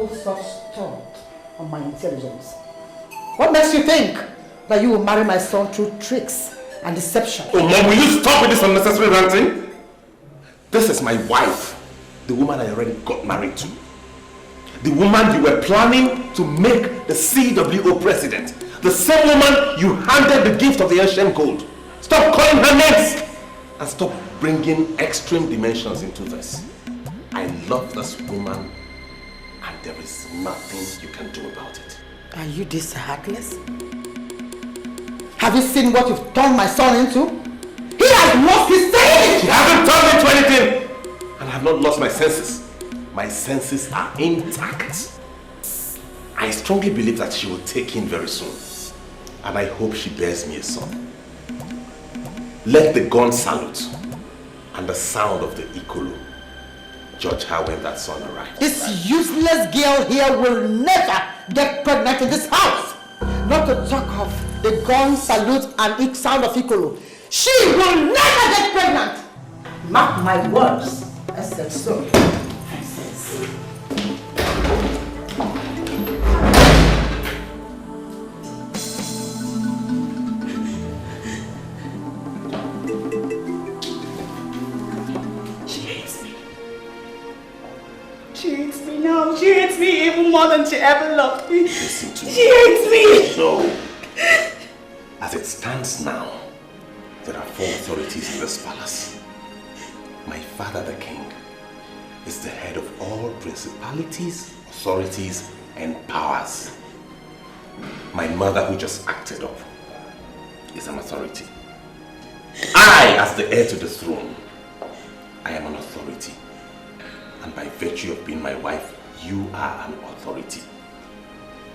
no such thought on my intelligence. What makes you think that you will marry my son through tricks and deception? Oh, Mom, will you stop with this unnecessary ranting? This is my wife, the woman I already got married to. The woman you were planning to make the CWO president. The same woman you handed the gift of the ancient gold. Stop calling her names! And stop bringing extreme dimensions into this. I love this woman and there is nothing you can do about it. Are you this heartless? Have you seen what you've turned my son into? He has lost his senses! You haven't turned into anything! And I have not lost my senses. My senses are intact. I strongly believe that she will take in very soon. And I hope she bears me a son. Let the gun salute and the sound of the ikolo judge her when that son arrives. This useless girl here will never get pregnant in this house. Not to talk of the gun salute and sound of ikolo. She will never get pregnant. Mark my words. I said so. She hates me even more than she ever loved me. Listen to me. She hates me. No. As it stands now, there are 4 authorities in this palace. My father, the king, is the head of all principalities, authorities, and powers. My mother, who just acted up, is an authority. I, as the heir to the throne, I am an authority. And by virtue of being my wife, you are an authority.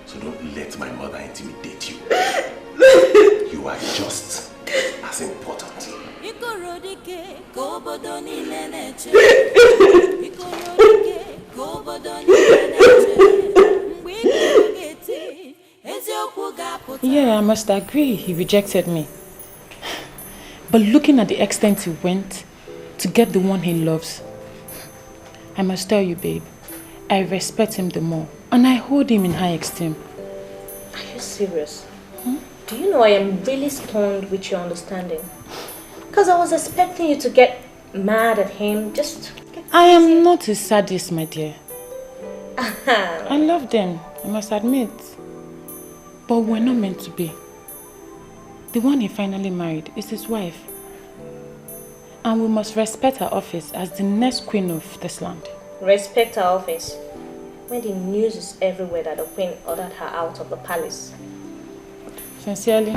So don't let my mother intimidate you. You are just as important. Yeah, I must agree, he rejected me. But looking at the extent he went to get the one he loves, I must tell you, babe, I respect him the more, and I hold him in high esteem. Are you serious? Do you know I am really stunned with your understanding? Because I was expecting you to get mad at him, just... I am not a sadist, my dear. I love them, I must admit. But we're not meant to be. The one he finally married is his wife. And we must respect her office as the next queen of this land. Respect her office? When the news is everywhere that the queen ordered her out of the palace. Sincerely,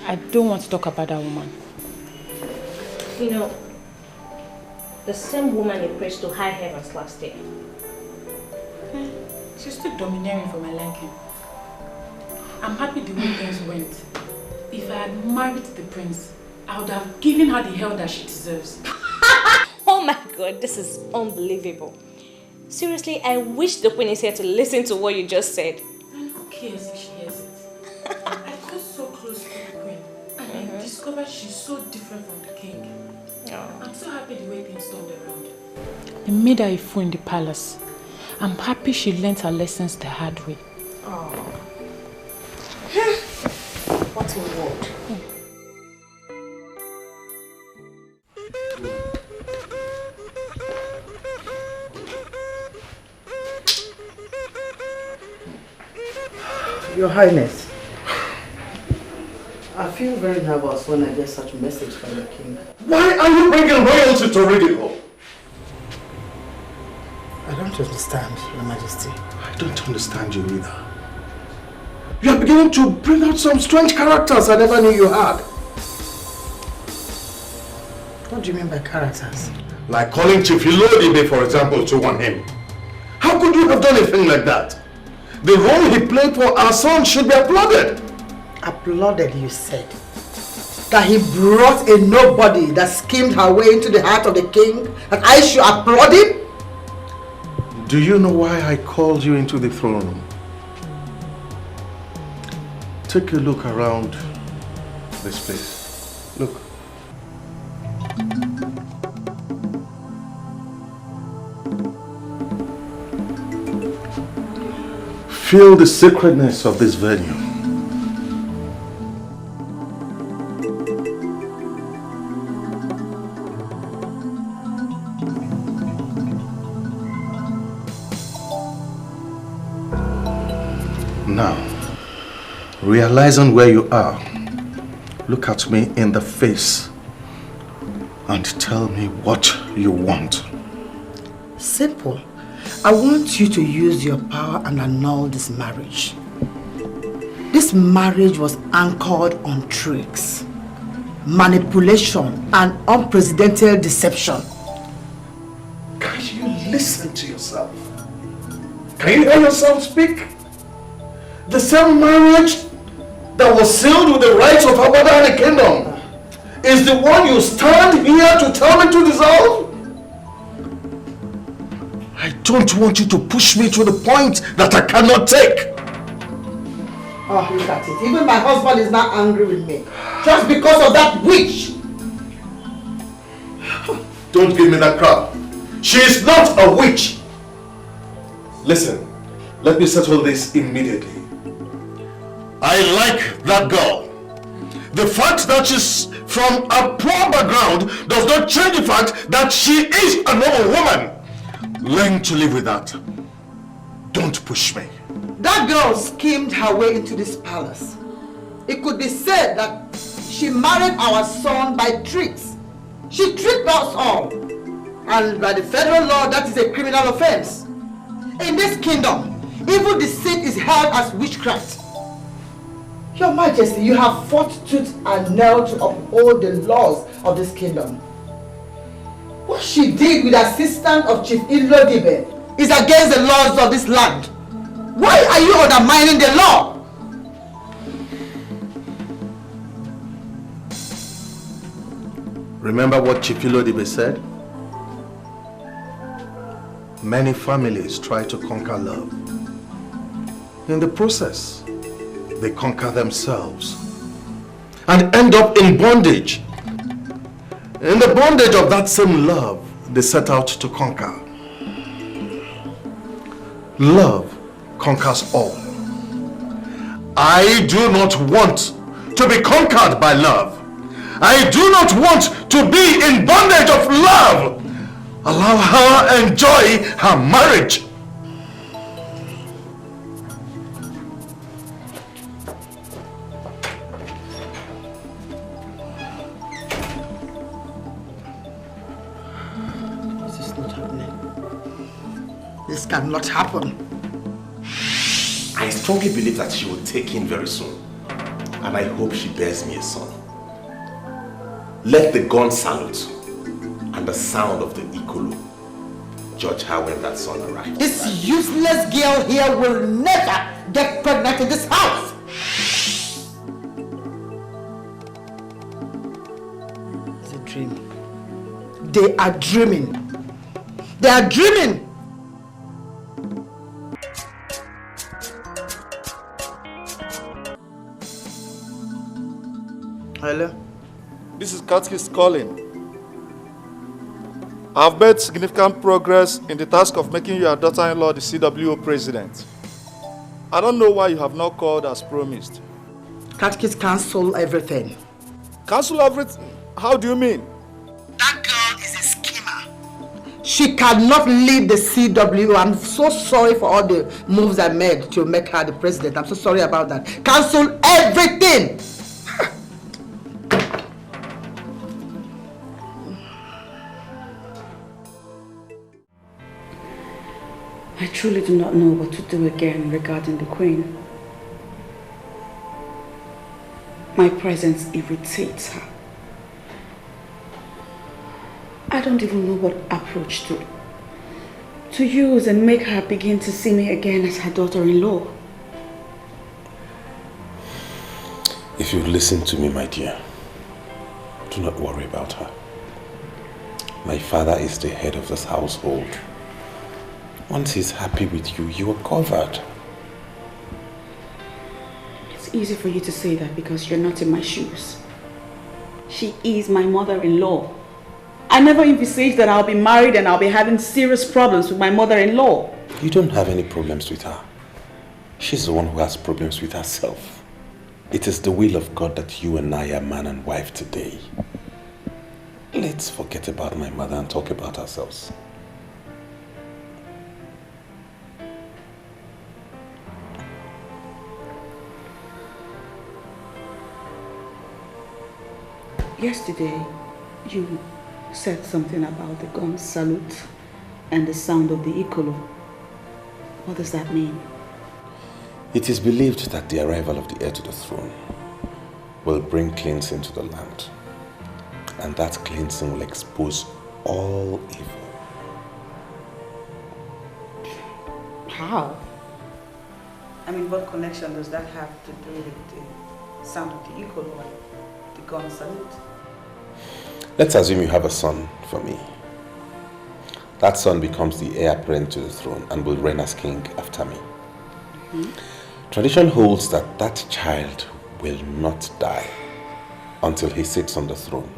I don't want to talk about that woman. You know, the same woman you praised to high heavens last year. She's still domineering for my liking. I'm happy the way things went. If I had married the prince, I would have given her the hell that she deserves. Oh my god, this is unbelievable. Seriously, I wish the queen is here to listen to what you just said. And who cares if she hears it? I got so close to the queen and I discovered she's so different from the king. Oh. I'm so happy the way things turned around. They made her a fool in the palace. I'm happy she learned her lessons the hard way. Oh. What a word. Your Highness, I feel very nervous when I get such a message from the king. Why are you bringing royalty to ridicule? I don't understand, Your Majesty. I don't understand you either. You are beginning to bring out some strange characters I never knew you had. What do you mean by characters? Like calling Chief Ilodibe, for example, to warn him. How could you have done a thing like that? The role he played for our son should be applauded. Applauded, you said? That he brought a nobody that schemed her way into the heart of the king, that I should applaud him? Do you know why I called you into the throne room? Take a look around this place. Look. Feel the sacredness of this venue. Now, realizing where you are, look at me in the face and tell me what you want. Simple. I want you to use your power and annul this marriage. This marriage was anchored on tricks, manipulation, and unprecedented deception. Can you listen to yourself? Can you hear yourself speak? The same marriage that was sealed with the rights of our mother and the kingdom is the one you stand here to tell me to dissolve? I don't want you to push me to the point that I cannot take. Oh, look at it. Even my husband is now angry with me. Just because of that witch. Don't give me that crap. She is not a witch. Listen, let me settle this immediately. I like that girl. The fact that she's from a poor background does not change the fact that she is a normal woman. Learn to live with that. Don't push me. That girl schemed her way into this palace. It could be said that she married our son by tricks. She tricked us all. And by the federal law, that is a criminal offense. In this kingdom, evil deceit is held as witchcraft. Your Majesty, you have fought tooth and nail to uphold the laws of this kingdom. What she did with the assistance of Chief Ilodibe is against the laws of this land. Why are you undermining the law? Remember what Chief Ilodibe said? Many families try to conquer love. In the process, they conquer themselves and end up in bondage. In the bondage of that same love they set out to conquer. Love conquers all. I do not want to be conquered by love. I do not want to be in bondage of love. Allow her enjoy her marriage. This cannot happen. I strongly believe that she will take in very soon. And I hope she bears me a son. Let the gun salute and the sound of the ikolo judge her when that son arrives. This useless girl here will never get pregnant in this house. It's a dream. They are dreaming. They are dreaming. Hello? This is Katkis calling. I've made significant progress in the task of making your daughter-in-law the CWO president. I don't know why you have not called as promised. Katkis cancel everything. Cancel everything? How do you mean? That girl is a schemer. She cannot lead the CWO. I'm so sorry for all the moves I made to make her the president. I'm so sorry about that. Cancel everything! I truly do not know what to do again regarding the Queen. My presence irritates her. I don't even know what approach to use and make her begin to see me again as her daughter-in-law. If you listen to me, my dear, do not worry about her. My father is the head of this household. Once he's happy with you, you are covered. It's easy for you to say that because you're not in my shoes. She is my mother-in-law. I never envisaged that I'll be married and I'll be having serious problems with my mother-in-law. You don't have any problems with her. She's the one who has problems with herself. It is the will of God that you and I are man and wife today. Let's forget about my mother and talk about ourselves. Yesterday, you said something about the gun salute and the sound of the Ikolo. What does that mean? It is believed that the arrival of the heir to the throne will bring cleansing to the land. And that cleansing will expose all evil. How? I mean, what connection does that have to do with the sound of the Ikolo and the gun salute? Let's assume you have a son for me. That son becomes the heir apparent to the throne and will reign as king after me. Tradition holds that that child will not die until he sits on the throne.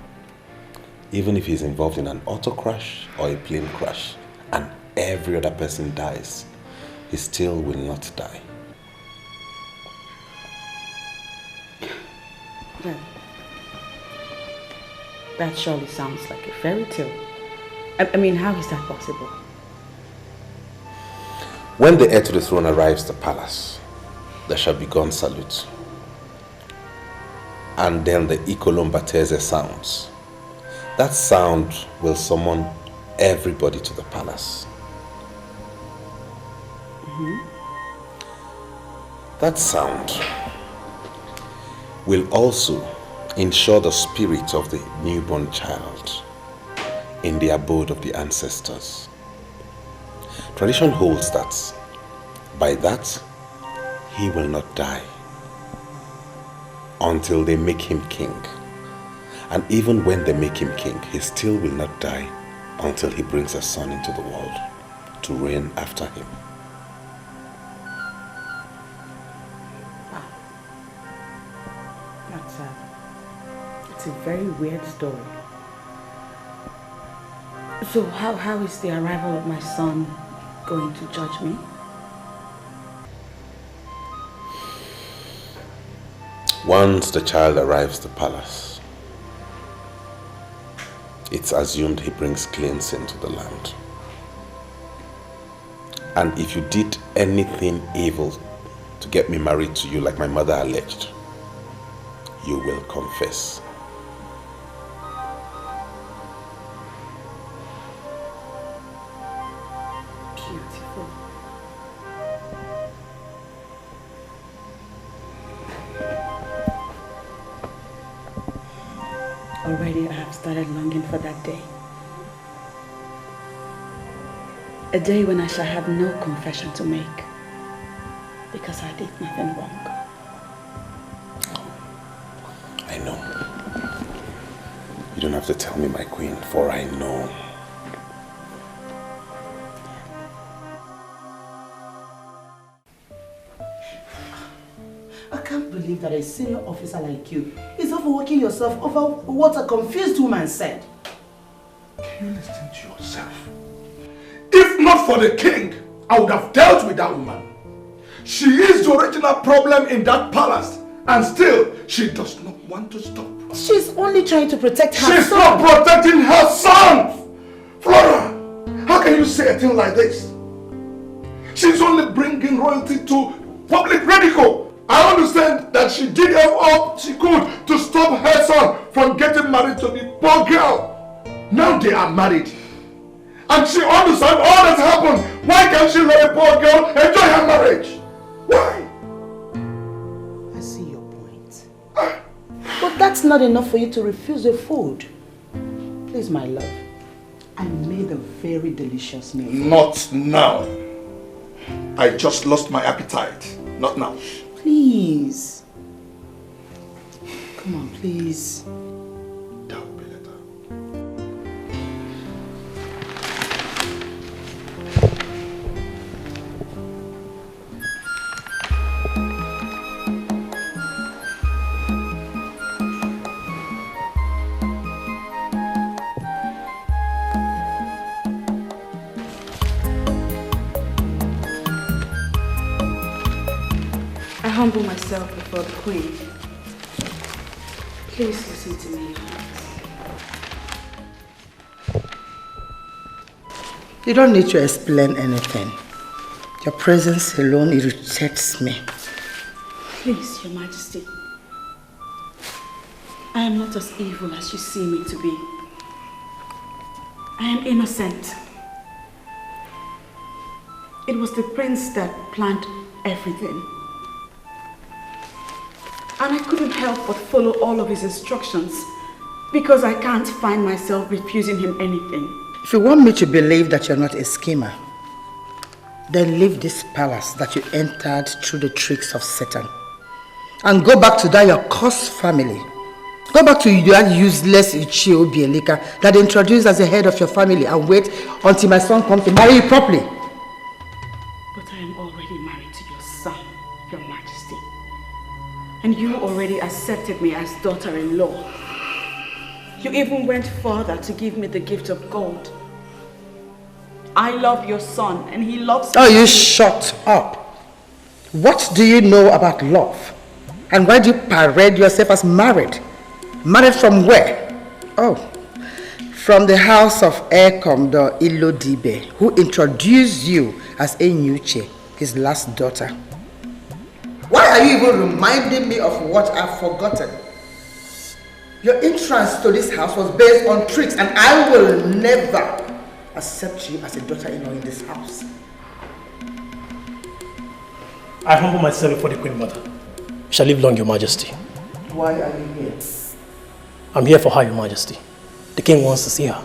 Even if he's involved in an auto crash or a plane crash and every other person dies, he still will not die. That surely sounds like a fairy tale. I mean, how is that possible? When the heir to the throne arrives at the palace, there shall be gun salute. And then the Ikolombatese sounds. That sound will summon everybody to the palace. That sound will also ensure the spirit of the newborn child in the abode of the ancestors. Tradition holds that by that he will not die until they make him king. And even when they make him king, he still will not die until he brings a son into the world to reign after him. It's a very weird story. So how is the arrival of my son going to judge me? Once the child arrives at the palace, it's assumed he brings cleansing to the land. And if you did anything evil to get me married to you like my mother alleged, you will confess. Beautiful. Already I have started longing for that day. A day when I shall have no confession to make because I did nothing wrong. I know. You don't have to tell me, my queen, for I know. I can't believe that a senior officer like you is overworking yourself over what a confused woman said. Can you listen to yourself? If not for the king, I would have dealt with that woman. She is the original problem in that palace, and still, she does not want to stop. She's only trying to protect her son. She's not protecting her son! Flora, how can you say a thing like this? She's only bringing royalty to public ridicule. I understand that she did all she could to stop her son from getting married to the poor girl. Now they are married. And she understands all that's happened. Why can't she let a poor girl enjoy her marriage? Why? I see your point. But that's not enough for you to refuse your food. Please, my love. I made a very delicious meal. Not now. I just lost my appetite. Not now. Please. Come on, please. That will be later. humble myself before the Queen. Please listen to me. You don't need to explain anything. Your presence alone irritates me. Please, Your Majesty. I am not as evil as you see me to be. I am innocent. It was the prince that planned everything. And I couldn't help but follow all of his instructions because I can't find myself refusing him anything. If you want me to believe that you're not a schemer, then leave this palace that you entered through the tricks of Satan and go back to that your cursed family. Go back to that useless Ichie Obielika that introduced as the head of your family and wait until my son comes to marry you properly. But I am already married to your son, Your Majesty. And you already accepted me as daughter-in-law. You even went further to give me the gift of gold. I love your son and he loves me. Oh, you shut up. What do you know about love? And why do you parade yourself as married? Married from where? Oh, from the house of Heir Commodore Ilodibe, who introduced you as Enyuche, his last daughter. Why are you even reminding me of what I've forgotten? Your entrance to this house was based on tricks, and I will never accept you as a daughter-in-law in this house. I humble myself before the Queen Mother. Shall live long, Your Majesty. Why are you here? I'm here for her, Your Majesty. The king wants to see her.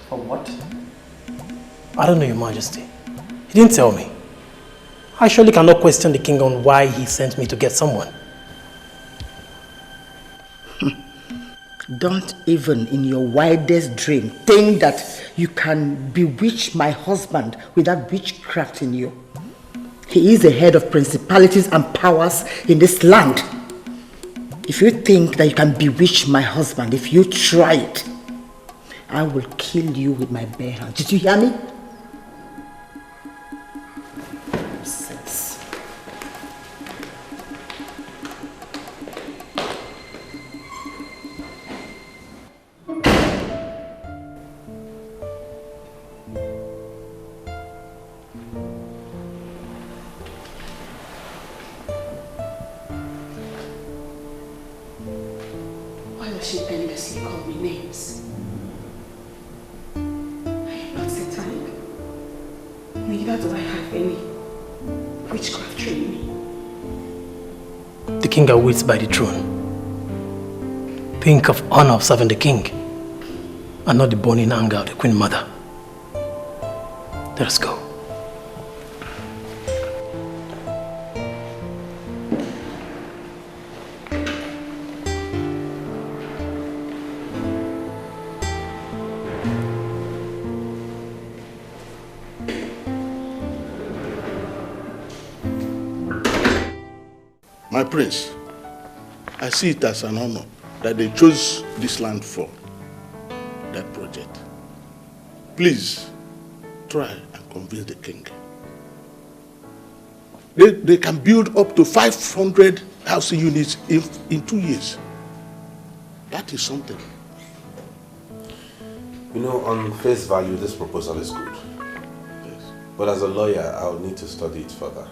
For what? I don't know, Your Majesty. He didn't tell me. I surely cannot question the king on why he sent me to get someone. Don't even in your wildest dream think that you can bewitch my husband with that witchcraft in you. He is the head of principalities and powers in this land. If you think that you can bewitch my husband, if you try it, I will kill you with my bare hands. Did you hear me? Nonsense. Why does she endlessly call me names? I am not satanic. Neither do I have any witchcraft training. The king awaits by the throne. Think of honor of serving the king, and not the burning anger of the Queen Mother. Let us go. My prince, I see it as an honor that they chose this land for that project. Please, try and convince the king. They can build up to 500 housing units in 2 years. That is something. You know, on face value, this proposal is good. Yes. But as a lawyer, I would need to study it further.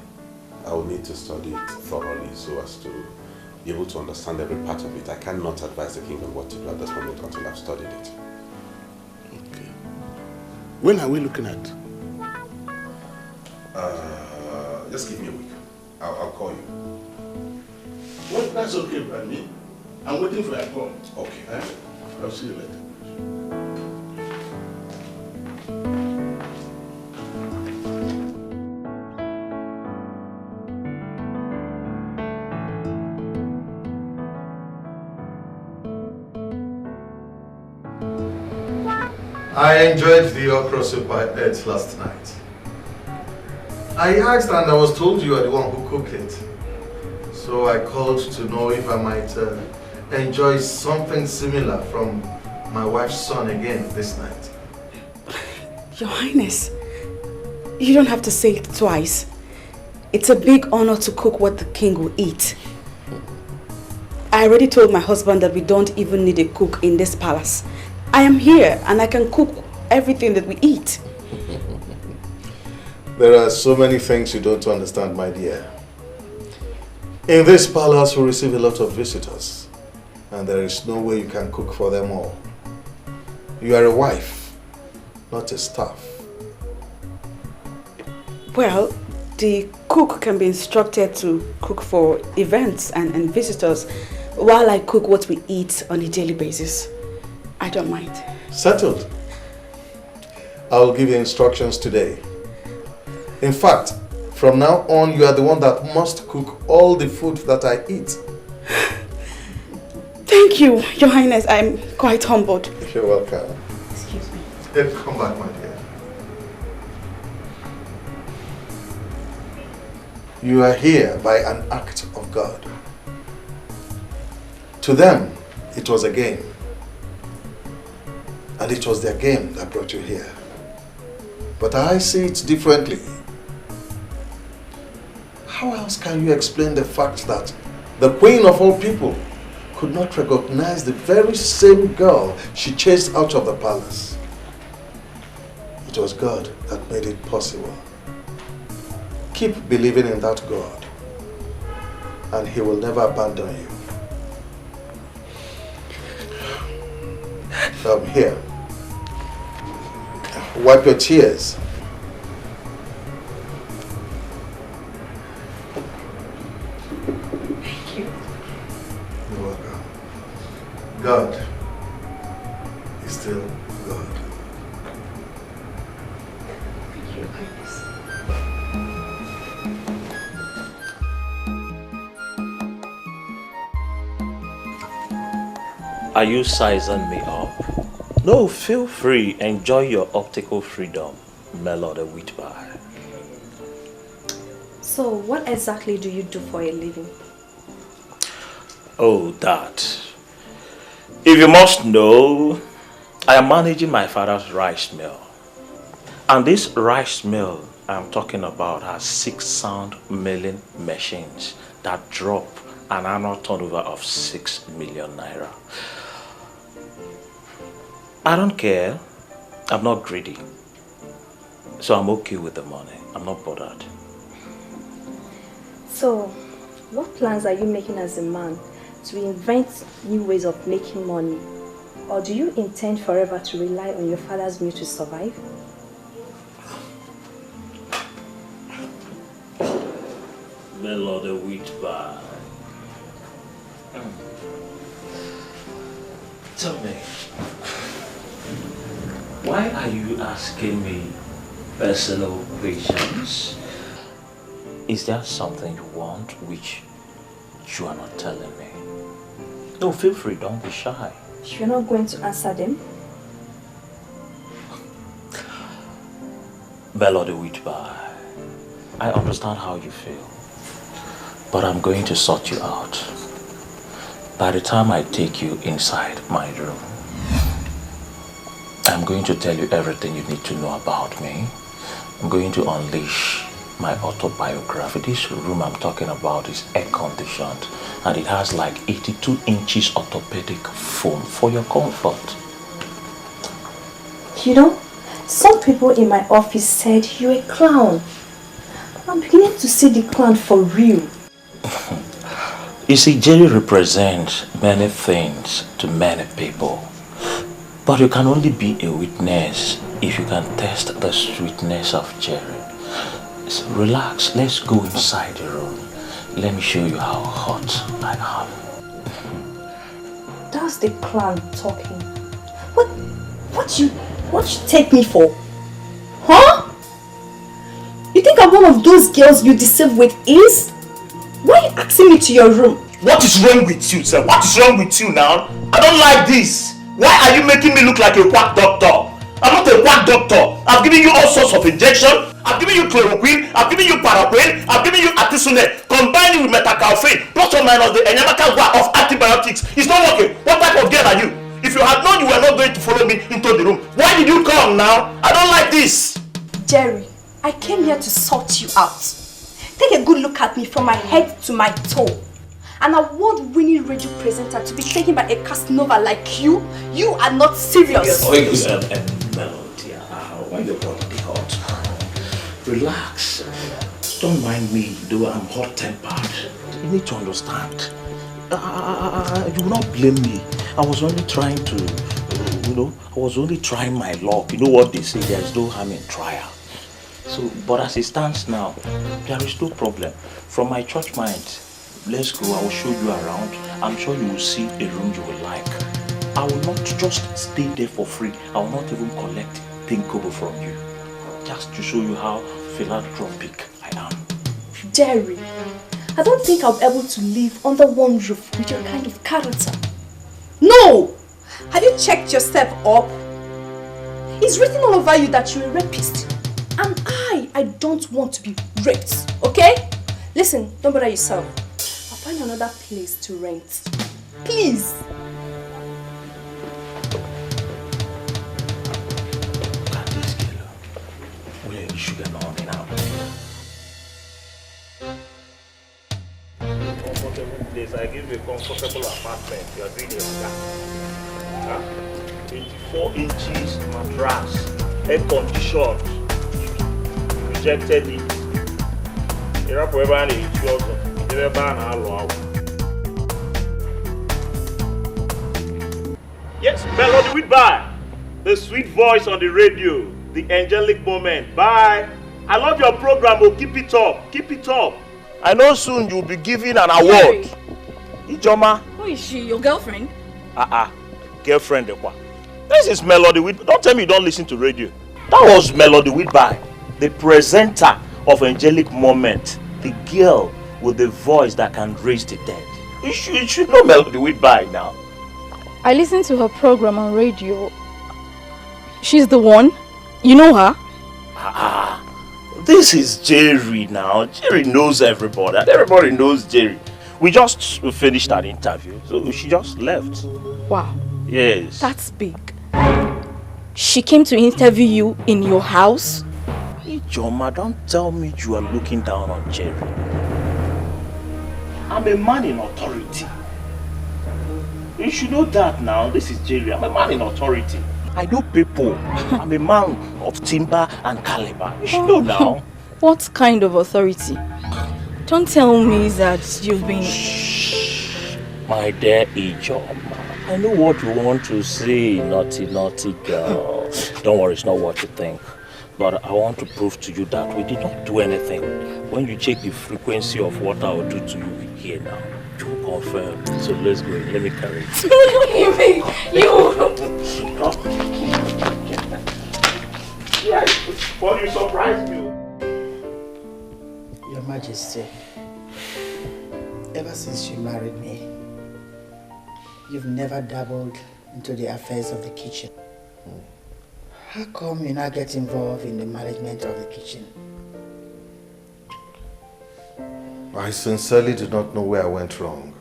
I will need to study it thoroughly so as to be able to understand every part of it. I cannot advise the king on what to do at this moment until I've studied it. Okay. When are we looking at? Just give me a week. I'll call you. Well, that's okay by me. I'm waiting for your call. Okay. I'll see you later. I enjoyed the okra soup I ate last night. I asked and I was told you are the one who cooked it. So I called to know if I might enjoy something similar from my wife's son again this night. Your Highness, you don't have to say it twice. It's a big honor to cook what the king will eat. I already told my husband that we don't even need a cook in this palace. I am here and I can cook everything that we eat. There are so many things you don't understand, my dear. In this palace, we receive a lot of visitors, and there is no way you can cook for them all. You are a wife, not a staff. Well, the cook can be instructed to cook for events and visitors while I cook what we eat on a daily basis. I don't mind. Settled. I will give you instructions today. In fact, from now on, you are the one that must cook all the food that I eat. Thank you, Your Highness. I'm quite humbled. You're welcome. Excuse me. Come back, my dear. You are here by an act of God. To them, it was a game. And it was their game that brought you here. But I see it differently. How else can you explain the fact that the queen of all people could not recognize the very same girl she chased out of the palace? It was God that made it possible. Keep believing in that God, and He will never abandon you. Here. Wipe your tears. Thank you. You're welcome. God is still God. Thank you, Highness. Are you sizing me up? No, feel free. Enjoy your optical freedom, Melody Whitby. So, what exactly do you do for a living? Oh, that. If you must know, I am managing my father's rice mill. And this rice mill I'm talking about has 6 sound milling machines that drop an annual turnover of 6 million naira. I don't care. I'm not greedy. So I'm okay with the money. I'm not bothered. So, what plans are you making as a man to invent new ways of making money? Or do you intend forever to rely on your father's mill to survive? Melody Whitby. Tell me, why are you asking me personal questions? Is there something you want which you are not telling me? No, feel free, don't be shy. You're not going to answer them? Melody Whitby, I understand how you feel, but I'm going to sort you out. By the time I take you inside my room, I'm going to tell you everything you need to know about me. I'm going to unleash my autobiography. This room I'm talking about is air-conditioned and it has like 82 inches orthopedic foam for your comfort. You know, some people in my office said you're a clown. I'm beginning to see the clown for real. You see, Jerry represents many things to many people. But you can only be a witness if you can test the sweetness of Jerry. So relax, let's go inside the room. Let me show you how hot I am. That's the clown talking. What you take me for? Huh? You think I'm one of those girls you deceive with ease? Why are you asking me to your room? What is wrong with you, sir? What is wrong with you now? I don't like this. Why are you making me look like a quack doctor? I'm not a quack doctor. I've given you all sorts of injections. I've given you chloroquine. I've given you paraquine. I've given you artesunate. Combined with metacalfane. Plus or minus the Amaka of antibiotics. It's not working. What type of girl are you? If you had known you were not going to follow me into the room, why did you come now? I don't like this. Jerry, I came here to sort you out. Take a good look at me from my head to my toe. An award-winning radio presenter to be taken by a Casanova like you are not serious. Melody, why you body hot? Relax. Don't mind me, though I'm hot-tempered. You need to understand. You will not blame me. I was only trying to, I was only trying my luck. You know what they say, there is no harm in trial. So, but as it stands now, there is no problem. From my church mind, let's go, I will show you around. I'm sure you will see a room you will like. I will not just stay there for free. I will not even collect thinkable from you. Just to show you how philanthropic I am. Jerry, I don't think I'll be able to live under one roof with your kind of character. No! Have you checked yourself up? It's written all over you that you're a rapist. And I don't want to be raped, okay? Listen, don't bother yourself. I'll find another place to rent. Please. Look at this girl. Where is sugar now? Comfortable place. I give you a comfortable apartment. You are doing your job. 24 inches mattress, air conditioned. Rejected it. You're up wherever you choose. You're yes, Melody with bye. The sweet voice on the radio. The angelic moment. Bye. I love your program. Oh, keep it up. Keep it up. I know soon you'll be given an award. Ijoma. Who is she? Your girlfriend? Girlfriend. This is Melody with. Don't tell me you don't listen to radio. That was Melody with bye. The presenter of Angelic Moment, the girl with the voice that can raise the dead. You should know Melody with by now. I listened to her program on radio. She's the one. You know her? This is Jerry now. Jerry knows everybody. Everybody knows Jerry. We just finished that interview, so she just left. Wow. Yes. That's big. She came to interview you in your house? Ijoma, don't tell me you are looking down on Jerry. I'm a man in authority. You should know that now. This is Jerry. I'm a man in authority. I know people. I'm a man of timber and caliber. You should know now. What kind of authority? Don't tell me that you've been... Shh, my dear Ijoma. I know what you want to say, naughty, naughty girl. Don't worry, it's not what you think. But I want to prove to you that we did not do anything. When you check the frequency of what I will do to you here now, you will confirm. So let's go. Let me carry it. Yeah, what you surprised you? Your Majesty, ever since you married me, you've never dabbled into the affairs of the kitchen. How come you now get involved in the management of the kitchen? I sincerely do not know where I went wrong.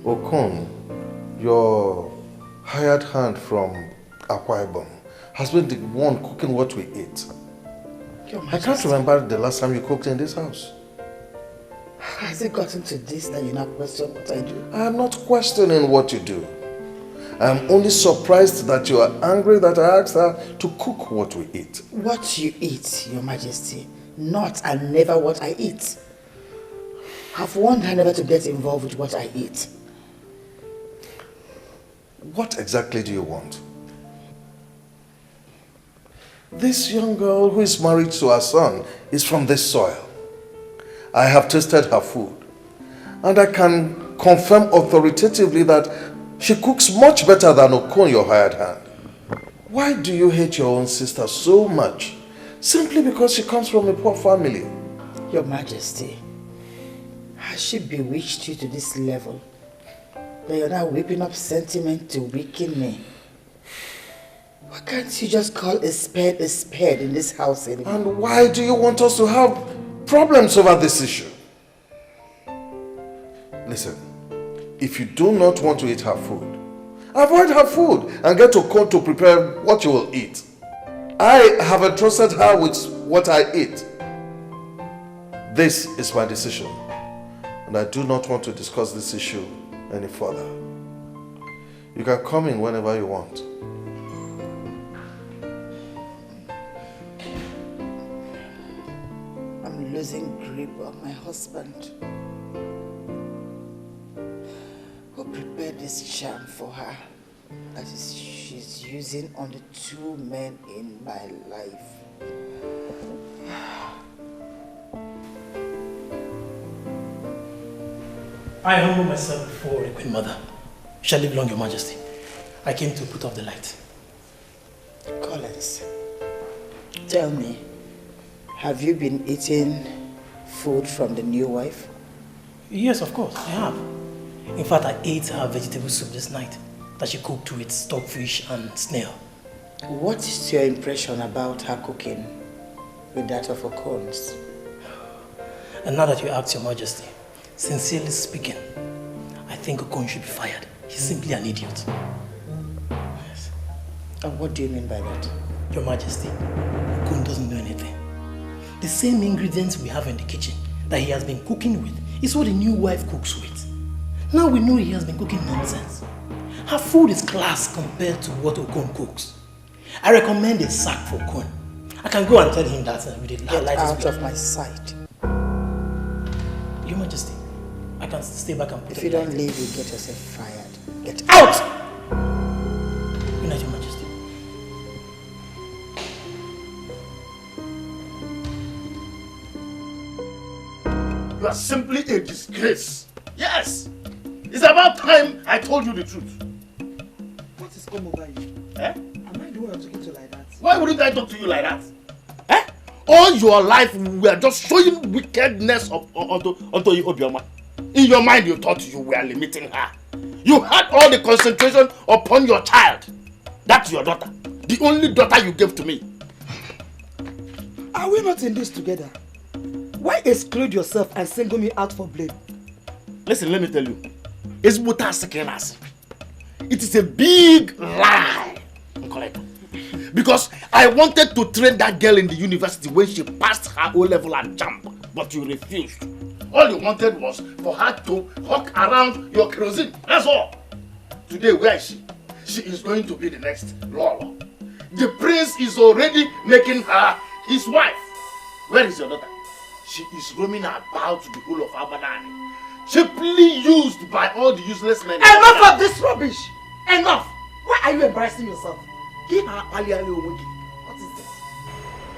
Okon, your hired hand from Akwa Ibom has been the one cooking what we eat. I can't remember the last time you cooked in this house. Has it gotten to this that you now question what I do? I am not questioning what you do. I am only surprised that you are angry that I asked her to cook what we eat. What you eat, Your Majesty, not and never what I eat. I've warned her never to get involved with what I eat. What exactly do you want? This young girl who is married to our son is from this soil. I have tasted her food, and I can confirm authoritatively that she cooks much better than Okon, your hired hand. Why do you hate your own sister so much? Simply because she comes from a poor family. Your Majesty, has she bewitched you to this level that you're now whipping up sentiment to weaken me? Why can't you just call a spade in this house anymore? And why do you want us to have problems over this issue? Listen, if you do not want to eat her food, avoid her food and get Okon to prepare what you will eat. I have entrusted her with what I eat. This is my decision, and I do not want to discuss this issue any further. You can come in whenever you want. I'm losing grip on my husband. Who prepared this charm for her that she's using on the two men in my life? I humble myself before the Queen Mother. Shall live long, Your Majesty. I came to put off the light. Collins, tell me, have you been eating food from the new wife? Yes, of course, I have. In fact, I ate her vegetable soup this night that she cooked with stockfish and snail. What is your impression about her cooking with that of Okon's? And now that you ask, Your Majesty, sincerely speaking, I think Okon should be fired. He's simply an idiot. Yes. And what do you mean by that? Your Majesty, Okon doesn't know anything. The same ingredients we have in the kitchen that he has been cooking with is what the new wife cooks with. Now we know he has been cooking nonsense. Her food is class compared to what Okon cooks. I recommend a sack for Okon. I can go and tell him that with the Get out of my sight. Your Majesty, I can stay back and put If you don't leave, you get yourself fired. Get out! Good night, Your Majesty. You are simply a disgrace. Yes! It's about time I told you the truth. What is come over you? Eh? Am I the one talking to you like that? Why wouldn't I talk to you like that? Eh? All your life we are just showing wickedness onto Obioma. In your mind you thought you were limiting her. You had all the concentration upon your child. That's your daughter. The only daughter you gave to me. Are we not in this together? Why exclude yourself and single me out for blame? Listen, let me tell you. It is a big lie. Because I wanted to train that girl in the university when she passed her O-level and jump, but you refused. All you wanted was for her to hawk around your kerosene. That's all. Today, where is she? She is going to be the next Lolo. The prince is already making her his wife. Where is your daughter? She is roaming about the whole of Abadani, cheaply used by all the useless men. Enough of this rubbish! Enough! Why are you embarrassing yourself? What is this?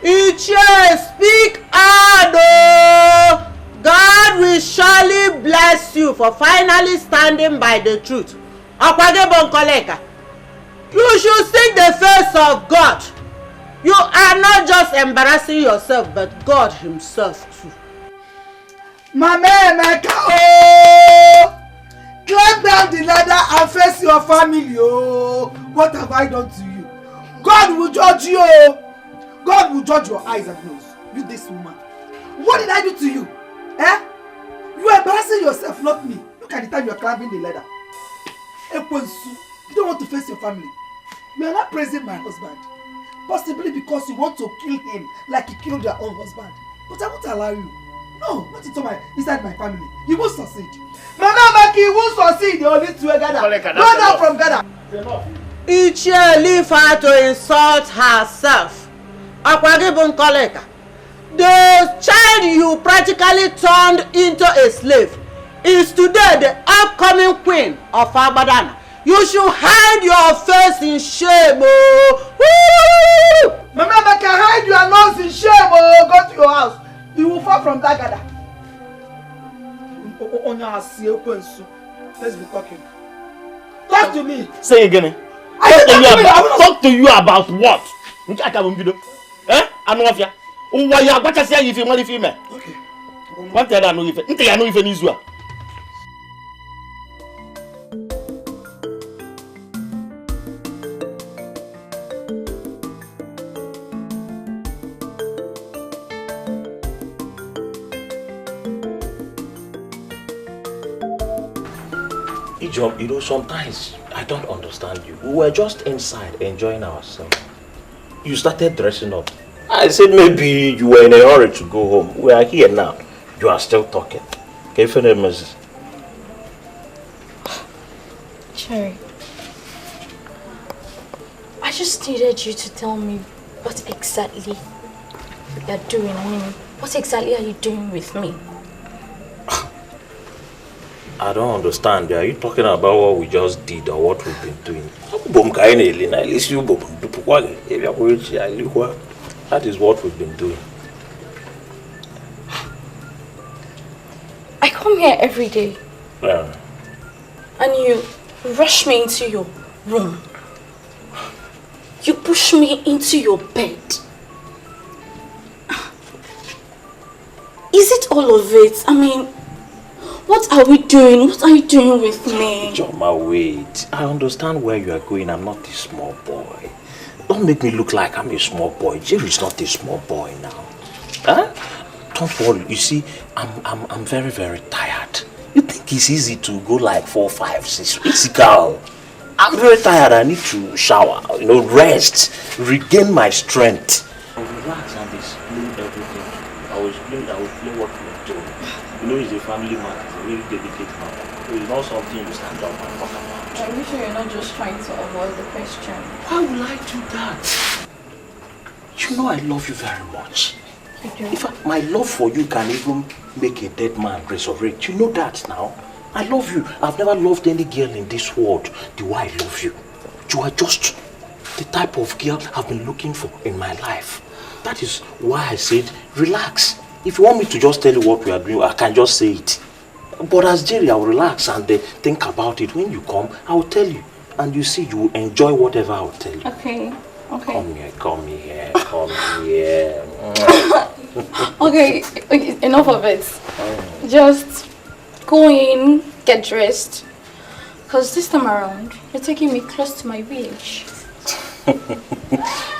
Iche, speak out! God will surely bless you for finally standing by the truth. You should seek the face of God. You are not just embarrassing yourself, but God himself too. Mama Amaka, oh! Climb down the ladder and face your family, oh! What have I done to you? God will judge you, oh! God will judge your eyes and nose. You this woman. What did I do to you? Eh? You are embarrassing yourself, not me. Look at the time you are climbing the ladder. Ekwensu, you don't want to face your family. You are not praising my husband. Possibly because you want to kill him like you killed your own husband. But I won't allow you. No, not inside my family. You won't succeed. Mama Maki, you won't succeed. You only two Ghana. Go down from Ghana. Iche leave her to insult herself. The child you practically turned into a slave is today the upcoming queen of Abadana. You should hide your face in shame, oh! Woo! Mama Maki, hide your nose in shame, oh! Go to your house. You will fall from that gather. Let's be talking. Talk to me. Say again. Talk to you about what? Eh? Anofia. Why you what you say if you want to film? Okay. What tell I know if I know if Nizua. You know, sometimes I don't understand you. We were just inside enjoying ourselves. You started dressing up. I said maybe you were in a hurry to go home. We are here now. You are still talking. Can you finish, Mrs.? Cherry, I just needed you to tell me what exactly you're doing. I mean, what exactly are you doing with me? I don't understand. Are you talking about what we just did or what we've been doing? That is what we've been doing. I come here every day. Yeah. And you rush me into your room. You push me into your bed. Is it all of it? I mean, what are we doing? What are you doing with me? Joma, wait. I understand where you are going. I'm not a small boy. Don't make me look like I'm a small boy. Jerry's not a small boy now. Huh? Don't worry. You see, I'm very, very tired. You think it's easy to go like 4, 5, 6? It's girl. I'm very tired. I need to shower, rest, regain my strength. Relax and explain everything. I will explain what we're doing. It's a family matter. It's a really delicate matter. It's not something you stand up and talk about. Are you sure you're not just trying to avoid the question? Why would I do that? You know I love you very much. You do? In fact, my love for you can even make a dead man resurrect. You know that now. I love you. I've never loved any girl in this world the way I love you. You are just the type of girl I've been looking for in my life. That is why I said, relax. If you want me to just tell you what we are doing, I can just say it. But as Jerry, I will relax and think about it. When you come, I will tell you. And you see, you will enjoy whatever I will tell you. Okay. Come here. Okay, enough of it. Just go in, get dressed. Because this time around, you're taking me close to my village.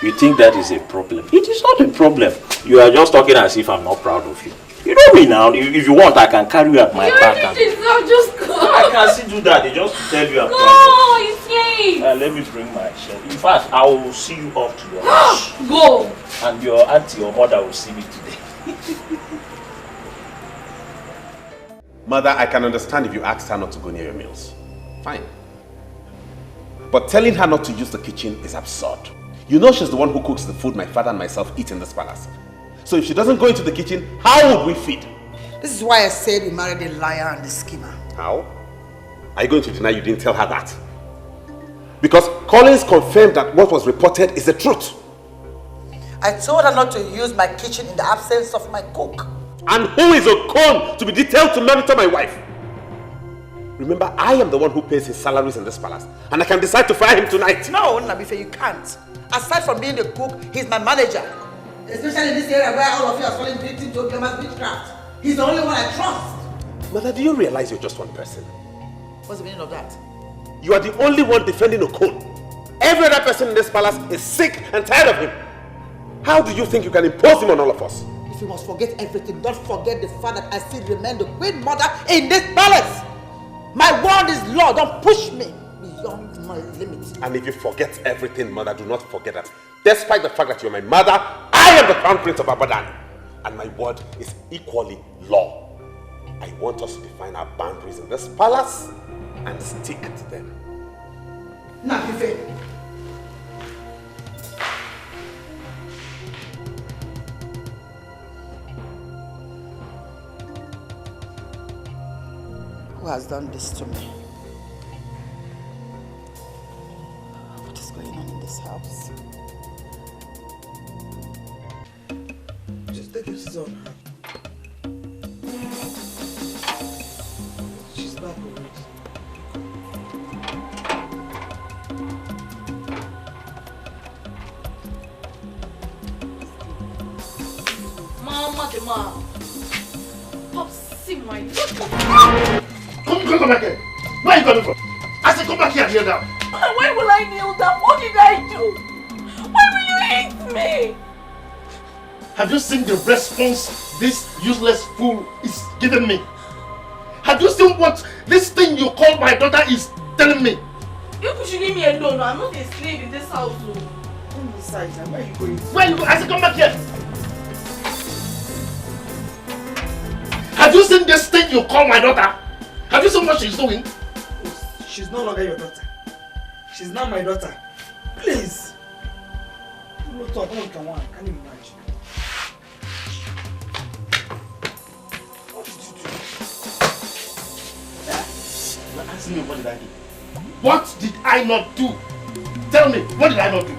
You think that is a problem? It is not a problem. You are just talking as if I'm not proud of you. You know me now. If you want, I can carry you at my back. Just go. I can still do that. They just tell you I'm proud. No, it's late. Let me bring my shirt. In fact, I will see you off to your house. Go. And your auntie or mother will see me today. Mother, I can understand if you asked her not to go near your meals. Fine. But telling her not to use the kitchen is absurd. You know she's the one who cooks the food my father and myself eat in this palace. So if she doesn't go into the kitchen, how would we feed? This is why I said we married a liar and a schemer. How? Are you going to deny you didn't tell her that? Because Collins confirmed that what was reported is the truth. I told her not to use my kitchen in the absence of my cook. And who is a con to be detailed to monitor my wife? Remember, I am the one who pays his salaries in this palace. And I can decide to fire him tonight. No, Nabife, you can't. Aside from being the cook, he's my manager. Especially in this area where all of you are falling victim to Obiama's witchcraft. He's the only one I trust. Mother, do you realize you're just one person? What's the meaning of that? You are the only one defending Okon. Every other person in this palace is sick and tired of him. How do you think you can impose him on all of us? If you must forget everything, don't forget the fact that I still remain the queen mother in this palace. My word is law. Don't push me beyond my limits. And if you forget everything, Mother, do not forget that despite the fact that you're my mother, I am the crown prince of Abadan. And my word is equally law. I want us to define our boundaries in this palace and stick to them. Nabife. Who has done this to me? What is going on in this house? Just take your son. She's back already. Mama, the mom. Popsy, my Come back here. Where are you coming from? I said come back here and kneel down. Why will I kneel down? What did I do? Why will you hate me? Have you seen the response this useless fool is giving me? Have you seen what this thing you call my daughter is telling me? You should leave me alone. I'm not a slave in this house. Besides, where are you going? Where are you going? I said come back here. Have you seen this thing you call my daughter? Have you seen what she's doing? She's no longer your daughter. She's not my daughter. Please. Can you imagine? What did you do? You're asking me what did I do? What did I not do? Tell me, what did I not do?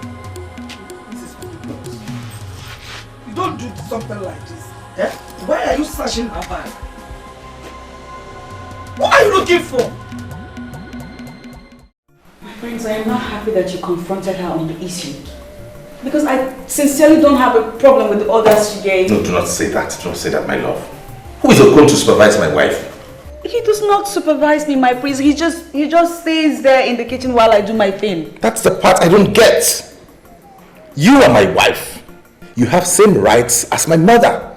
This is ridiculous. You don't do something like this. Eh? Why are you searching her bag? What are you looking for? My friends, I am not happy that you confronted her on the issue. Because I sincerely don't have a problem with the orders she gave. No, do not say that. Do not say that, my love. Who is going to supervise my wife? He does not supervise me, my prince. He just stays there in the kitchen while I do my thing. That's the part I don't get. You are my wife. You have same rights as my mother.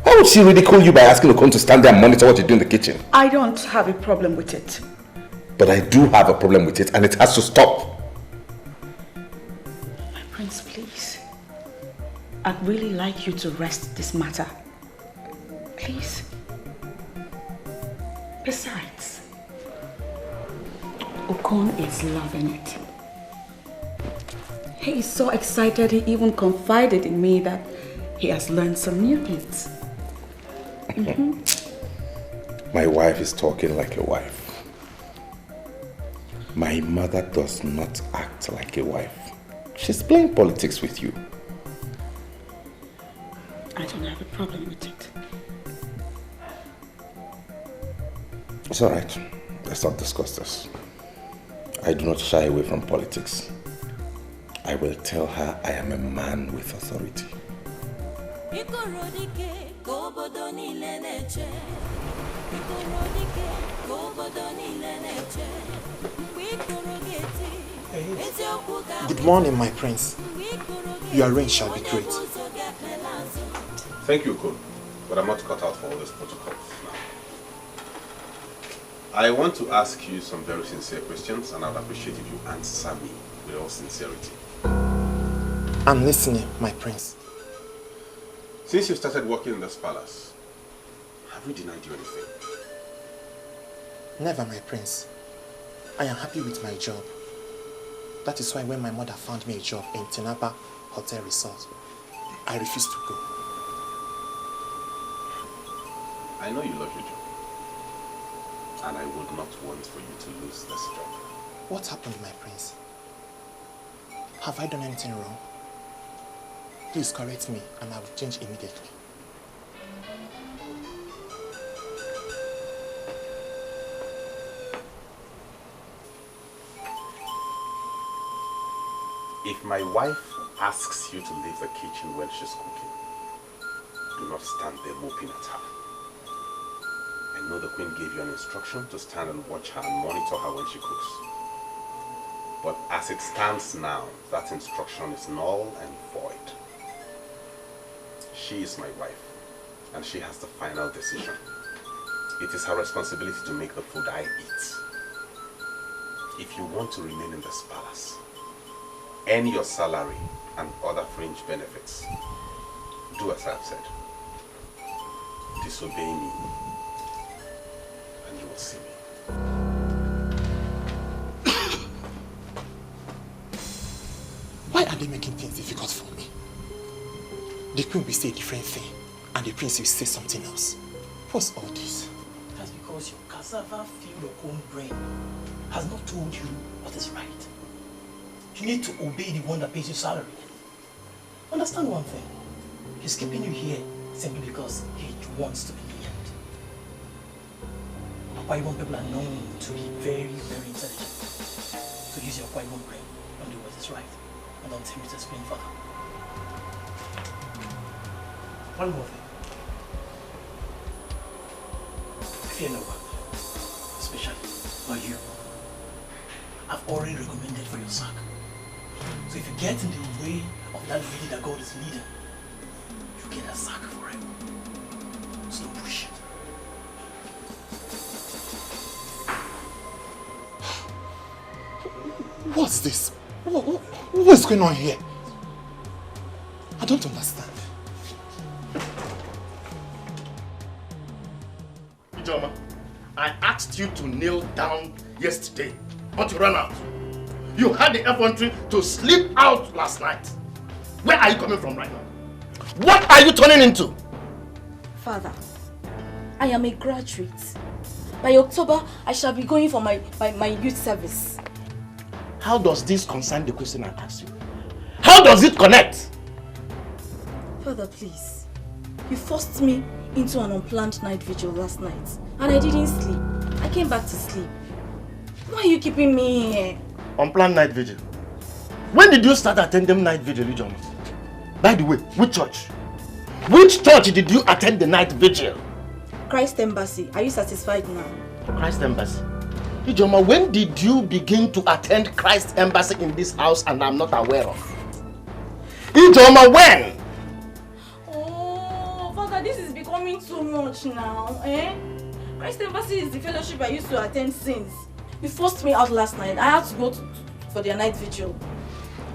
Why would she ridicule you by asking Okon to stand there and monitor what you do in the kitchen? I don't have a problem with it. But I do have a problem with it, and it has to stop. My prince, please. I'd really like you to rest this matter. Please. Besides, Okon is loving it. He is so excited he even confided in me that he has learned some new things. My wife is talking like a wife. My mother does not act like a wife. She's playing politics with you. I don't have a problem with it. It's all right. Let's not discuss this. I do not shy away from politics. I will tell her I am a man with authority. Good morning, my prince. Your reign shall be great. Thank you, Okon, but I'm not cut out for all this protocol now. I want to ask you some very sincere questions, and I'd appreciate if you answer me with all sincerity. I'm listening, my prince. Since you started working in this palace, have we denied you anything? Never, my prince. I am happy with my job. That is why when my mother found me a job in Tinapa Hotel Resort, I refused to go. I know you love your job, and I would not want for you to lose this job. What happened, my prince? Have I done anything wrong? Please correct me and I will change immediately. If my wife asks you to leave the kitchen when she's cooking, do not stand there moping at her. I know the queen gave you an instruction to stand and watch her and monitor her when she cooks. But as it stands now, that instruction is null and void. She is my wife, and she has the final decision. It is her responsibility to make the food I eat. If you want to remain in this palace, earn your salary and other fringe benefits, do as I've said. Disobey me, and you will see me. Why are they making things difficult for me? The queen will say a different thing, and the prince will say something else. What's all this? That's because your cassava-filled your own brain has not told you what is right. You need to obey the one that pays you salary. Understand one thing. He's keeping you here simply because he wants to be near. Akwa Ibom people are known to be very, very intelligent. So use your Akwa Ibom brain and do what is right. And don't tell me to explain further. One more thing. Fear no one, especially not you. I've already recommended for your sack. So if you get in the way of that lady that God is leading, you get a sack for it. So don't push it. What's this? What's going on here? I don't understand. I asked you to kneel down yesterday, but you ran out. You had the effrontery to sleep out last night. Where are you coming from right now? What are you turning into? Father, I am a graduate. By October, I shall be going for my youth service. How does this concern the question I asked you? How does it connect? Father, please. You forced me into an unplanned night vigil last night, and I didn't sleep. I came back to sleep. Why are you keeping me here? Unplanned night vigil. When did you start attending night vigil, John? By the way, which church? Which church did you attend the night vigil? Christ Embassy. Are you satisfied now? Christ Embassy. Ijoma, when did you begin to attend Christ Embassy in this house and I'm not aware of? Ijoma, when? Oh, Father, this is becoming too much now, eh? Christ Embassy is the fellowship I used to attend since. You forced me out last night. I had to go for their night vigil.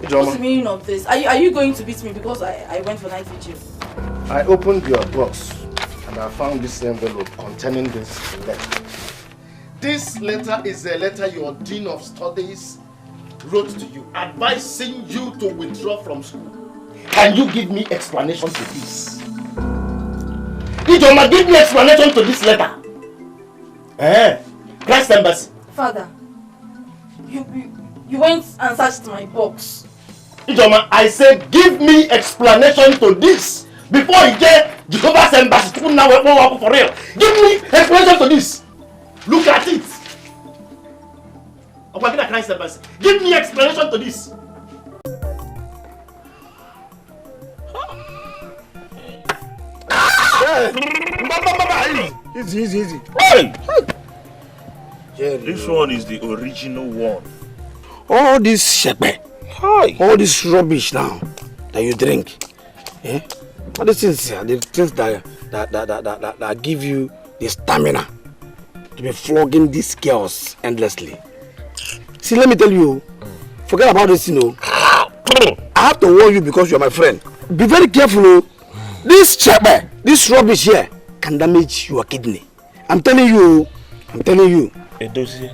Ijoma. What's the meaning of this? Are you going to beat me because I went for night vigil? I opened your box and I found this envelope containing this letter. This letter is a letter your Dean of Studies wrote to you, advising you to withdraw from school. Can you give me explanation to this? Ijoma, give me explanation to this letter. Christ Embassy. Father, you went and searched my box. Ijoma, I said give me explanation to this before you get Jehovah's Embassy to now work for real. Give me explanation to this. Look at it. Christ Embassy. Give me explanation to this. Easy. Hey! This one is the original one. All this shepe, all this rubbish now that you drink, all these things here, the things that give you the stamina to be flogging these girls endlessly. See, let me tell you, forget about this, I have to warn you because you're my friend. Be very careful, This shepe, this rubbish here can damage your kidney. I'm telling you. Edozie,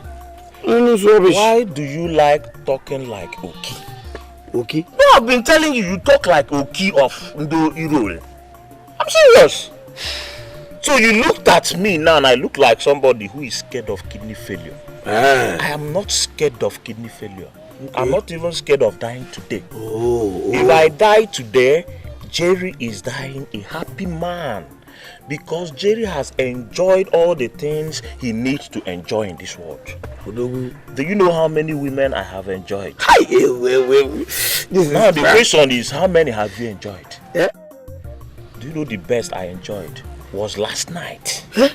rubbish. why do you like talking like Oki? Oki? No, I've been telling you, you talk like Oki of Ndo Irole. I'm serious. So you looked at me now and I look like somebody who is scared of kidney failure. I am not scared of kidney failure. Okay. I'm not even scared of dying today. If I die today, Jerry is dying a happy man. Because Jerry has enjoyed all the things he needs to enjoy in this world. Do you know how many women I have enjoyed? Now the question is, how many have you enjoyed? Do you know the best I enjoyed was last night? Do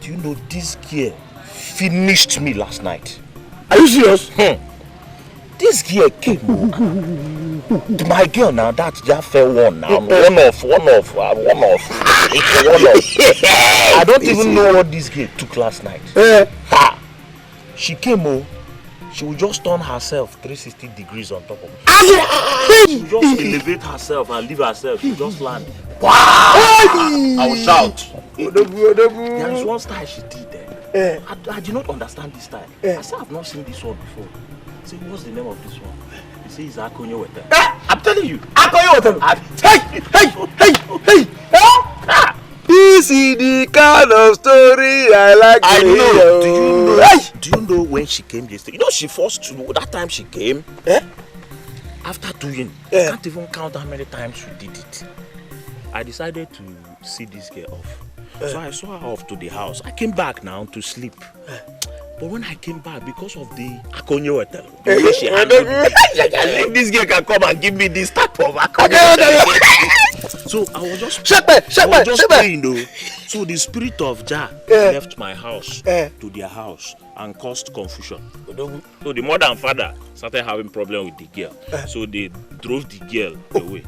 you know this girl finished me last night? Are you serious? This girl came. My girl now, that's just fair one now. One off. I don't even know what this girl took last night. She came she will just turn herself 360 degrees on top of me. She will just elevate herself and leave herself. She will just land. Wow! I will shout. There is one style she did there. I did not understand this style. I said I've not seen this one before. I said, what's the name of this one? He says it's Akonyo Wetel. I'm telling you. Akonyo Wetel. Hey! This is the kind of story I like to hear. Do you know when she came yesterday? You know she forced to, that time she came. After doing, I can't even count how many times we did it. I decided to see this girl off. So I saw her off to the house. I came back now to sleep. But when I came back, because of the Akonyo Wetel, she handled me, this girl can come and give me this type of Akonyo Wetel. So I was just praying though. So the spirit of Jah left my house to their house and caused confusion. So the mother and father started having problem with the girl. So they drove the girl away.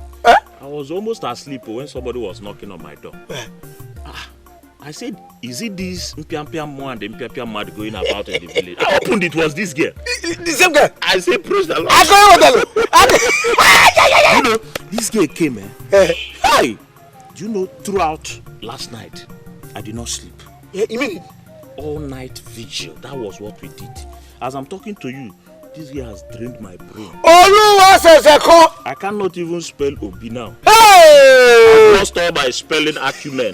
I was almost asleep when somebody was knocking on my door. I said, is it this Mpiampia Mo and the Mpiampia Mad going about in the village? I opened it, was this girl. The same girl? I said, praise the Lord. You know, this girl came, Hey! Do you know, throughout last night, I did not sleep. Yeah, you mean it? All night vigil. That was what we did. As I'm talking to you, this guy has drained my brain. I cannot even spell Obi now. Hey! I've lost all my spelling acumen.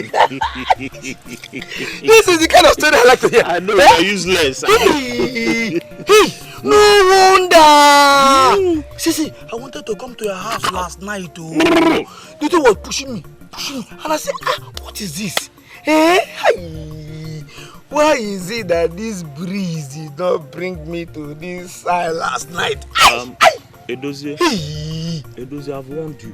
This is the kind of story I like to hear. I know you're useless. No wonder. See, I wanted to come to your house last night. The thing was pushing me. And I said, what is this? Why is it that this breeze did not bring me to this side last night? Edozie, I've warned you,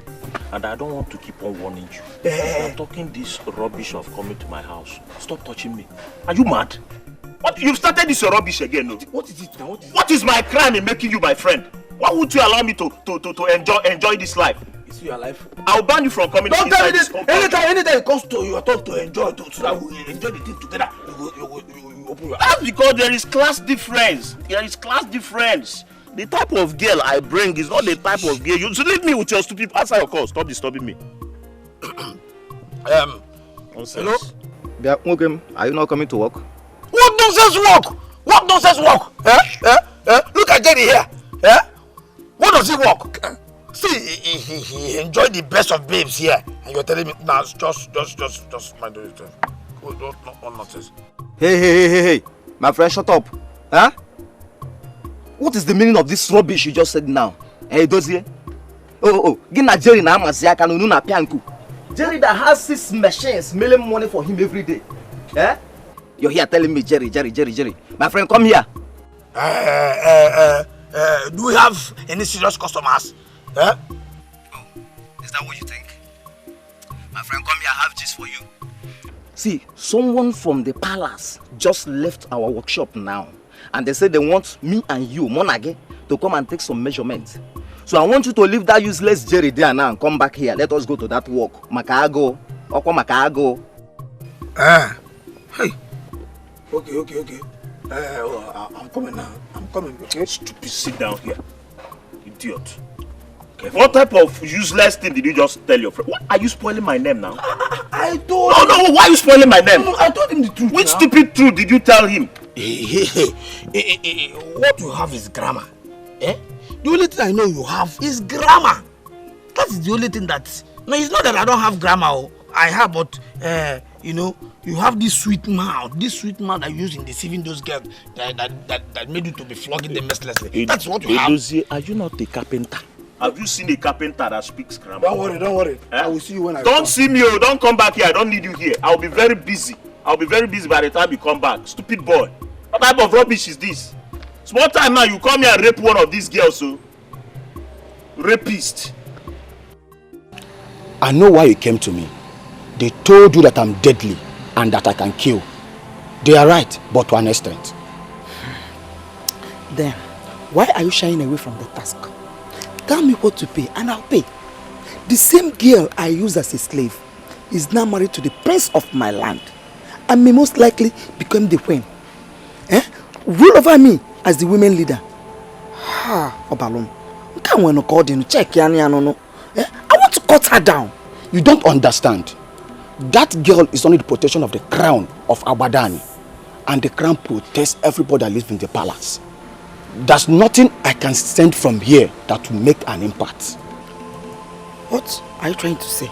and I don't want to keep on warning you. You're talking this rubbish of coming to my house. Stop touching me. Are you mad? What? You've started this rubbish again, no? What is it now? What is my crime in making you my friend? Why would you allow me to enjoy this life? Is your life? I'll ban you from coming. Don't tell me this. Anytime it comes to your turn to enjoy, so that we enjoy the thing together. You open your. That's because there is class difference. The type of girl I bring is not the type of girl. You should leave me with your stupid. Answer your call. Stop disturbing me. Hello? Are you not coming to work? What nonsense work? Look at Jerry here. What does he work? See, he enjoyed the best of babes here, and you're telling me now, just mind yourself. No nonsense. Hey, my friend, shut up. Huh? What is the meaning of this rubbish you just said now? Hey, Dozie. Gina Jerry na amasi aka no na pianku. Jerry that has 6 machines making money for him every day. You're here telling me Jerry. My friend, come here. Do we have any serious customers? Oh, is that what you think? My friend, come here, I have this for you. See, someone from the palace just left our workshop now. And they said they want me and you, Monage, to come and take some measurements. So I want you to leave that useless Jerry there now and come back here. Let us go to that work. Makago. Makago. Hey. Okay. I'm coming now. Okay? Stupid, sit down here. Idiot. Okay. What type of useless thing did you just tell your friend? What? Are you spoiling my name now? I told him. No, why are you spoiling my name? No, I told him the truth. Which stupid truth did you tell him? What you have is grammar. The only thing I know you have is grammar. That is the only thing that... No, it's not that I don't have grammar. I have, but, you have this sweet mouth. This sweet mouth that you use in deceiving those girls that made you to be flogging them mercilessly. That's what you have. Edozie, are you not a carpenter? Have you seen a carpenter that speaks grammar? Don't worry. I will see you when I Don't see me, don't come back here. I don't need you here. I'll be very busy. By the time you come back. Stupid boy. What type of rubbish is this? Small time now, you come here and rape one of these girls, so. Rapist. I know why you came to me. They told you that I'm deadly and that I can kill. They are right, but to an extent. Then, why are you shying away from the task? Tell me what to pay and I'll pay. The same girl I used as a slave is now married to the prince of my land and may most likely become the queen. Rule over me as the women leader. Obalon. Check. I want to cut her down. You don't understand. That girl is under the protection of the crown of Abadani. And the crown protects everybody that lives in the palace. There's nothing I can send from here that will make an impact. What are you trying to say?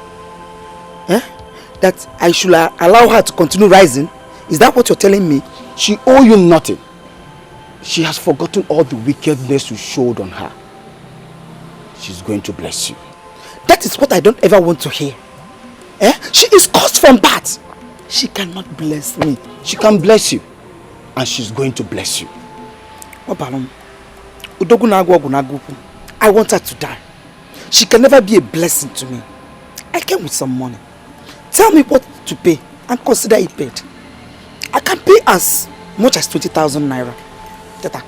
That I should allow her to continue rising? Is that what you're telling me? She owes you nothing. She has forgotten all the wickedness you showed on her. She's going to bless you. That is what I don't ever want to hear. She is cursed from birth. She cannot bless me. She can bless you. And she's going to bless you. I want her to die. She can never be a blessing to me. I came with some money. Tell me what to pay and consider it paid. I can pay as much as 20,000 naira. Tata.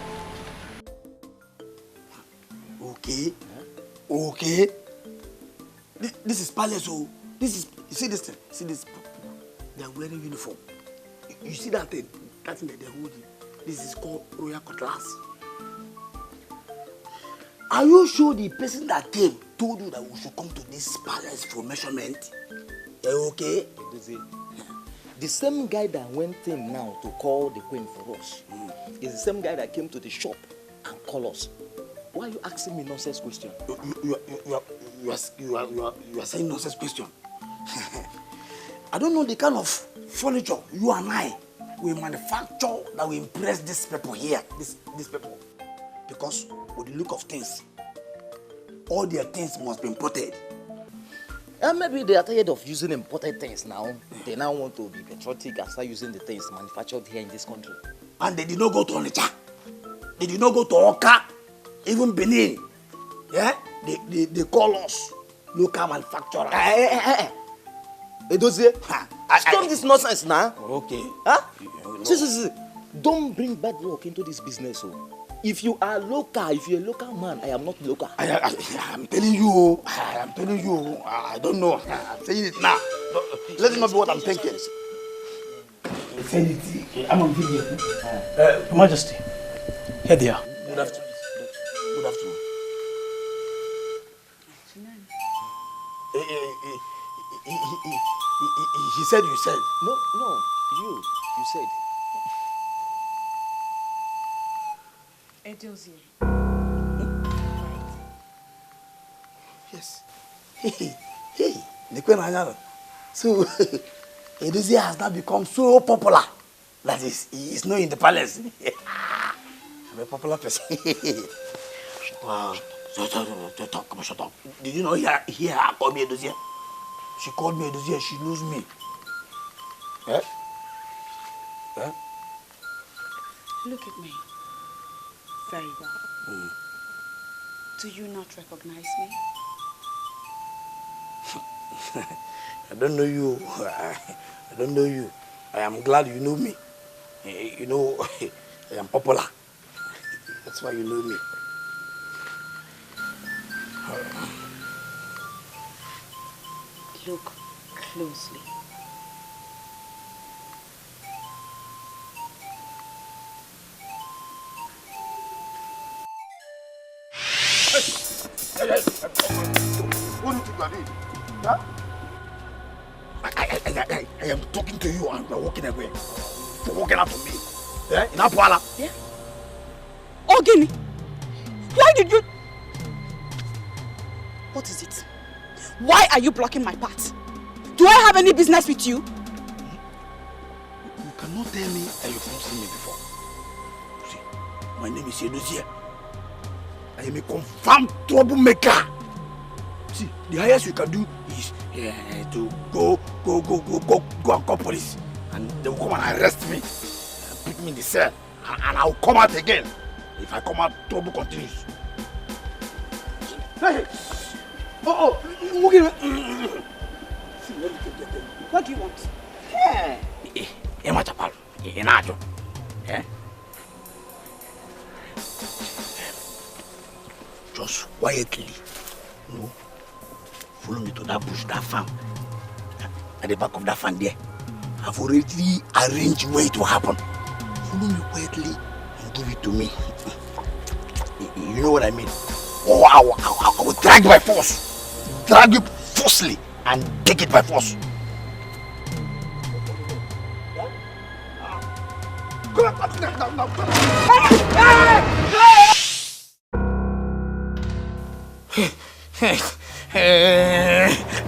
Okay. This is palace. This is, you see this thing? See this? They are wearing uniform. You see that thing? That thing that they're holding? This is called royal cutlass. Are you sure the person that came told you that we should come to this palace for measurement? Okay? The same guy that went in now to call the queen for us is the same guy that came to the shop and called us. Why are you asking me nonsense question? You are saying nonsense question. I don't know the kind of furniture you and I will manufacture that will impress these people here, these people. Because with the look of things, all their things must be imported. And maybe they are tired of using imported things now. They now want to be patriotic and start using the things manufactured here in this country. And they did not go to Onitsha. They did not go to Oka, even Benin. Yeah? They call us local manufacturers. Stop this nonsense now. Okay. Huh? See. Don't bring bad luck into this business. If you are local, if you're a local man, I am not local. I'm telling you. I don't know. I'm saying it now. Let it not be what I'm thinking. I'm on video. Your Majesty, here they are. Good afternoon. Good afternoon. He said you said. No, you said. Edozie. Yes. Hey, the Queen Anyana. So, Edozie has now become so popular that he is known in the palace. I'm a popular person. Wow. Shut up. Did you know here I called me Edozie? She called me Edozie, she knows me. Eh? Look at me. Very well. Do you not recognize me? I don't know you. I don't know you. I am glad you know me. You know, I am popular. That's why you know me. Look closely. What do you think you are doing? Huh? I am talking to you and you are walking away. You're walking out of me. Yeah? In Apuala. Yeah. Oh, Guinea. Why did you... What is it? Why are you blocking my path? Do I have any business with you? You cannot tell me that you've not seen me before. See, my name is Edozie. I am a confirmed troublemaker. See, the highest you can do is to go and call police. And they will come and arrest me. Put me in the cell. And I will come out again. If I come out, trouble continues. Hey! What do you want? Just quietly, follow me to that bush, that farm. At the back of that farm there, I've already arranged where it will happen. Follow me quietly and give it to me. You know what I mean? Oh, I will drag by force. Drag you forcefully and take it by force.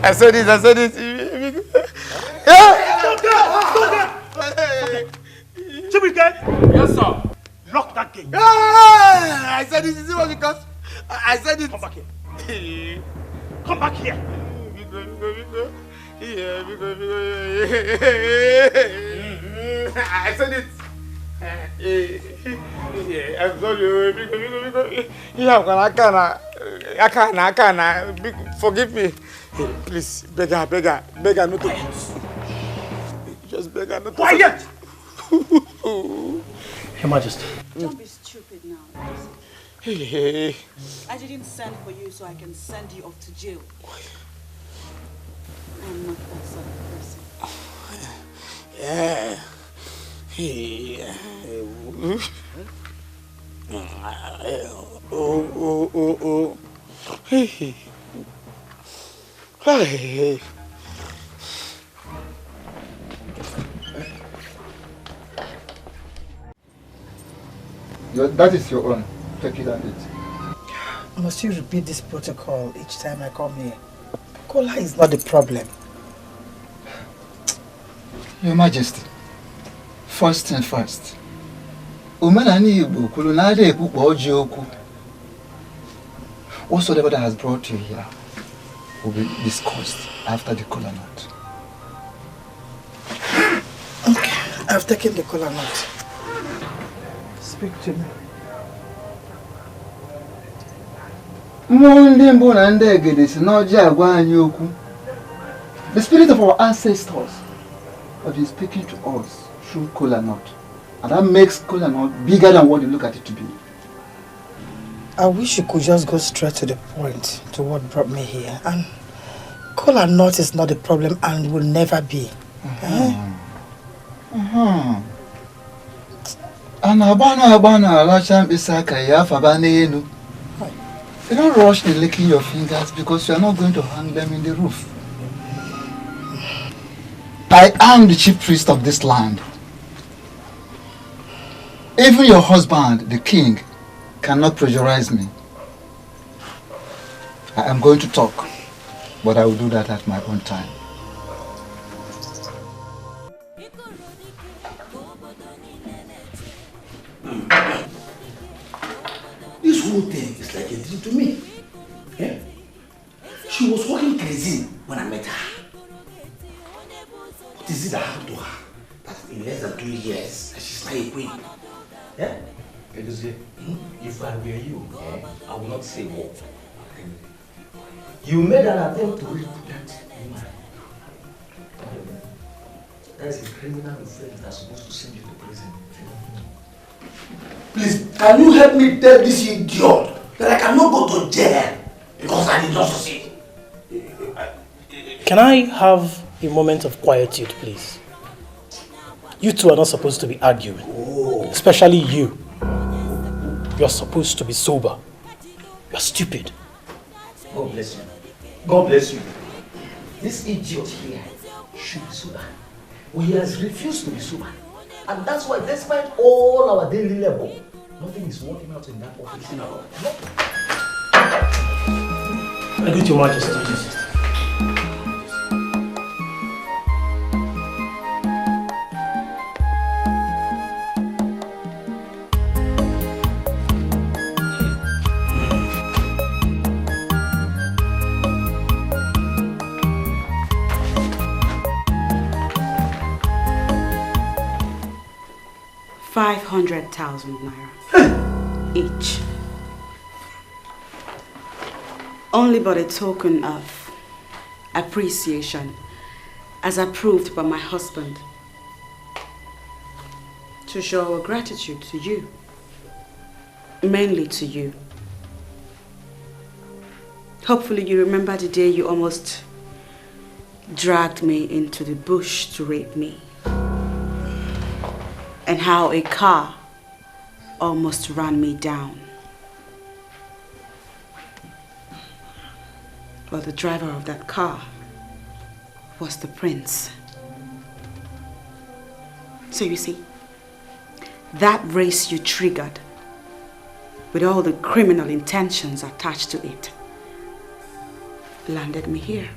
I said it. Yes, sir. Lock that gate. I said it. Is it because I said it? Come back here. Come back here. I said it. I'm sorry. I can't. Forgive me. Please, beggar, not to. Just beggar, not to. Quiet! Your Majesty. Don't be stupid now. Hey. I didn't send for you so I can send you off to jail. I'm not that sort of person. Yeah. Oh. Hey. That is your own. Take it and eat. Must you repeat this protocol each time I come here? Cola is not the problem. Your Majesty, first and first, whatsoever that has brought you here will be discussed after the kola nut. Okay, I've taken the kola nut. Speak to me. The spirit of our ancestors have been speaking to us through kola nut, and that makes kola nut bigger than what you look at it to be. I wish you could just go straight to the point, to what brought me here. And kola nut is not the problem and will never be. You don't rush in licking your fingers because you are not going to hang them in the roof. I am the chief priest of this land. Even your husband, the king, cannot pressurize me. I am going to talk, but I will do that at my own time. This whole thing is like a dream to me. Yeah? She was walking crazy when I met her. What is it that happened to her? That in less than 2 years, she's now a queen. Yeah? If I were you, I would not say what. You made an attempt to rape that woman. That is a criminal offense that's supposed to send you to prison. Please, can you help me tell this idiot that I cannot go to jail because I did not succeed? Can I have a moment of quietude, please? You two are not supposed to be arguing. Especially you. You're supposed to be sober. You're stupid. God bless you. God bless you. This idiot here should be sober. Well, he has refused to be sober. And that's why, despite all our daily labor, nothing is working out in that office now. I greet your Majesty. $500,000 naira each. Only but a token of appreciation as approved by my husband to show our gratitude to you, mainly to you. Hopefully you remember the day you almost dragged me into the bush to rape me. And how a car almost ran me down. But the driver of that car was the prince. So you see, that race you triggered with all the criminal intentions attached to it landed me here.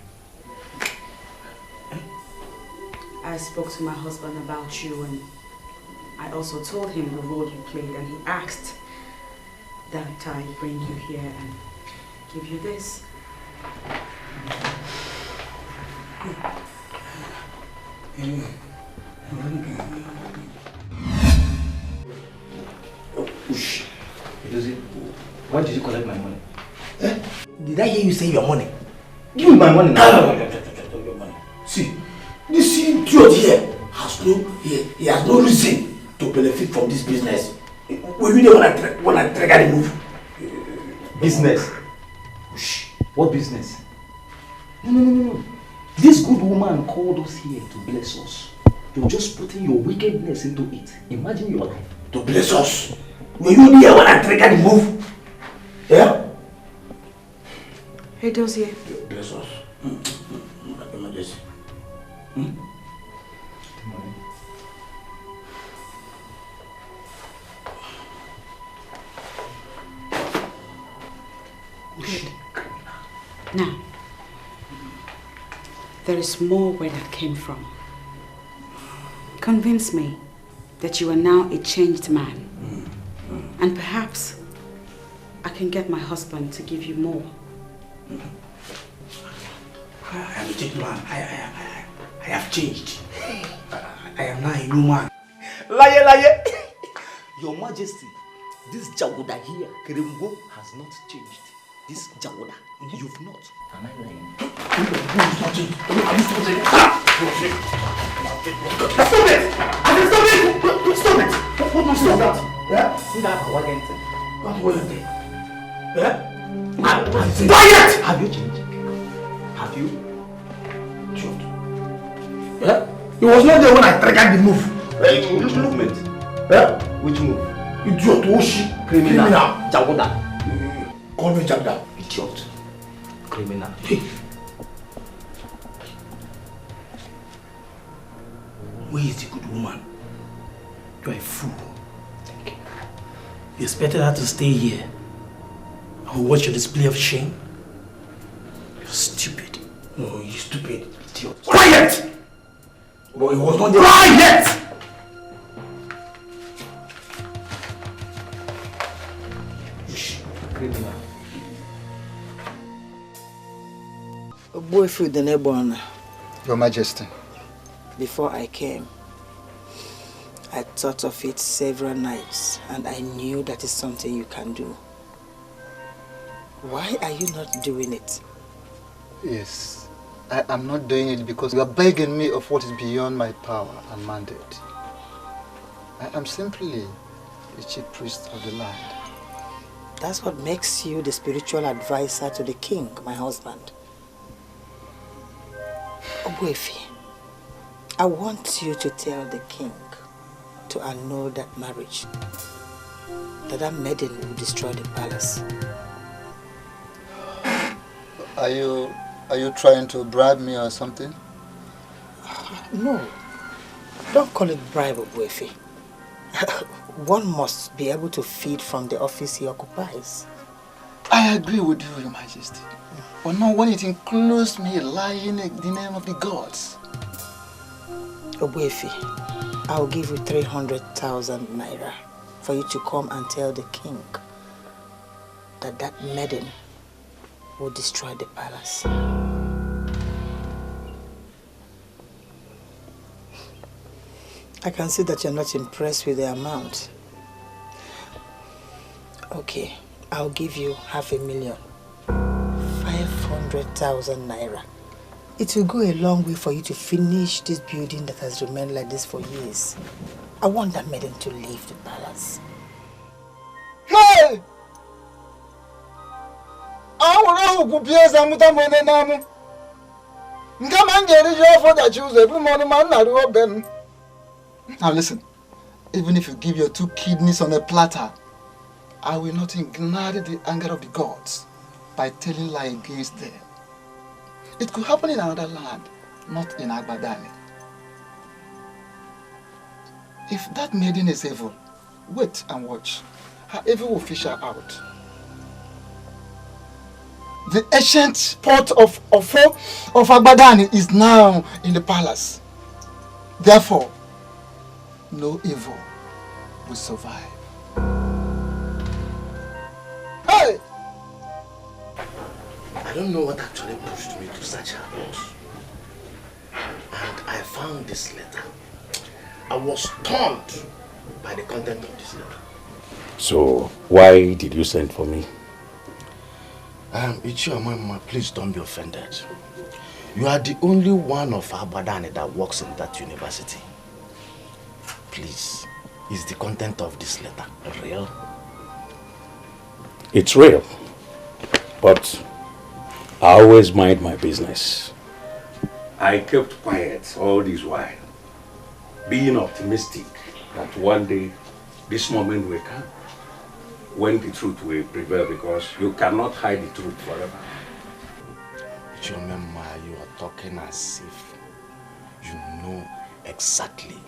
I spoke to my husband about you, and I also told him the role you played, and he asked that I bring you here and give you this. Why did you collect my money? Did I hear you say your money? Give me my money now. Your money. See, this idiot here has no reason to benefit from this business. Will you know when I trigger the move? Business? What business? No. This good woman called us here to bless us. You're just putting your wickedness into it. Imagine your life. To bless us? Were you there when I triggered the move? Yeah? Hey, Dozier. Bless us. Emergency. Now, there is more where that came from. Convince me that you are now a changed man. And perhaps I can get my husband to give you more. I am a changed man. I have changed. I am now a new man. Liar, liar! Your Majesty, this Jawuda here, Keremgo, has not changed. This Jawuda, you've not. Am I lying? Stop it! Stop it! What nonsense is that? Yeah? What was it? Yeah? Quiet! Have you changed? Have you? Truth. Yeah? He was not there when I triggered the move. Which movement? Yeah? Which move? Idiot, Oshi. Criminal. Jawuda. Call me Jawuda. Idiot. Criminal. Where is the good woman? You are a fool. Thank you. You expected her to stay here and watch your display of shame? You're stupid. No, you're stupid. Idiot. Quiet! But it was not there. Quiet! Criminal. Boyfriend the neighbor. Your Majesty. Before I came, I thought of it several nights and I knew that is something you can do. Why are you not doing it? Yes, I am not doing it because you are begging me of what is beyond my power and mandate. I am simply the chief priest of the land. That's what makes you the spiritual advisor to the king, my husband. Ogwefi, I want you to tell the king to annul that marriage. That maiden will destroy the palace. Are you trying to bribe me or something? No, don't call it bribe, Ogwefi. One must be able to feed from the office he occupies. I agree with you, Your Majesty. But not when it includes me lying in the name of the gods. Ogwefi, I'll give you 300,000 naira for you to come and tell the king that maiden will destroy the palace. I can see that you're not impressed with the amount. Okay, I'll give you 500,000. 500,000 naira. It will go a long way for you to finish this building that has remained like this for years. I want that maiden to leave the palace. Hey! Now listen, even if you give your 2 kidneys on a platter, I will not ignite the anger of the gods by telling lie against them. It could happen in another land, not in Agbadani. If that maiden is evil, wait and watch. Her evil will fish her out. The ancient port of Agbadani is now in the palace. Therefore, no evil will survive. Hey! I don't know what actually pushed me to search her house. And I found this letter. I was stunned by the content of this letter. So, why did you send for me? Ichiomama, please don't be offended. You are the only one of Abadani that works in that university. Please, is the content of this letter real? It's real, but I always mind my business. I kept quiet all this while, being optimistic that one day this moment will come when the truth will prevail, because you cannot hide the truth forever. Chomema, you are talking as if you know exactly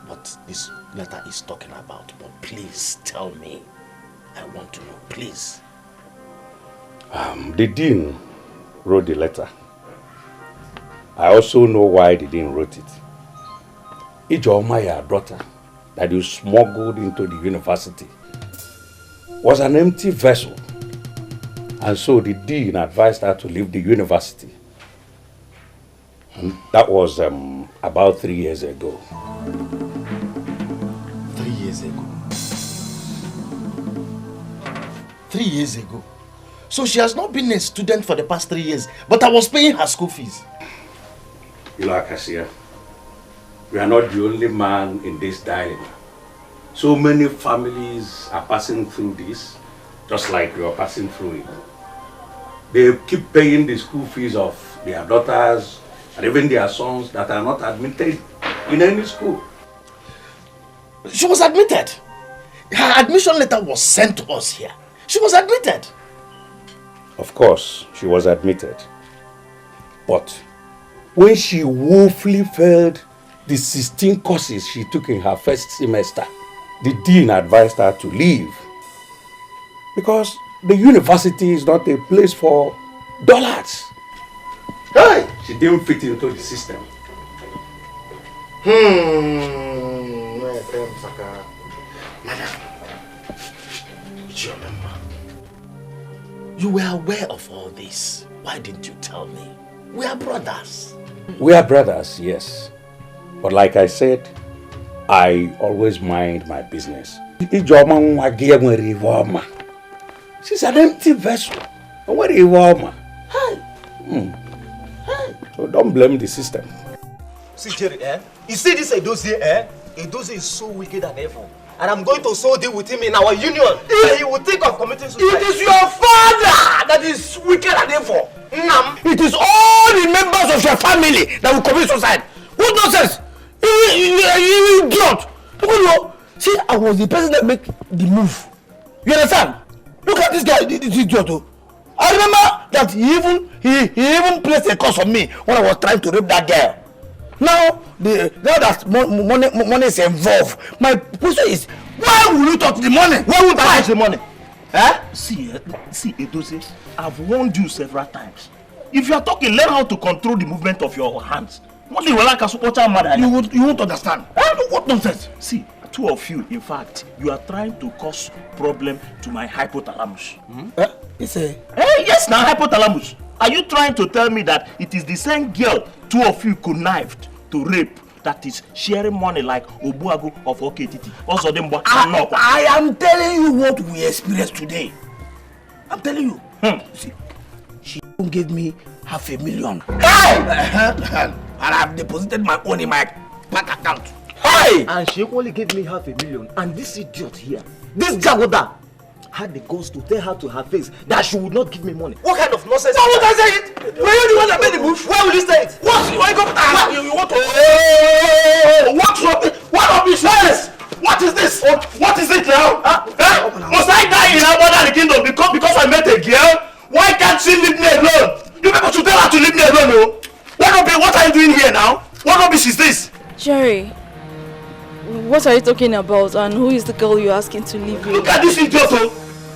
what this letter is talking about. But please tell me. I want to know, please. The dean wrote the letter. I also know why the dean wrote it. Ijeoma, your daughter, that you smuggled into the university, was an empty vessel. And so the dean advised her to leave the university. And that was about 3 years ago. 3 years ago? 3 years ago? So she has not been a student for the past 3 years, but I was paying her school fees. Cassia, you are not the only man in this dilemma. So many families are passing through this, just like you are passing through it. They keep paying the school fees of their daughters and even their sons that are not admitted in any school. She was admitted. Her admission letter was sent to us here. She was admitted. Of course, she was admitted. But when she woefully failed the 16 courses she took in her first semester, the dean advised her to leave. Because the university is not a place for dullards. Hey! She didn't fit into the system. Madam, you were aware of all this. Why didn't you tell me? We are brothers. We are brothers, yes. But like I said, I always mind my business. She's an empty vessel. So don't blame the system. See, Jerry, you see this Edozie, Edozie is so wicked and evil. And I'm going to so deal with him in our union. He will think of committing suicide. It is your father that is wicked and evil. It is all the members of your family that will commit suicide. What nonsense? You idiot. See, I was the person that made the move. You understand? Look at this guy, this idiot. I remember that he even placed a curse on me when I was trying to rape that girl. Now that money is involved, my question is, why will you touch the money? Why would I touch the money? See, Edozie, I've warned you several times. If you are talking, learn how to control the movement of your hands. You won't understand. What nonsense? See, two of you, in fact, you are trying to cause problem to my hypothalamus. Yes, now hypothalamus. Are you trying to tell me that it is the same girl two of you connived to rape that is sharing money like Obuagu of Oketiti? I am telling you what we experienced today. I'm telling you. See, she gave me $500,000. And I've deposited my own in my bank account. And she only gave me $500,000. And this idiot here, this Jagoda, had the guts to tell her to her face that she would not give me money. What kind of nonsense? Why would I say it? Were you the one that made the move? Why will you say it? What? You want to? You want to? What rubbish is this? What is this? What is it now? Must I die in our kingdom because I met a girl? Why can't she leave me alone? You people should tell her to leave me alone, no? What are you doing here now? What rubbish is this? Jerry, what are you talking about, and who is the girl you're asking to leave you? Look at this idiot,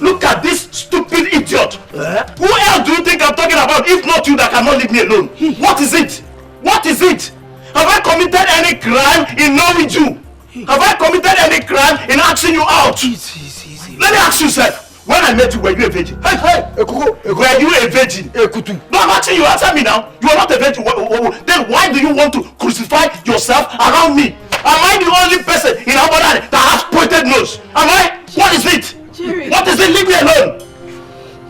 Look at this stupid idiot. Who else do you think I'm talking about if not you that cannot leave me alone? What is it? What is it? Have I committed any crime in knowing you? Have I committed any crime in asking you out? Let me ask you, sir. When I met you, were you a virgin? Were you a virgin? No, I'm asking you, answer me now. You are not a virgin. Then why do you want to crucify yourself around me? Am I the only person in Abadani that has pointed nose? Am I? What is it? Jerry. What is it? Leave me alone.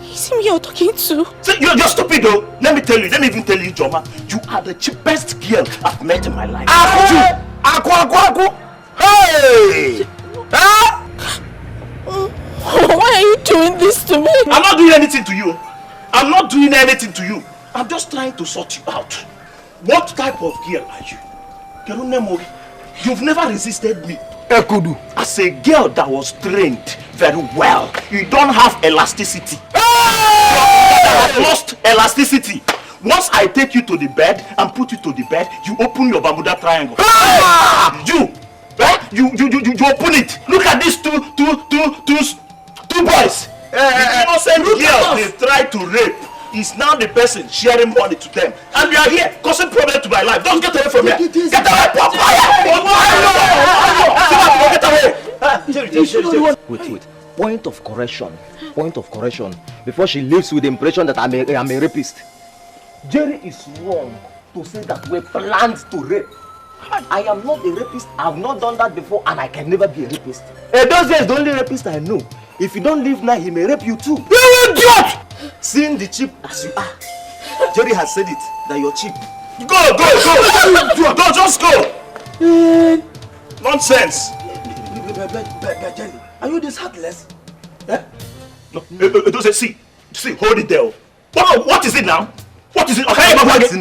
Is him you're talking to? See, you're stupid though. Let me even tell you, Joma, you are the cheapest girl I've met in my life. Aku. Hey! Why are you doing this to me? I'm not doing anything to you. I'm not doing anything to you. I'm just trying to sort you out. What type of girl are you? You've never resisted me. As a girl that was trained very well, you don't have elasticity. You have lost elasticity. Once I take you to the bed and put you to the bed, you open your Bermuda triangle. You open it. Look at these two boys. The innocent girl they try to rape is now the person sharing money to them. And they are here causing problem to my life. Don't get away from here. Get away, Papaya! Wait. Point of correction. Before she lives with the impression that I'm a rapist. Jerry is wrong to say that we planned to rape. I am not a rapist. I have not done that before, and I can never be a rapist. Those days, the only rapist I know. If you don't leave now, he may rape you too. You idiot! Seeing the cheap as you are, Jerry has said it that you're cheap. Go! Go, just go! Nonsense! Jerry, are you this heartless? No, see, hold it there. What is it now? What is it? Okay, what is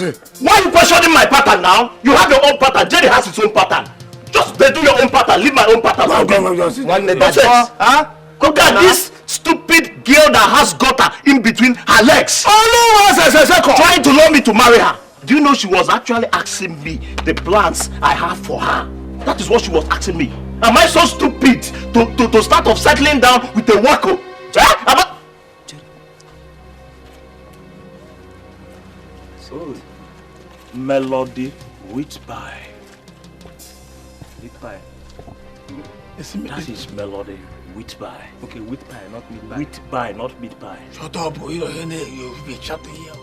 it? Why are you questioning my pattern now? You have your own pattern. Jerry has his own pattern. Just do your own pattern. Leave my own pattern. Look at this stupid girl that has gutter in between her legs. Trying to lure me to marry her. Do you know she was actually asking me the plans I have for her? That is what she was asking me. Am I so stupid to start off settling down with a wacko? So, melody wheat pie. Wheat pie. That is melody wheat pie. Okay, wheat pie, not meat pie. Wheat pie, not meat pie. Shut up, boy. You'll be chatting here.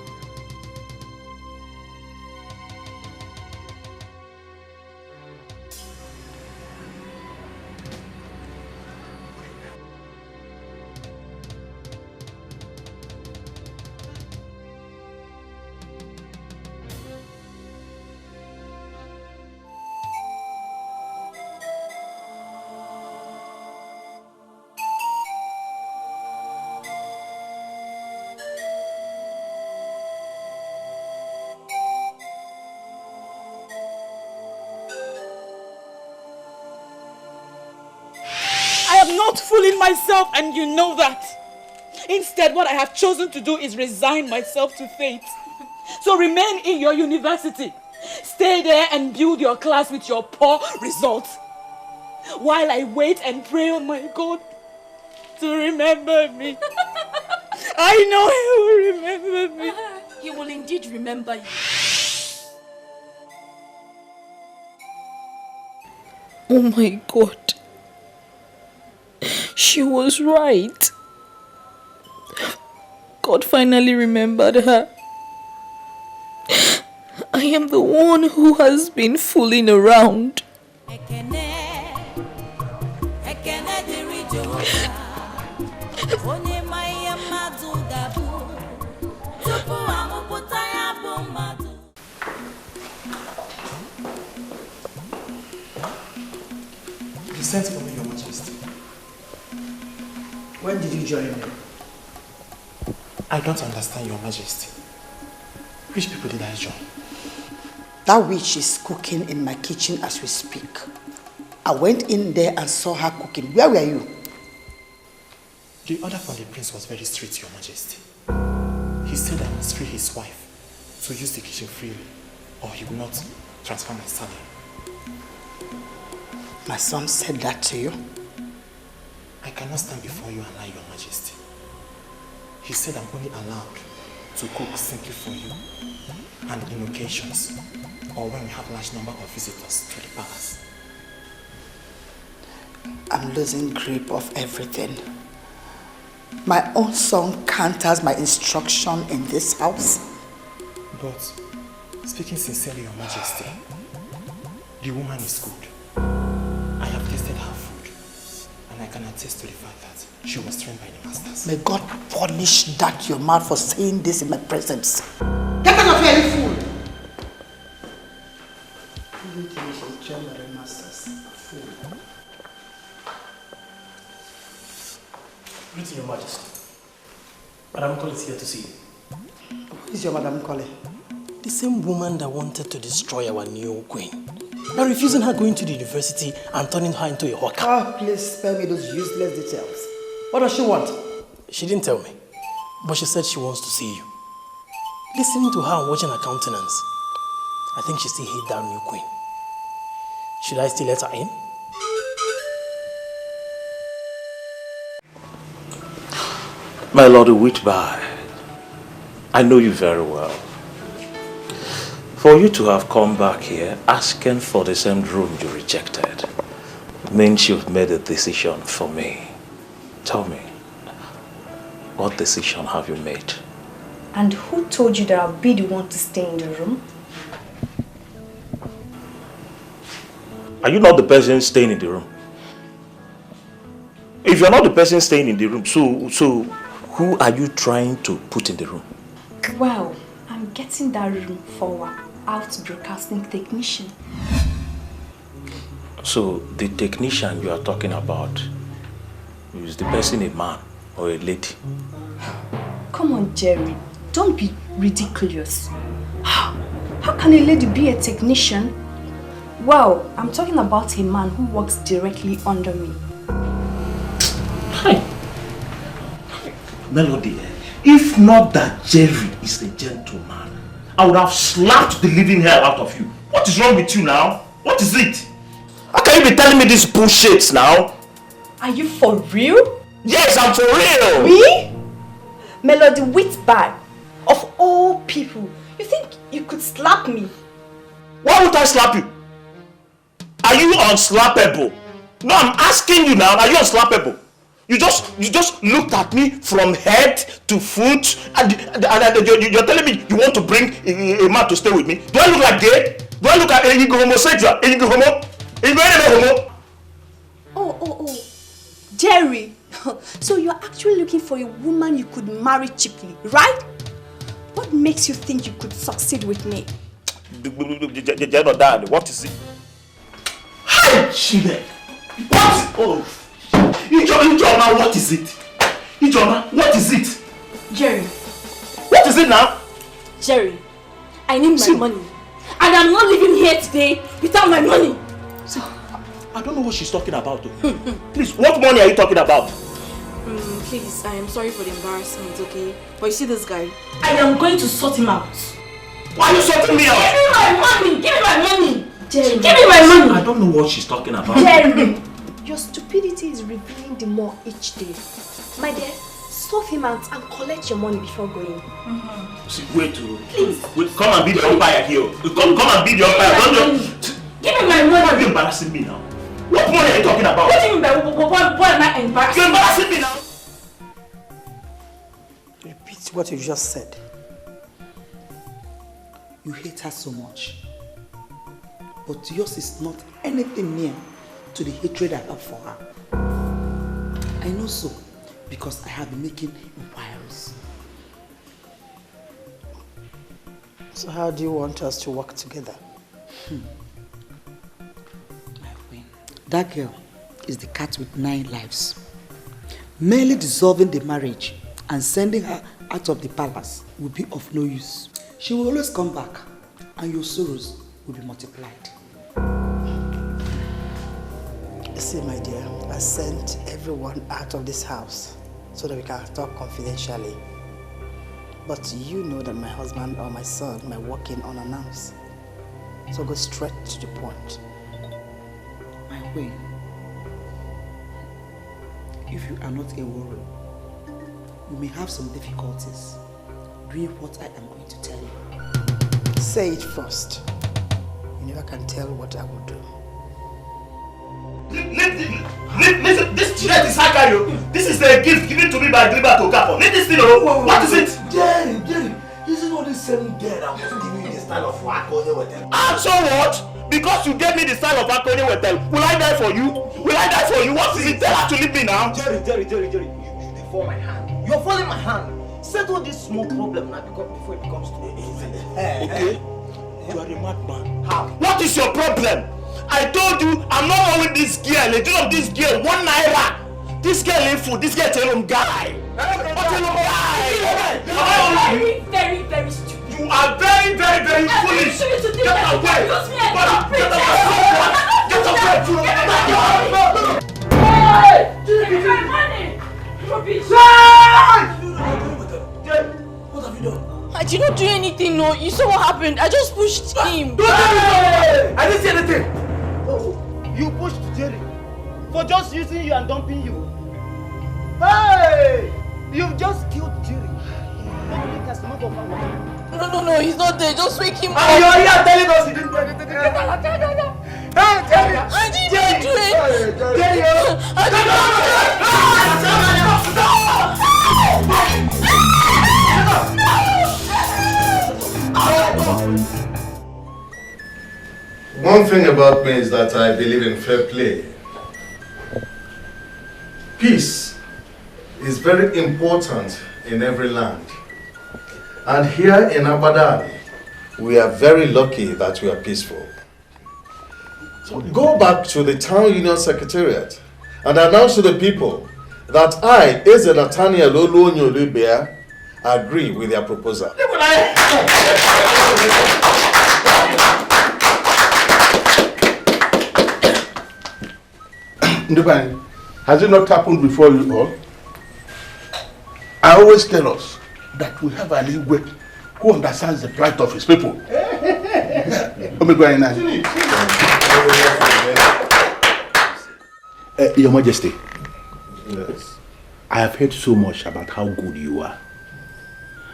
Not fooling myself, and you know that. Instead, what I have chosen to do is resign myself to fate. So remain in your university. Stay there and build your class with your poor results. While I wait and pray on my God to remember me. I know He will remember me. He will indeed remember you. Oh my God. She was right. God finally remembered her. I am the one who has been fooling around. You sent for me, Your Majesty. When did you join me? I don't understand, Your Majesty. Which people did I join? That witch is cooking in my kitchen as we speak. I went in there and saw her cooking. Where were you? The order from the prince was very strict, Your Majesty. He said I must free his wife to use the kitchen freely, or he will not transfer my salary. My son said that to you? I cannot stand before you and lie, Your Majesty. He said I'm only allowed to cook simply for you and in occasions, or when we have a large number of visitors to the palace. I'm losing grip of everything. My own son counters my instruction in this house. But, speaking sincerely, Your Majesty, the woman is good. I have tasted her food, and I can attest to the fact that she was trained by the masters. May God punish that your mouth for saying this in my presence. Get out of here, you fool! You think she was trained by the masters? Fool. Greeting, Your Majesty. Madam Cole is here to see you. Who is your Madam Cole? The same woman that wanted to destroy our new queen. By refusing her going to the university and turning her into a hawker. Oh, please spare me those useless details. What does she want? She didn't tell me, but she said she wants to see you. Listening to her and watching her countenance, I think she still hates that new queen. Should I still let her in? My Lord Whitby, I know you very well. For you to have come back here asking for the same room you rejected means you've made a decision for me. Tell me, what decision have you made? And who told you that I'll be the one to stay in the room? Are you not the person staying in the room? If you're not the person staying in the room, so who are you trying to put in the room? Well, I'm getting that room for our out broadcasting technician. So the technician you are talking about, is the person a man or a lady? Come on, Jerry. Don't be ridiculous. How can a lady be a technician? Well, I'm talking about a man who works directly under me. Hi. Melody, if not that Jerry is a gentleman, I would have slapped the living hell out of you. What is wrong with you now? What is it? How can you be telling me these bullshits now? Are you for real? Yes, I'm for real. Me? Melody Whitby, of all people, you think you could slap me? Why would I slap you? Are you unslappable? No, I'm asking you now, are you unslappable? You just looked at me from head to foot and you're telling me you want to bring a man to stay with me? Do I look like gay? Do I look like a homosexual? Oh, Jerry, so you're actually looking for a woman you could marry cheaply, right? What makes you think you could succeed with me? What is it? Hi, Chile. What? Oh. Ijoma, what is it? Ijoma, what is it? Jerry. What is it now? Jerry, I need my money. And I'm not leaving here today without my money. See, I don't know what she's talking about. Please, what money are you talking about? Please, I am sorry for the embarrassment, okay? But you see this guy? I am going to sort him out. Why are you sorting me out? Give me my money! Give me my money! Jerry, give me my money! I don't know what she's talking about. Jerry! Your stupidity is revealing the more each day. My dear, sort him out and collect your money before going. See, wait, please. Come and be the umpire here. Come and be the umpire. Don't just... Give me my money. Why are you embarrassing me now? What money are you talking about? What do you mean by what am I embarrassing? You're embarrassing me now. Repeat what you just said. You hate her so much. But yours is not anything near to the hatred I have for her. I know so because I have been making inquiries. So how do you want us to work together? My queen, that girl is the cat with 9 lives. Merely dissolving the marriage and sending her out of the palace will be of no use. She will always come back and your sorrows will be multiplied. See, my dear, I sent everyone out of this house so that we can talk confidentially. But you know that my husband or my son might walk in unannounced. So go straight to the point. My queen, if you are not a warrior, you may have some difficulties doing what I am going to tell you. Say it first. You never can tell what I will do. Listen, this shirt is Hakario. This is a gift given to me by Gliba Tokapo. Let this thing know. What is it? Jerry, this is not the same girl that was giving you the style of Akonye Wetel. And so what? Because you gave me the style of Akonye Wetel, will I die for you? Will I die for you? What is it? Tell her to leave me now. Jerry, you deform my hand. You're falling my hand. Settle this small problem now before it becomes too easy. Okay? You are a madman. How? What is your problem? I told you I'm not owing this girl, a deal of this girl, 1 naira. This girl ain't food, this girl is a guy. Very, very stupid. You are very, very, very foolish. Get away. Get away. Hey! Give me my money! Rubbish! What have you done? I did not do anything, no. You saw what happened. I just pushed him. I didn't see anything. You pushed Jerry for just using you and dumping you. Hey! You've just killed Jerry. No, he's not there. Just wake him up. And you're here telling us he didn't do anything. Hey, Jerry! I didn't do it! Jerry! I did One thing about me is that I believe in fair play. Peace is very important in every land. And here in Abadan, we are very lucky that we are peaceful. So go back to the town union secretariat and announce to the people that I, as an attorney, agree with their proposal. Ndubani, has it not happened before you all? I always tell us that we have an Igwe who understands the plight of his people. Your Majesty, Yes. I have heard so much about how good you are.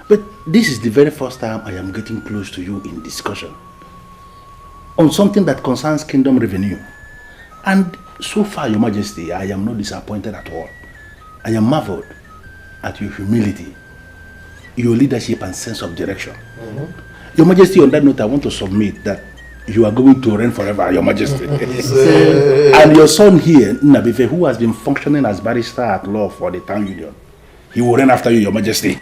But this is the very first time I am getting close to you in discussion on something that concerns kingdom revenue. And so far, Your Majesty, I am not disappointed at all. I am marveled at your humility, your leadership and sense of direction. Your Majesty, on that note, I want to submit that you are going to reign forever, Your Majesty. And your son here, Nabife, who has been functioning as barrister at law for the town union, he will reign after you, Your Majesty.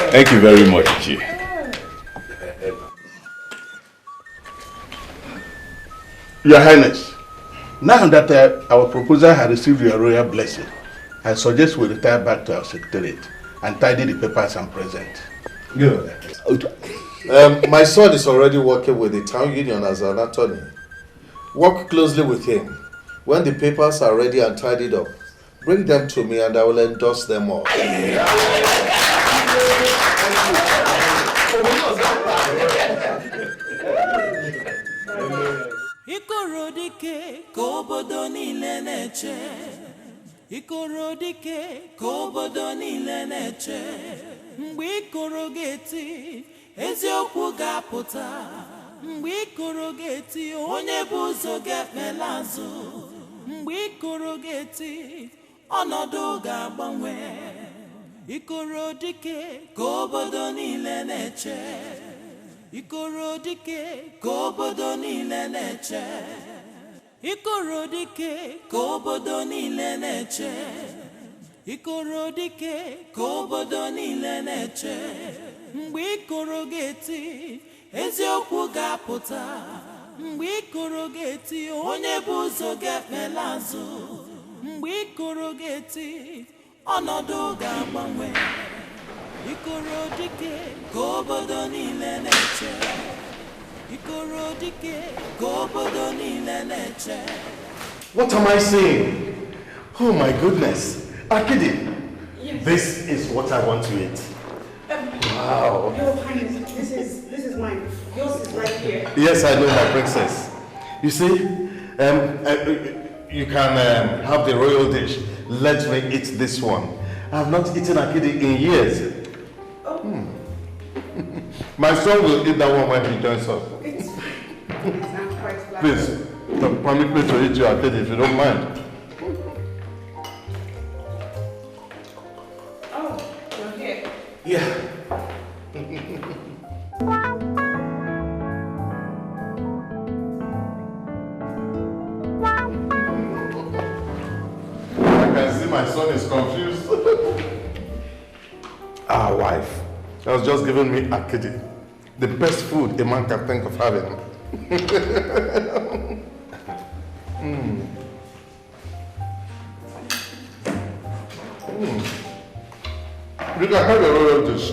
Thank you very much, G. Your Highness, now that our proposal has received your royal blessing, I suggest we retire back to our secretariat and tidy the papers and present. Good. My son is already working with the town union as an attorney. Work closely with him. When the papers are ready and tidied up, bring them to me and I will endorse them all. Ikorodike kobodo niile na-eche. Ikorodike kobodo niile na-eche. Mgbe ikoro ga-eti, eziokwu ga-apụta. Mgbe ikoro ga-eti, onye bụ ụzọ ga-ekpela azụ. Mgbe ikoro ga-eti, ọnọdụ ga-agbanwe. Ikorodike kobodo niile na-eche. Ikorodike kobodo niile na-eche. Ikorodike kobodo niile na-eche. Ikorodike kobodo niile na-eche. Mgbe ikoro ga-eti, eziokwu ga-apụta. Mgbe ikoro ga-eti, onye bụ ụzọ ga-ekpela azụ. Mgbe ikoro ga-eti, ọnọdụ ga-agbanwe. Ikorodike kobodo niile na-eche. Ikorodike kobodo niile na-eche. What am I saying? Oh my goodness. Akidi, yes. This is what I want to eat. Wow. Your Highness, this is mine. Yours is right here. Yes, I know, my princess. You see, you can have the royal dish. Let me eat this one. I have not eaten akidi in years. My son will eat that one when he joins us. It's not quite flat. Please, permit me to eat your akidi if you don't mind. Oh, you're here. Yeah. I can see my son is confused. Our wife has just given me akidi, the best food a man can think of having. You can have a royal dish.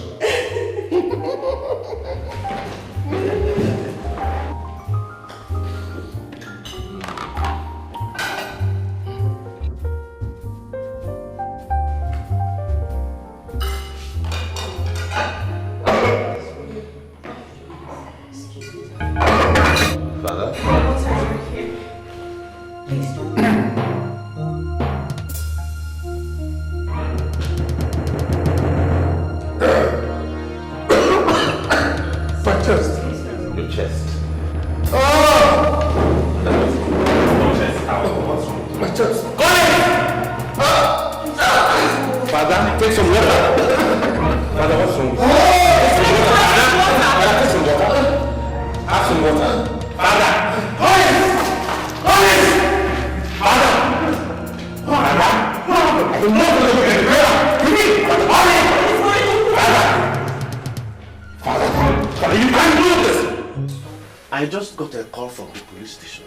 just got a call from the police station.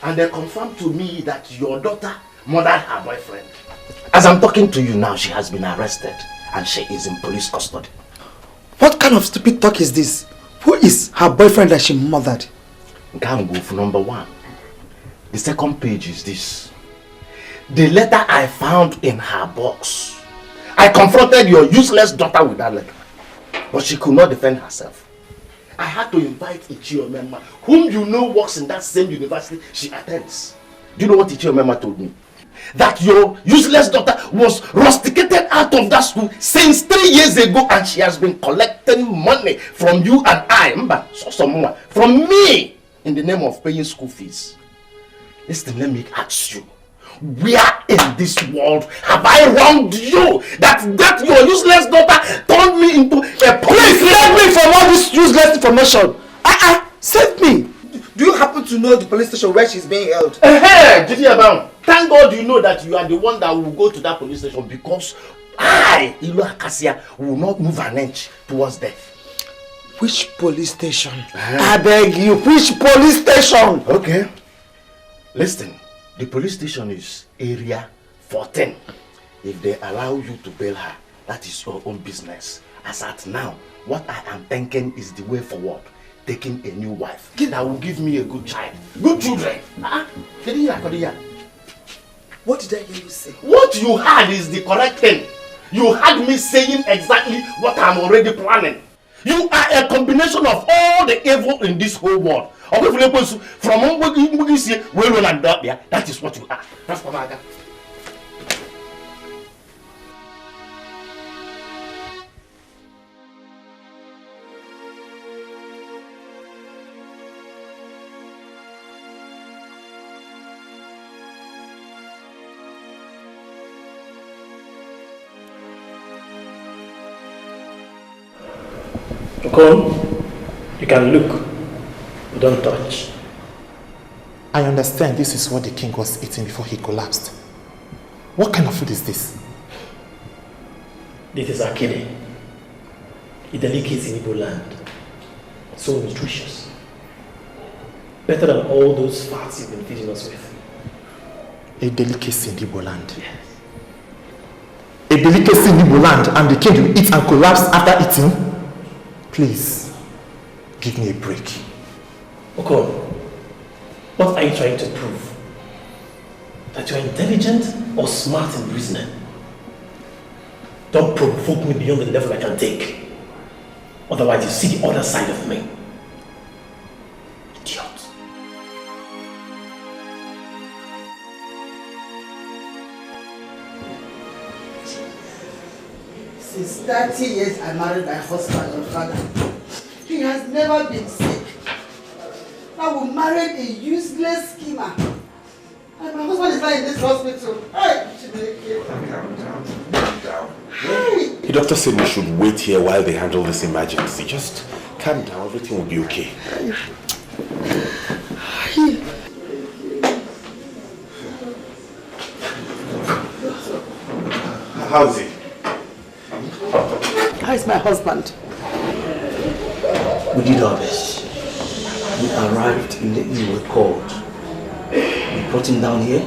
And they confirmed to me that your daughter murdered her boyfriend. As I'm talking to you now, she has been arrested and she is in police custody. What kind of stupid talk is this? Who is her boyfriend that she murdered? Gango, number one. The second page is this. The letter I found in her box. I confronted your useless daughter with that letter. But she could not defend herself. I had to invite Ichiomema, whom you know works in that same university she attends. Do you know what Ichiomema told me? That your useless daughter was rusticated out of that school since 3 years ago and she has been collecting money from you and I, from me, in the name of paying school fees. Listen, let me ask you. Where in this world have I wronged you that your useless daughter turned me into a police? Please save me from all this useless information. Save me. Do you happen to know the police station where she's being held? Thank God you know that you are the one that will go to that police station, because I, Ilu Akasia, will not move an inch towards death. Which police station? I beg you, which police station? Okay. Listen, the police station is area 14. If they allow you to bail her, that is your own business. As at now, what I am thinking is the way forward. Taking a new wife that will give me a good child. Good children. What did I hear you say? What you heard is the correct thing. You heard me saying exactly what I'm already planning. You are a combination of all the evil in this whole world. From that is what you are. That's what I got. Come, you can look, but don't touch. I understand this is what the king was eating before he collapsed. What kind of food is this? This is akide, a delicacy in Igbo land. So nutritious. Better than all those fats you've been feeding us with. A delicacy in Igbo land? Yes. A delicacy in Igbo land, and the king will eat and collapse after eating? Please, give me a break. Okay, what are you trying to prove? That you are intelligent or smart in reasoning? Don't provoke me beyond the level I can take. Otherwise you see the other side of me. Idiot. Since 30 years I married my husband, your father. He has never been sick. I will marry a useless schemer. And my husband is not in this hospital. Hey, Calm down. Hey. The doctor said we should wait here while they handle this emergency. Just calm down, everything will be okay. How is he? How is my husband? We did our best. We arrived immediately we were called. We brought him down here,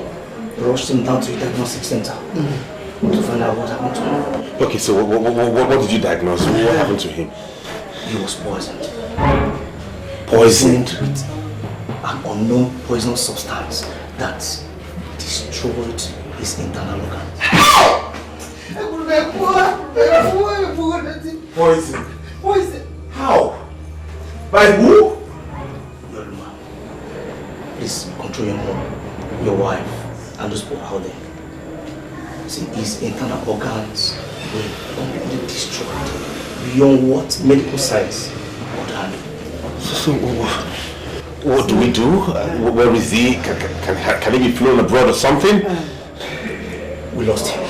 rushed him down to the diagnostic center to find out what happened to him. Okay, so what did you diagnose? What happened to him? He was poisoned. Poisoned with an unknown poisonous substance that destroyed his internal organs. Poison? Poison? How? By who? Yoruma, please control your mom, your wife, and those people out there. See, his internal organs were completely destroyed beyond what medical science could handle. So what do we do? Where is he? Can he be flown abroad or something? We lost him.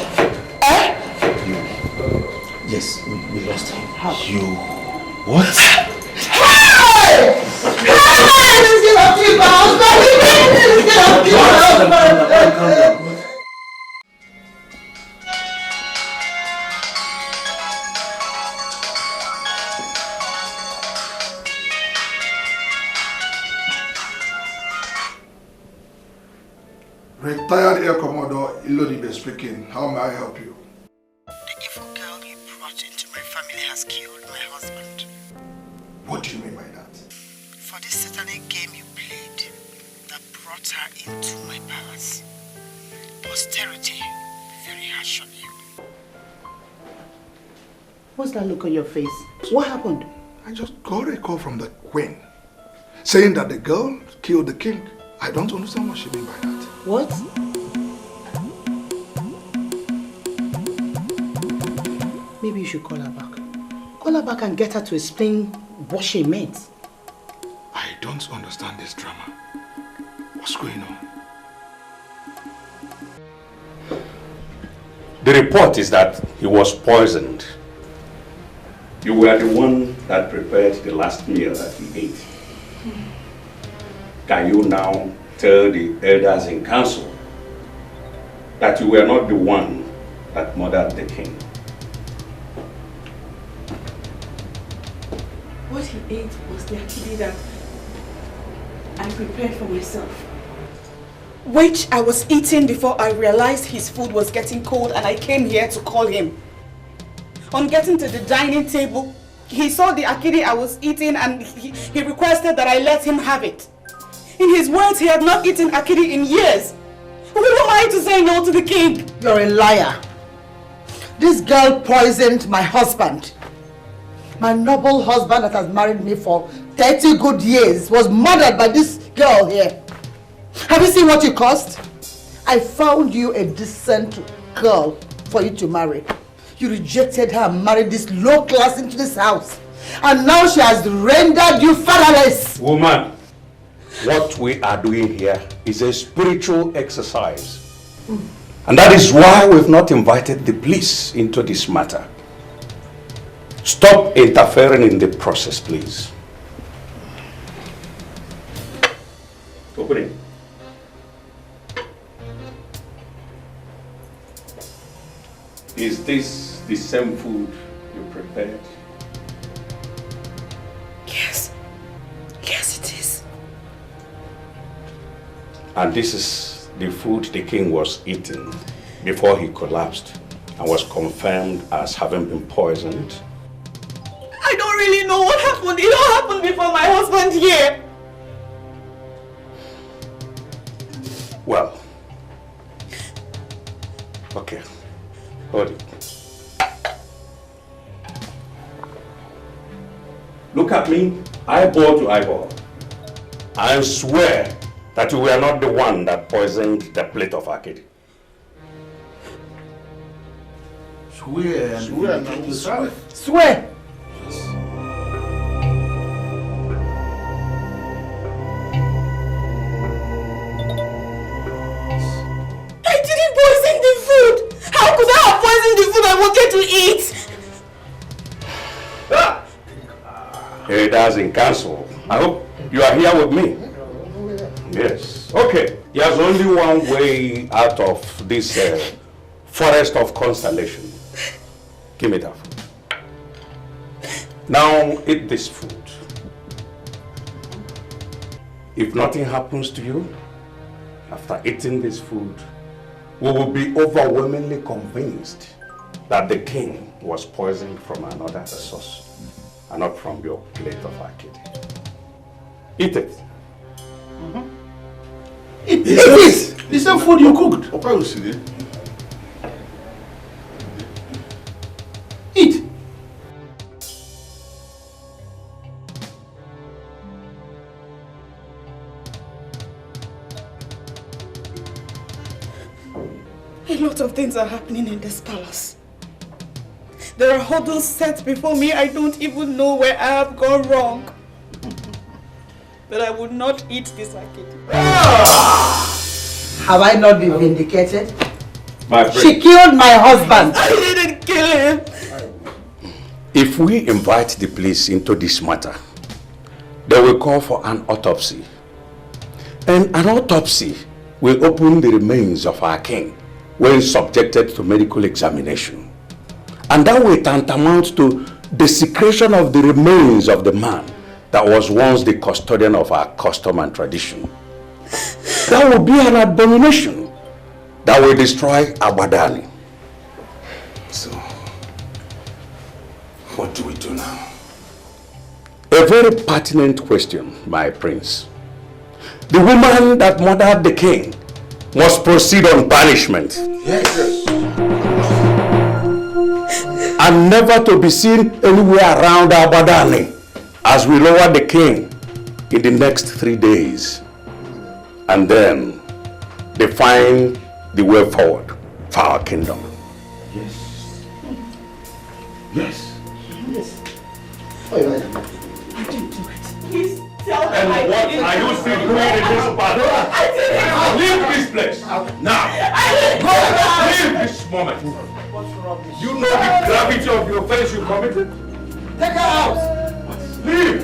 Yes, we lost him. How? You... What? Hey! Hey! Let's get up to you, boss! Let's get up to you, boss! Retired Air Commodore Ilodibe speaking. How may I help you? The evil girl you brought into my family has killed my husband. What do you mean by that? For this Saturday game you played that brought her into my palace. Posterity very harsh on you. What's that look on your face? What happened? I just got a call from the queen saying that the girl killed the king. I don't understand what she means by that. What? Maybe you should call her back. Call her back and get her to explain what she meant. I don't understand this drama. What's going on? The report is that he was poisoned. You were the one that prepared the last meal that he ate. Can you now tell the elders in council that you were not the one that murdered the king? What he ate was the akidi that I prepared for myself, which I was eating before I realized his food was getting cold and I came here to call him. On getting to the dining table, he saw the akidi I was eating and he requested that I let him have it. In his words, he had not eaten akidi in years. Who am I to say no to the king? You're a liar. This girl poisoned my husband. My noble husband that has married me for 30 good years was murdered by this girl here. Have you seen what you cost? I found you a decent girl for you to marry. You rejected her and married this low class into this house. And now she has rendered you fatherless. Woman, what we are doing here is a spiritual exercise. And that is why we've not invited the police into this matter. Stop interfering in the process, please. Open it. Is this the same food you prepared? Yes. Yes, it is. And this is the food the king was eating before he collapsed and was confirmed as having been poisoned? I don't really know what happened. It all happened before my husband here. Well, okay, hold it. Look at me, eyeball to eyeball, and swear that you were not the one that poisoned the plate of akidi. Swear and Swear, vindicate now, yourself. Swear. I didn't poison the food. How could I have poisoned the food I wanted to eat? Elders in council, I hope you are here with me. Yes. Okay. There's only one way out of this forest of constellation. Give me that food. Now eat this food. If nothing happens to you, after eating this food, we will be overwhelmingly convinced that the king was poisoned from another source and not from your plate of akidi. Eat it. Eat it! It's the food you cooked. Opa will see it. Eat! A lot of things are happening in this palace. There are hurdles set before me. I don't even know where I have gone wrong. But I would not eat this akidi. Have I not been vindicated? My friend, She killed my husband. I didn't kill him. if we invite the police into this matter, they will call for an autopsy. And an autopsy will open the remains of our king when subjected to medical examination. And that will tantamount to desecration of the remains of the man that was once the custodian of our custom and tradition. That would be an abomination. that will destroy Abadani. So, what do we do now? A very pertinent question, my prince. The woman that murdered the king must proceed on banishment. Yes. And never to be seen anywhere around Abadani as we lower the king in the next 3 days. And then define the way forward for our kingdom. Yes. Yes. Yes. I didn't do it. Please tell me. And what are you still doing in this battle? I didn't. Leave this place. Now. Leave this moment. You know the gravity of the offense you committed? Take her out. Leave.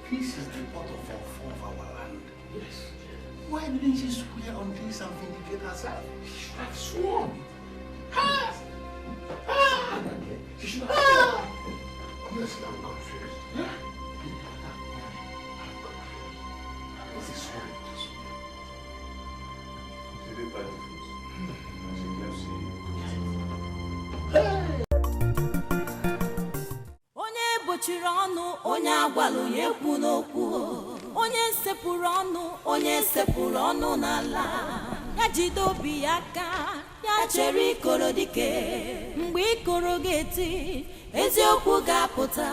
This is the pot of our land. Yes. Why didn't she swear on this and vindicate herself? She should have sworn. She should have sworn. Honestly, I'm confused. What is wrong? Did they buy the food? Onye bochiri ọnụ, onye agwalụ ya ekwu n'okwu. Onye sepụrụ ọnụ, onye sepụrụ ọnụ n'ala. Ya jide obi ya aka, ya chere ikoro dike. Mgbe ikoro ga-eti, eziokwu ga-apụta.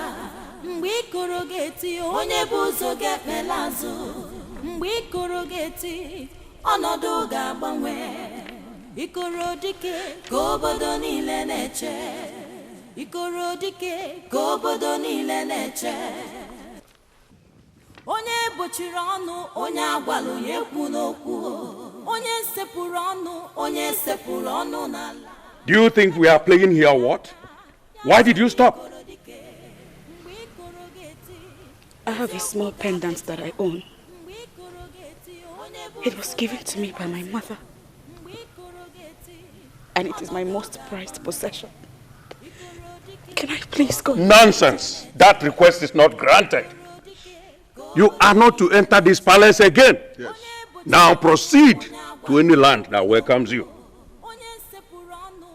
Mgbe ikoro ga-eti, onye bụ ụzọ ga-ekpela azụ. Mgbe ikoro ga-eti, ọnọdụ ga-agbanwe. Ikoro dike ka obodo niile na-eche. Ikoro dike ka obodo niile na-eche. Onye bochiri ọnụ, onye agwalụ ya ekwu n'okwu. Onye sepụrụ ọnụ, onye sepụrụ ọnụ n'ala. Do you think we are playing here or what? Why did you stop? I have a small pendant that I own. It was given to me by my mother. And it is my most prized possession. Can I please go? Nonsense! That request is not granted. You are not to enter this palace again. Yes. Now proceed to any land that welcomes you.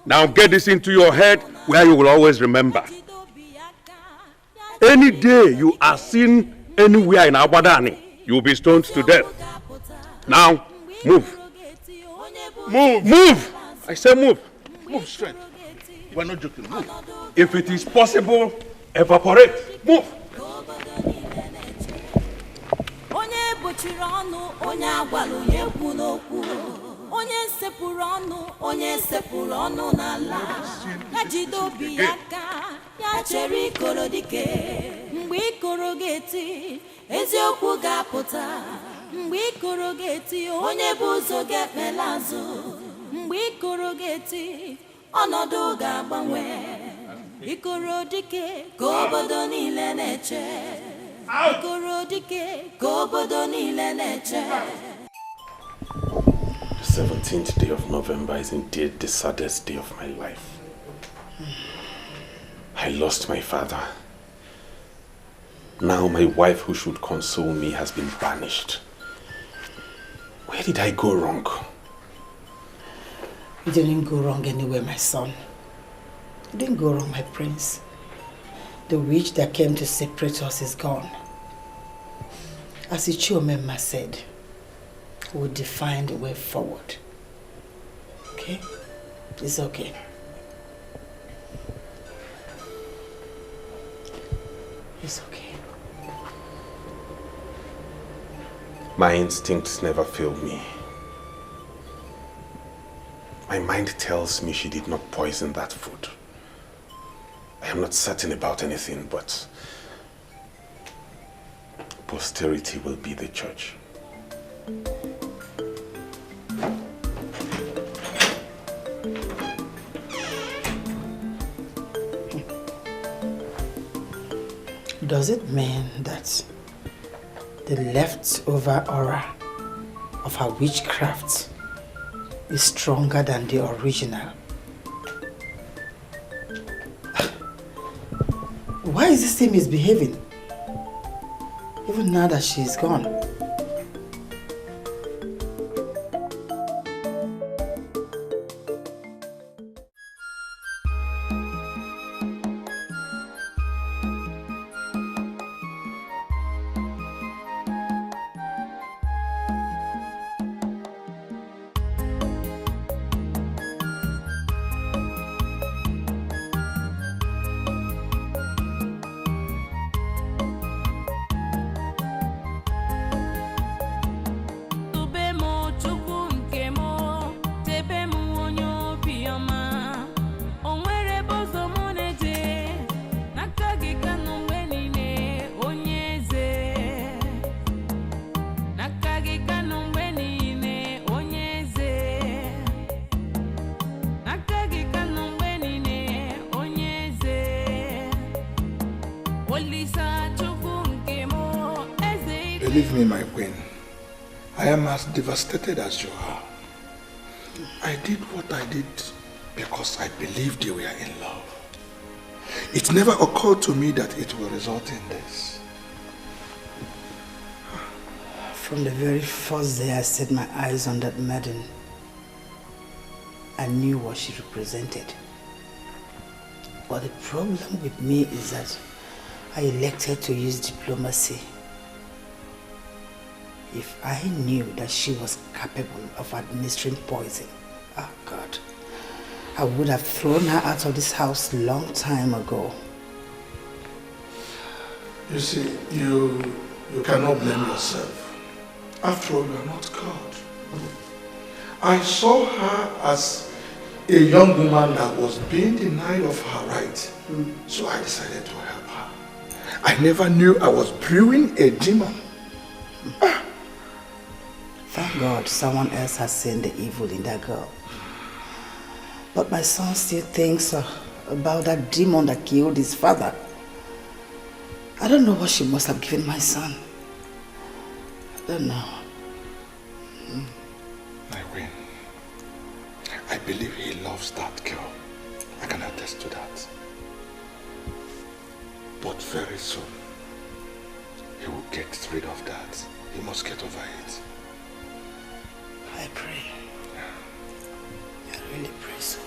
Now get this into your head where you will always remember. Any day you are seen anywhere in Abadani, you will be stoned to death. Now, move. Move! Move! I say move. Move straight. We're not joking. Move. If it is possible, evaporate. Move! Onye bochiri ọnụ, onye agwalụ ya ekwu n'okwu. Onye sepụrụ ọnụ, onye sepụrụ ọnụ n'ala. Ya jide obi ya aka, ya chere ikoro dike. Mgbe ikoro ga-eti, eziokwu ga-apụta. Mgbe ikoro ga-eti, onye bụ ụzọ ga-ekpela azụ. Mgbe ikoro ga-eti, ọnọdụ ga-agbanwe. Ikoro dike ka obodo niile na-eche. Ikoro dike ka obodo niile na-eche. The 17th day of November is indeed the saddest day of my life. I lost my father. Now my wife who should console me has been banished. Where did I go wrong? You didn't go wrong anywhere, my son. You didn't go wrong, my prince. The witch that came to separate us is gone. As Ichiomema said, we'll define the way forward. Okay? It's okay. It's okay. My instincts never failed me. My mind tells me she did not poison that food. I am not certain about anything, but posterity will be the judge. Does it mean that the leftover aura of her witchcraft is stronger than the original? Why is this thing misbehaving? Even now that she's gone. Believe me, my queen, I am as devastated as you are. I did what I did because I believed you were in love. It never occurred to me that it will result in this. From the very first day I set my eyes on that maiden, I knew what she represented. But the problem with me is that I elected to use diplomacy. If I knew that she was capable of administering poison, oh God, I would have thrown her out of this house long time ago. You see, you cannot blame yourself. After all, you are not God. I saw her as a young woman that was being denied of her right. So I decided to help her. I never knew I was brewing a demon. Thank God someone else has seen the evil in that girl. But my son still thinks about that demon that killed his father. I don't know what she must have given my son. I don't know. My queen, I believe he loves that girl. I can attest to that. But very soon, he will get rid of that. He must get over it. I pray. I really pray so.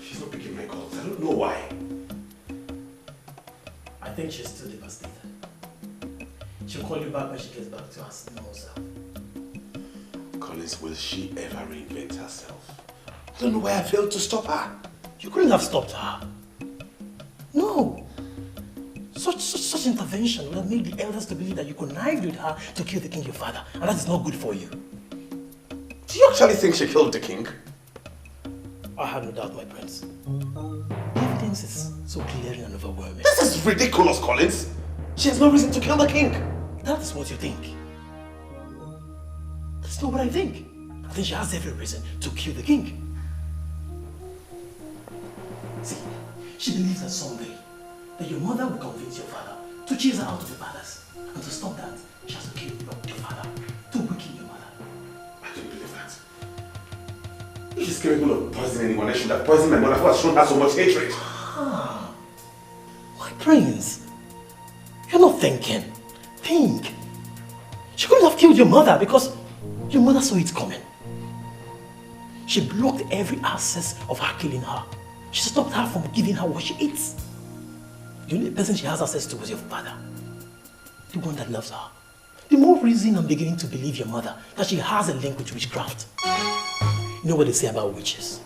She's not picking my calls. I don't know why. I think she's still devastated. She'll call you back when she gets back to her normal self. Collins, will she ever reinvent herself? I don't know why I failed to stop her. You couldn't have stopped her. No. Such intervention would have made the elders to believe that you connived with her to kill the king, your father. And that is not good for you. Do you actually think she killed the king? I have no doubt, my prince. The evidence is so glaring and overwhelming. This is ridiculous, Collins. She has no reason to kill the king. That is what you think. That's not what I think. I think she has every reason to kill the king. See, she believes that someday that your mother will convince your father to chase her out of the palace. And to stop that, she has to kill your father to weaken your mother. I don't believe that. If she's capable of poisoning anyone, I should have poisoned my mother who has shown her so much hatred. Ah, my prince, you're not thinking. Think. She couldn't have killed your mother because your mother saw it coming. She blocked every access of her killing her. She stopped her from giving her what she eats. The only person she has access to was your father. The one that loves her. The more reason I'm beginning to believe your mother that she has a link with witchcraft. You know what they say about witches?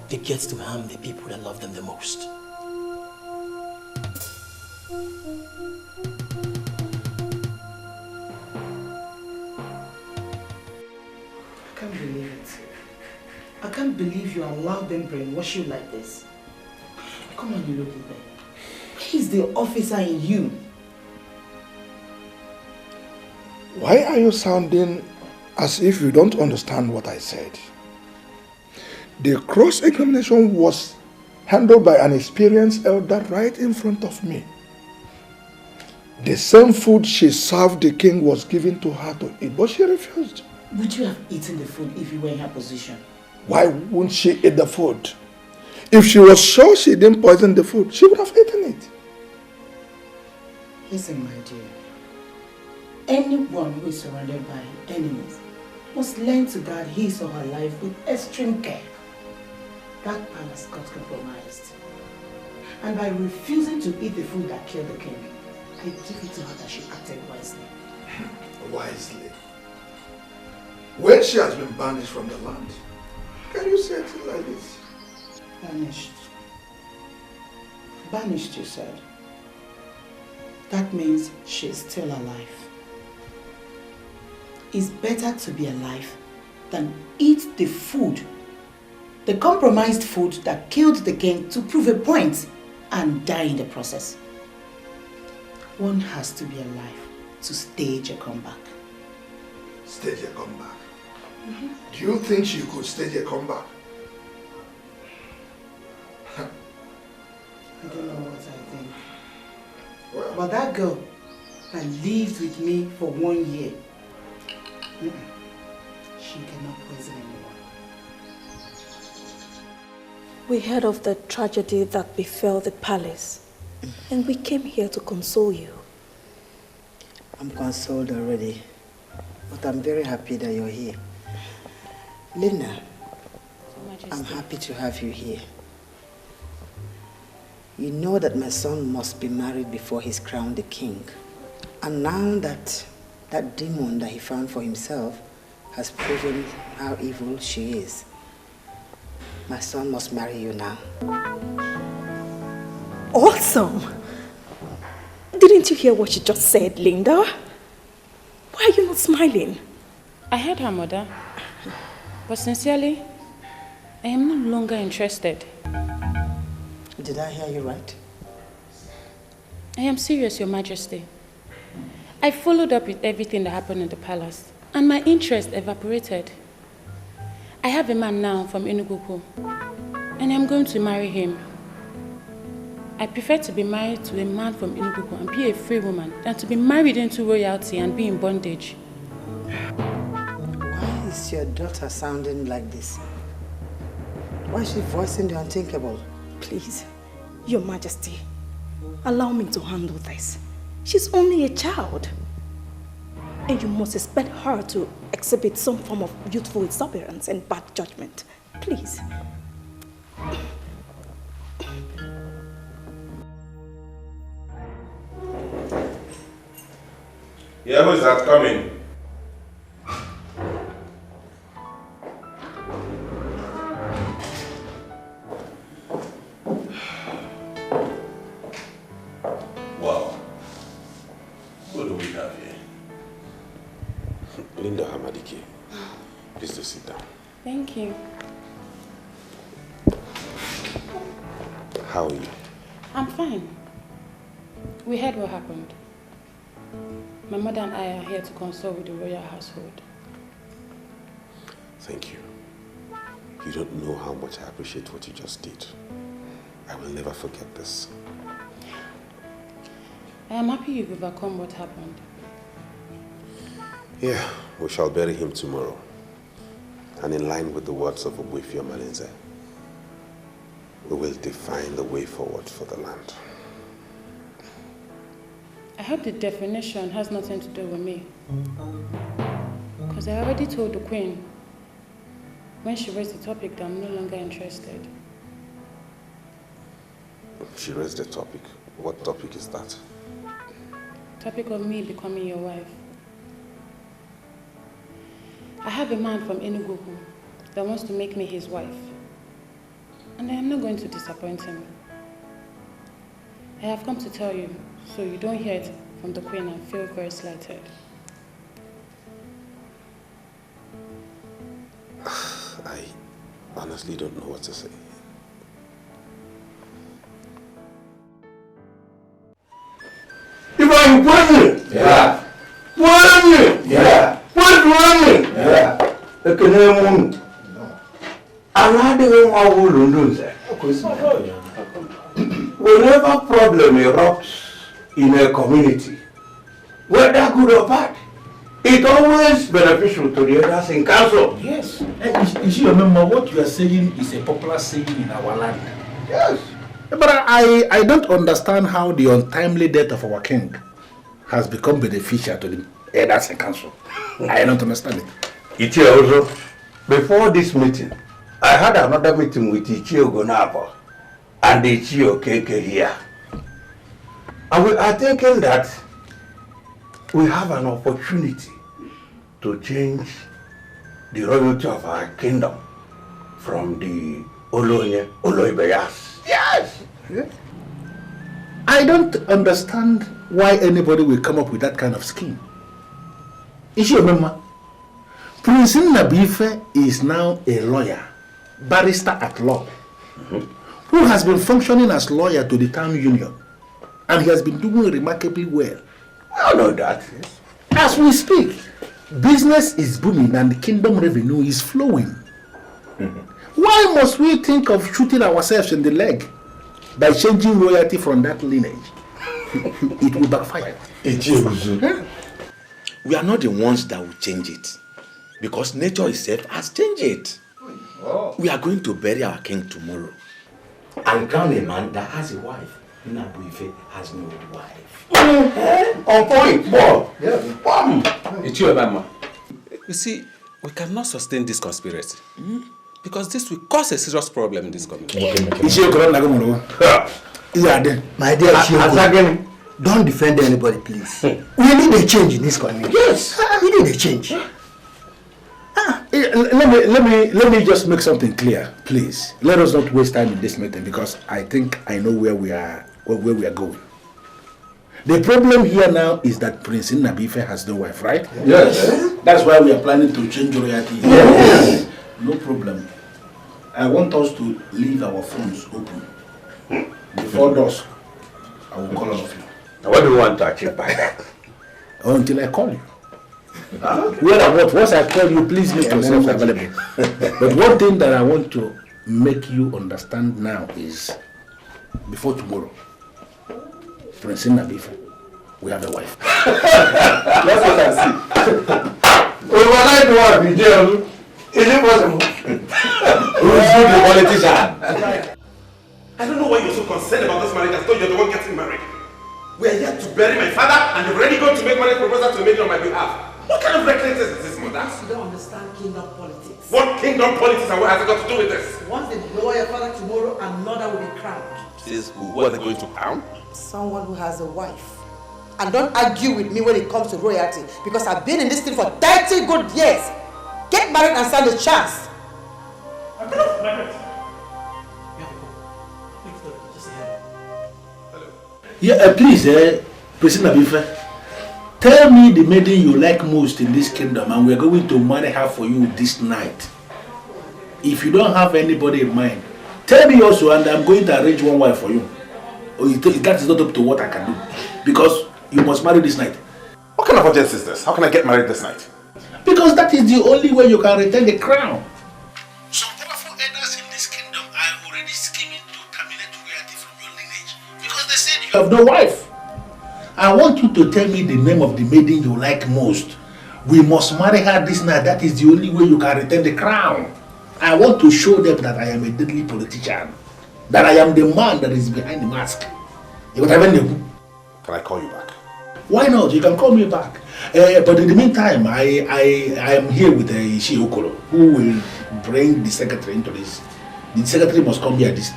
They get to harm the people that love them the most. I can't believe it. I can't believe you allowed them brainwash you like this. Come on, you looking there. Where is the officer in you? Why are you sounding as if you don't understand what I said? The cross-examination was handled by an experienced elder right in front of me. The same food she served the king was given to her to eat, but she refused. Would you have eaten the food if you were in her position? Why wouldn't she eat the food? If she was sure she didn't poison the food, she would have eaten it. Listen, my dear. Anyone who is surrounded by enemies must learn to guard his or her life with extreme care. That palace got compromised. And by refusing to eat the food that killed the king, I give it to her that she acted wisely. Wisely? When she has been banished from the land, can you say it like this? Banished. Banished, you said. That means she's still alive. It's better to be alive than eat the food, the compromised food that killed the king to prove a point and die in the process. One has to be alive to stage a comeback. Stage a comeback? Do you think she could stage a comeback? I don't know what I think. Well, but that girl that lived with me for 1 year, she cannot poison anyone. We heard of the tragedy that befell the palace, and we came here to console you. I'm consoled already, but I'm very happy that you're here. Linda, I'm happy to have you here. You know that my son must be married before he's crowned the king. And now that that demon that he found for himself has proven how evil she is, my son must marry you now. Awesome! Didn't you hear what she just said, Linda? Why are you not smiling? I heard her, mother. But sincerely, I am no longer interested. Did I hear you right? I am serious, Your Majesty. I followed up with everything that happened in the palace, and my interest evaporated. I have a man now from Enugu, and I'm going to marry him. I prefer to be married to a man from Enugu and be a free woman than to be married into royalty and be in bondage. Why is your daughter sounding like this? Why is she voicing the unthinkable? Please, Your Majesty, allow me to handle this. She's only a child. And you must expect her to exhibit some form of youthful exuberance and bad judgment. Please. Yeah, who is that coming? Wow. What do we have here? Linda Hamadike, please do sit down. Thank you. How are you? I'm fine. We heard what happened. My mother and I are here to console with the royal household. Thank you. You don't know how much I appreciate what you just did. I will never forget this. I am happy you've overcome what happened. Yeah, we shall bury him tomorrow. And in line with the words of Obuefia Malinze, we will define the way forward for the land. I hope the definition has nothing to do with me. Because I already told the Queen when she raised the topic that I'm no longer interested. She raised the topic. What topic is that? Topic of me becoming your wife. I have a man from Enugu that wants to make me his wife. And I am not going to disappoint him. I have come to tell you, so you don't hear it from the Queen and feel very slighted. I honestly don't know what to say. Ibrahim, Yeah. What? Whenever problem erupts in a community, whether good or bad, it's always beneficial to the others in council. Yes. You remember what you are saying is a popular saying in our land. Yes. But I don't understand how the untimely death of our king has become beneficial to the elders in council. I don't understand it. Ichie also, before this meeting, I had another meeting with Ichie Ogonabo and Ichie Okeke here. And we are thinking that we have an opportunity to change the royalty of our kingdom from the Oloibeyas. Yes! Yeah. I don't understand why anybody will come up with that kind of scheme. Is you remember? Prince Nnabuife is now a lawyer, barrister at law, who has been functioning as lawyer to the town union, and he has been doing remarkably well. I know that. Yes. As we speak, business is booming and the kingdom revenue is flowing. Why must we think of shooting ourselves in the leg by changing royalty from that lineage? It will backfire. We are not the ones that will change it, because nature itself has changed it. We are going to bury our king tomorrow and crown a man that has a wife. Nnabuife has no wife. On point, boy. It's your mama. You see, we cannot sustain this conspiracy because this will cause a serious problem in this community. My dear Shioku, don't defend anybody, please. We need a change in this community. Yes, we need a change. Let me just make something clear, please. Let us not waste time in this meeting because I think I know where we are going. The problem here now is that Prince Nnabuife has no wife, right? Yes. That's why we are planning to change royalty. Yes. No problem. I want us to leave our phones open. Before dusk, I will call all of you. Now, what do you want to achieve by that? Until I call you. Once I call you, please make yourself available. But one thing that I want to make you understand now is, before tomorrow, Prince Nnabuife, we have a wife. That's what I see. Overnight wife in jail. Is it possible? Who's the politician? I don't know why you're so concerned about this marriage. I thought you're the one getting married. We are here to bury my father, and you've already gone to make marriage proposal to a maiden on my behalf. What kind of recklessness is this, mother? You don't understand kingdom politics. What kingdom politics and what has it got to do with this? Once they blow your father tomorrow, another will be crowned. Is who are they going to crown? Someone who has a wife. And don't argue with me when it comes to royalty, because I've been in this thing for 30 good years. Get married and stand a chance. Yeah, please, Prince Nnabuife, tell me the maiden you like most in this kingdom, and we're going to marry her for you this night. If you don't have anybody in mind, tell me also, and I'm going to arrange one wife for you. That is not up to what I can do, because you must marry this night. What kind of urgency is this? How can I get married this night? Because that is the only way you can retain the crown. Some powerful elders in this kingdom are already scheming to terminate royalty from your lineage because they said you have no wife. I want you to tell me the name of the maiden you like most. We must marry her this night. That is the only way you can retain the crown. I want to show them that I am a deadly politician. That I am the man that is behind the mask. Can I call you back? Why not? You can call me back. But in the meantime, I am here with Ishi Okoro, who will bring the secretary into this. The secretary must come here this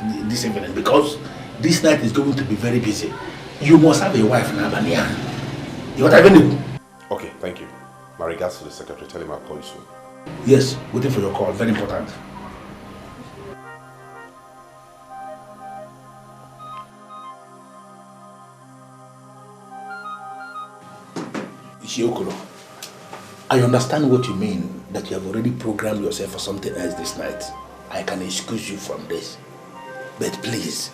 evening because this night is going to be very busy. You must have a wife now, Bania. Okay, thank you. My regards to the secretary. Tell him I'll call you soon. Yes, waiting for your call. Very important. Ishiokuro, I understand what you mean, that you have already programmed yourself for something else this night. I can excuse you from this. But please,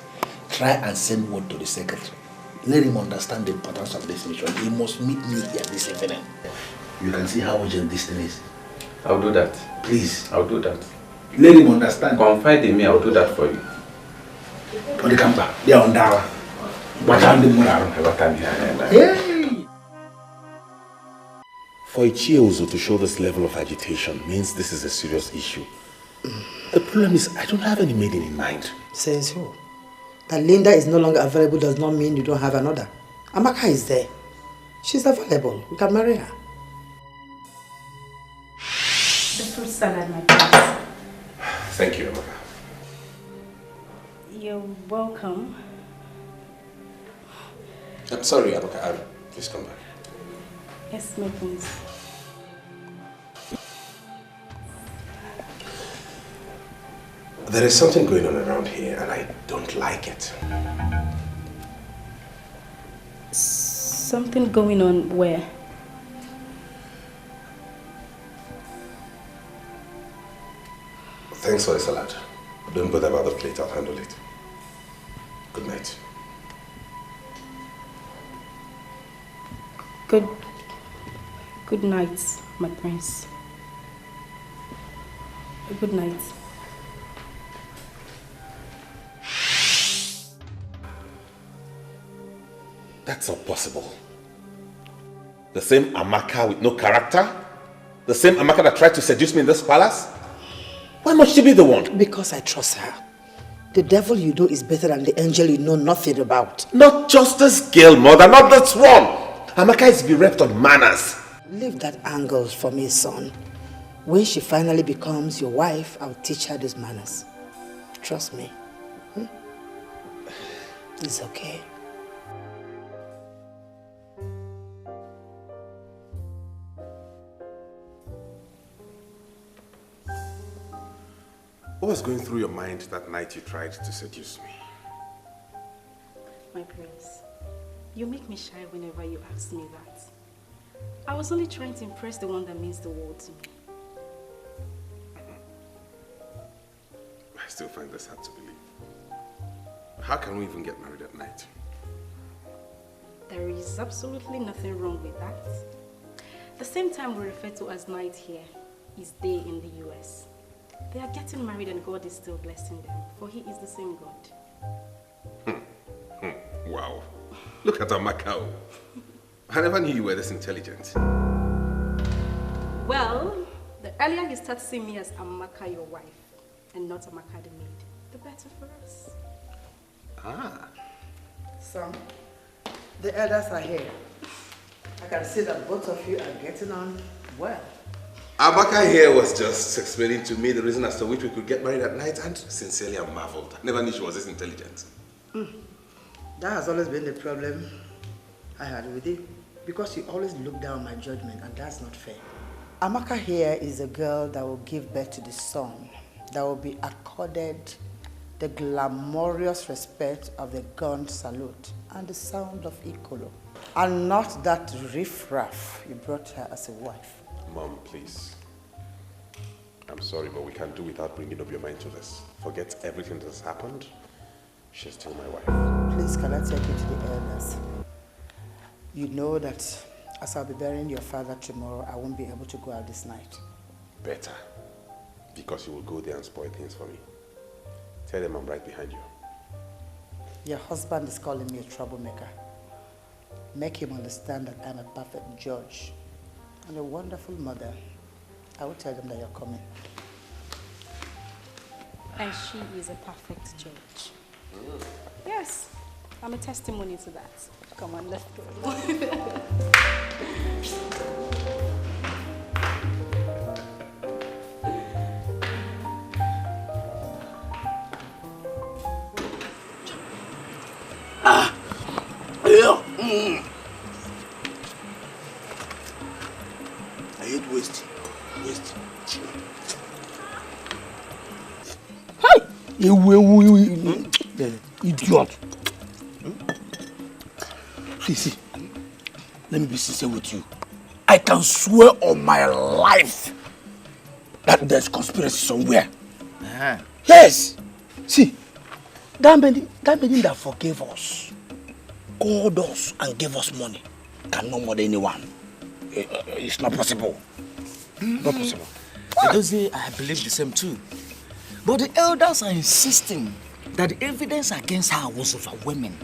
try and send word to the secretary. Let him understand the importance of this mission. He must meet me here this evening. You can see how urgent this thing is. I'll do that. Please. I'll do that. Let him understand. Confide in me, I'll do that for you. On the camper, they are on Dawa. But I'm the moral. Hey! For Ichiozo to show this level of agitation means this is a serious issue. The problem is, I don't have any maiden in mind. Says who? That Linda is no longer available does not mean you don't have another. Amaka is there. She's available. We can marry her. The fruit salad, my prince. Thank you, Amaka. You're welcome. I'm sorry, Amaka. Please come back. Yes, my prince. There is something going on around here and I don't like it. Something going on where? Thanks for the salad. Don't bother about the plate, I'll handle it. Good night. Good night, my prince. Good night. That's not possible. The same Amaka with no character? The same Amaka that tried to seduce me in this palace? Why must she be the one? Because I trust her. The devil you know is better than the angel you know nothing about. Not just this girl, mother, not this one. Amaka is bereft of manners. Leave that angle for me, son. When she finally becomes your wife, I'll teach her these manners. Trust me. It's okay. What was going through your mind that night you tried to seduce me? My prince, you make me shy whenever you ask me that. I was only trying to impress the one that means the world to me. I still find this hard to believe. How can we even get married at night? There is absolutely nothing wrong with that. The same time we refer to as night here is day in the US. They are getting married and God is still blessing them, for He is the same God. Wow. Look at Amaka. I never knew you were this intelligent. Well, the earlier you start seeing me as Amaka, your wife, and not Amaka the maid, the better for us. Ah. Son, the elders are here. I can see that both of you are getting on well. Amaka here was just explaining to me the reason as to which we could get married at night, and sincerely I marveled. I never knew she was this intelligent. That has always been the problem I had with you, because you always look down my judgment, and that's not fair. Amaka here is a girl that will give birth to the son, that will be accorded the glamorous respect of the gun salute and the sound of Ikolo, and not that riffraff you brought her as a wife. Mom, please. I'm sorry, but we can't do without bringing up your mind to this. Forget everything that has happened. She's still my wife. Please, can I take you to the elders? You know that as I'll be burying your father tomorrow, I won't be able to go out this night. Better. Because you will go there and spoil things for me. Tell them I'm right behind you. Your husband is calling me a troublemaker. Make him understand that I'm a perfect judge and a wonderful mother. I will tell them that you're coming. And she is a perfect judge. Yes, I'm a testimony to that. Come on, let's go. I hate waste. Hi! You idiot. See, let me be sincere with you. I can swear on my life that there's conspiracy somewhere. Yes. See, that man that forgave us, called us and gave us money, cannot murder anyone. It's not possible. Not possible. Edozie, I believe the same too. But the elders are insisting that the evidence against her was of a woman.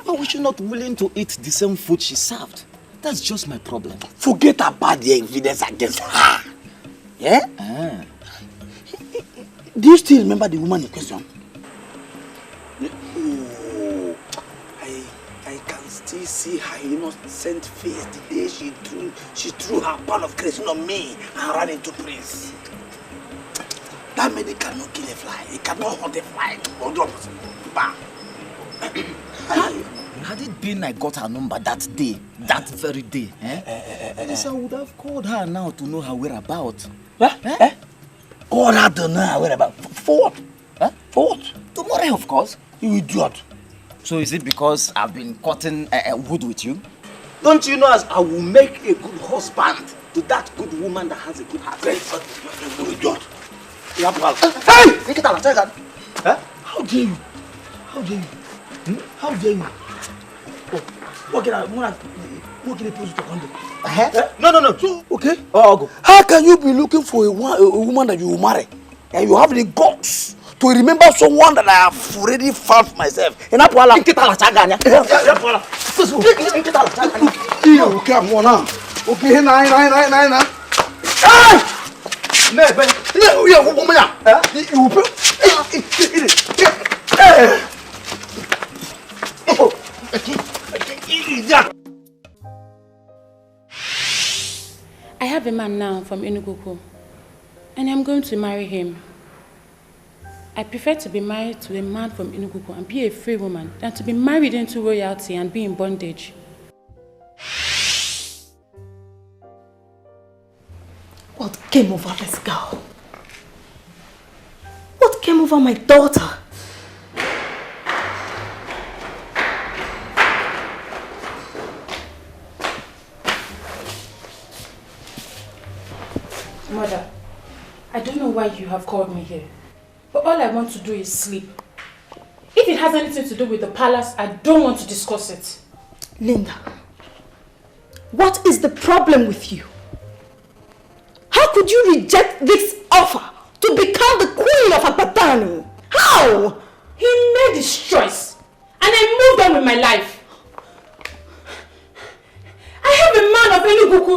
But was she not willing to eat the same food she served? That's just my problem. Forget about the evidence against her. Yeah? Do you still remember the woman in question? Oh, I can still see her innocent face the day she threw her pan of creation on me and ran into Prince. That medic cannot kill a fly. He cannot hunt a fly. Bam. Had it been I got her number that day, that very day, I would have called her now to know her whereabouts. Call her to know her whereabouts? For what? For what? Tomorrow, of course. You idiot. So is it because I've been cutting wood with you? Don't you know as I will make a good husband to that good woman that has a good heart? You idiot. Hey! How dare you? How dare you? How dare you? What can I pose to condom? No. So, okay. How can you be looking for a woman that you will marry and you have the guts to remember someone that I have already found for myself? And okay, I'm on now. Okay, nine. I have a man now from Enugu, and I'm going to marry him. I prefer to be married to a man from Enugu and be a free woman than to be married into royalty and be in bondage. What came over this girl? What came over my daughter? Mother, I don't know why you have called me here, but all I want to do is sleep. If it has anything to do with the palace, I don't want to discuss it. Linda, what is the problem with you? How could you reject this offer to become the queen of Abatani? How? He made his choice, and I moved on with my life. I have a man of Enugu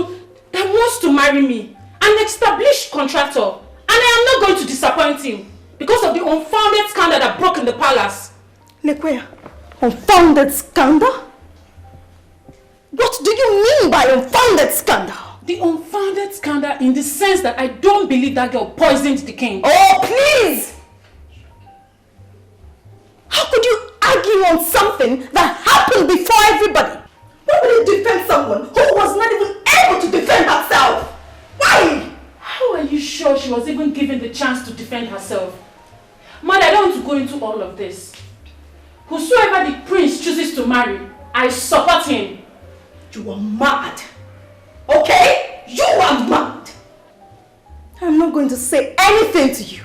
that wants to marry me. An established contractor, and I am not going to disappoint him because of the unfounded scandal that broke in the palace. Lekwe, unfounded scandal? What do you mean by unfounded scandal? The unfounded scandal in the sense that I don't believe that girl poisoned the king. Oh, please! How could you argue on something that happened before everybody? Why would you defend someone who was not even able to defend herself? Why? How are you sure she was even given the chance to defend herself? Mother, I don't want to go into all of this. Whosoever the prince chooses to marry, I support him. You are mad. Okay? You are mad. I'm not going to say anything to you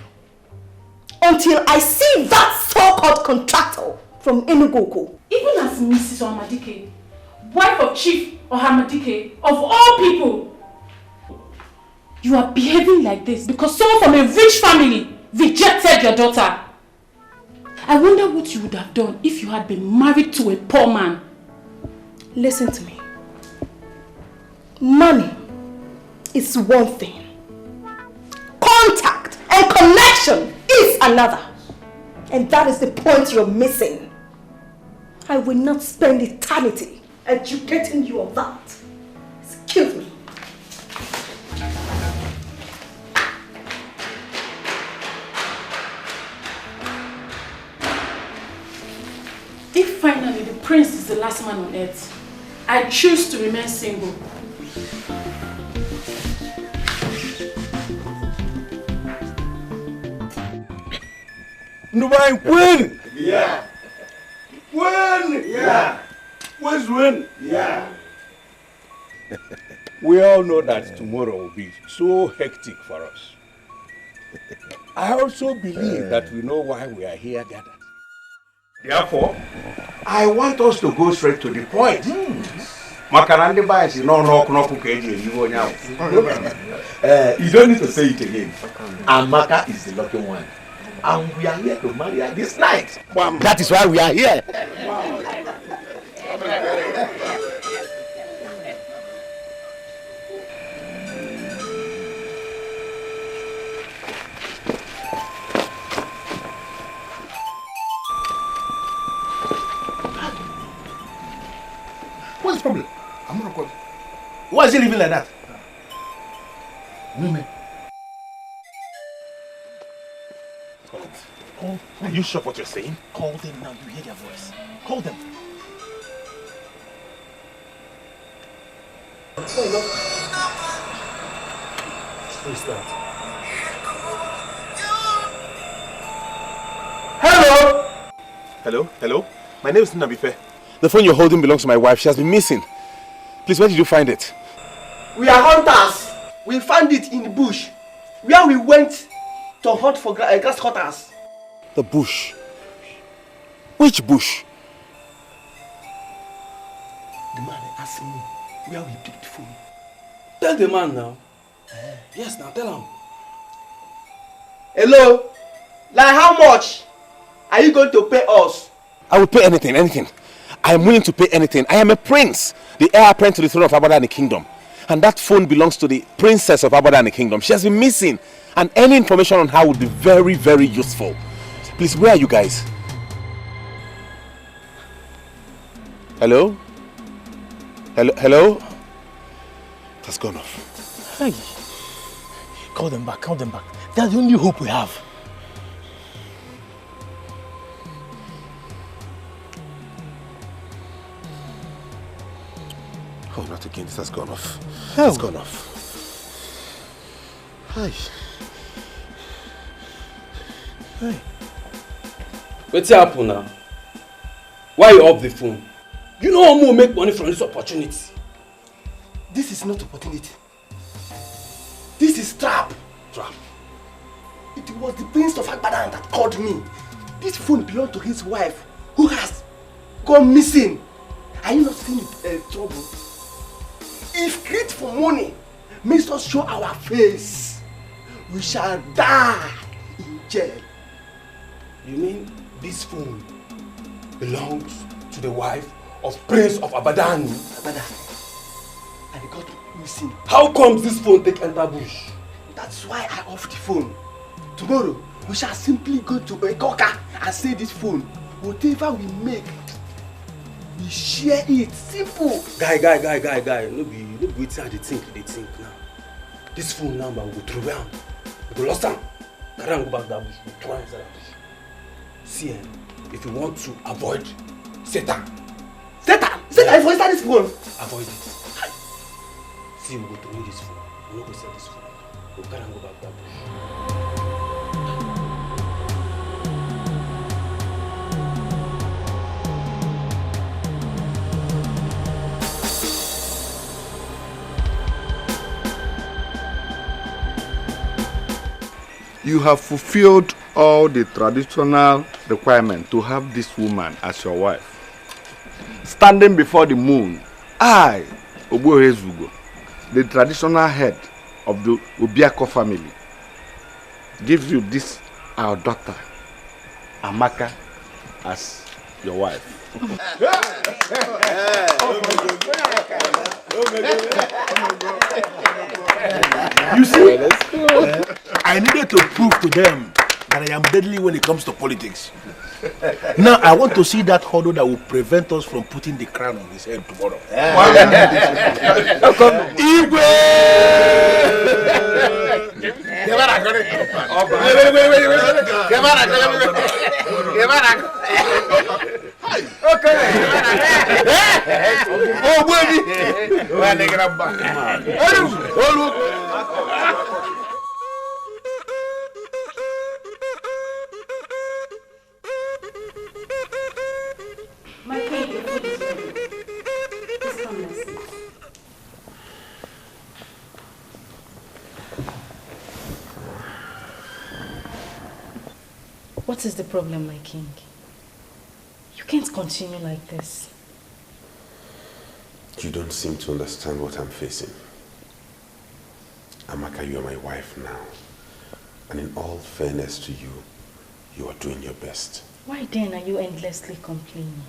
until I see that so-called contractor from Enugu. Even as Mrs. Ohamadike, wife of Chief Ohamadike, of all people, you are behaving like this because someone from a rich family rejected your daughter. I wonder what you would have done if you had been married to a poor man. Listen to me. Money is one thing. Contact and connection is another. And that is the point you're missing. I will not spend eternity educating you on that. Excuse me. If finally the prince is the last man on earth, I choose to remain single. Dubai Queen! Yeah. Queen! Yeah. Where's Win? Yeah. We all know that tomorrow will be so hectic for us. I also believe that we know why we are here gathered. Therefore, I want us to go straight to the point Makarandi bias is no You don't need to say it again. Amaka is the lucky one. And we are here to marry her this night. That is why we are here. What's the problem? I'm not recording. Why is he living like that? Women. Call. Are you sure what you're saying? Call them now. You hear their voice. Call them. Who is that? Hello. Hello. My name is Nabife. The phone you're holding belongs to my wife. She has been missing. Please, where did you find it? We are hunters. We found it in the bush, where we went to hunt for grasscutters. The bush. Which bush? The man asked me where we picked the phone. Tell the man now. Yes, now tell him. Hello? Like how much are you going to pay us? I will pay anything. I am willing to pay anything. I am a prince, the heir apparent to the throne of Abada and the kingdom. And that phone belongs to the princess of Abada and the kingdom. She has been missing. And any information on her would be very, very useful. Please, where are you guys? Hello? Hello? It has gone off. Hey. Call them back. That's the only hope we have. Oh, not again. This has gone off. Hell. It's gone off. Hi. Hey. What's happened now? Why you off the phone? You know how more make money from this opportunity. This is not opportunity. This is trap. It was the prince of Agbadan that called me. This phone belonged to his wife, who has gone missing. Are you not seeing the trouble? If greed for money makes us show our face, we shall die in jail. You mean this phone belongs to the wife of Prince of Abadan? Abadan. And it got missing. How comes this phone take enter bush? That's why I off the phone. Tomorrow, we shall simply go to Ekoka and say this phone. Whatever we make, we share it. Simple. Guy. No be wetin they think now. This phone number we go throw am. We go lost am. Carry am go back that bush. We try inside that bush. See, if you want to avoid Satan, if we start this phone, avoid it. See, we go throw this phone. We no go sell this phone. We carry am go back that bush. You have fulfilled all the traditional requirements to have this woman as your wife. Standing before the moon, I, Oborezugo, the traditional head of the Obiako family, gives you this, our daughter, Amaka, as your wife. You see, I needed to prove to them that I am deadly when it comes to politics. Now I want to see that hurdle that will prevent us from putting the crown on his head tomorrow. My king, your food is ready. Please come and sit. What is the problem, my king? You can't continue like this. You don't seem to understand what I'm facing. Amaka, you are my wife now. And in all fairness to you, you are doing your best. Why then are you endlessly complaining?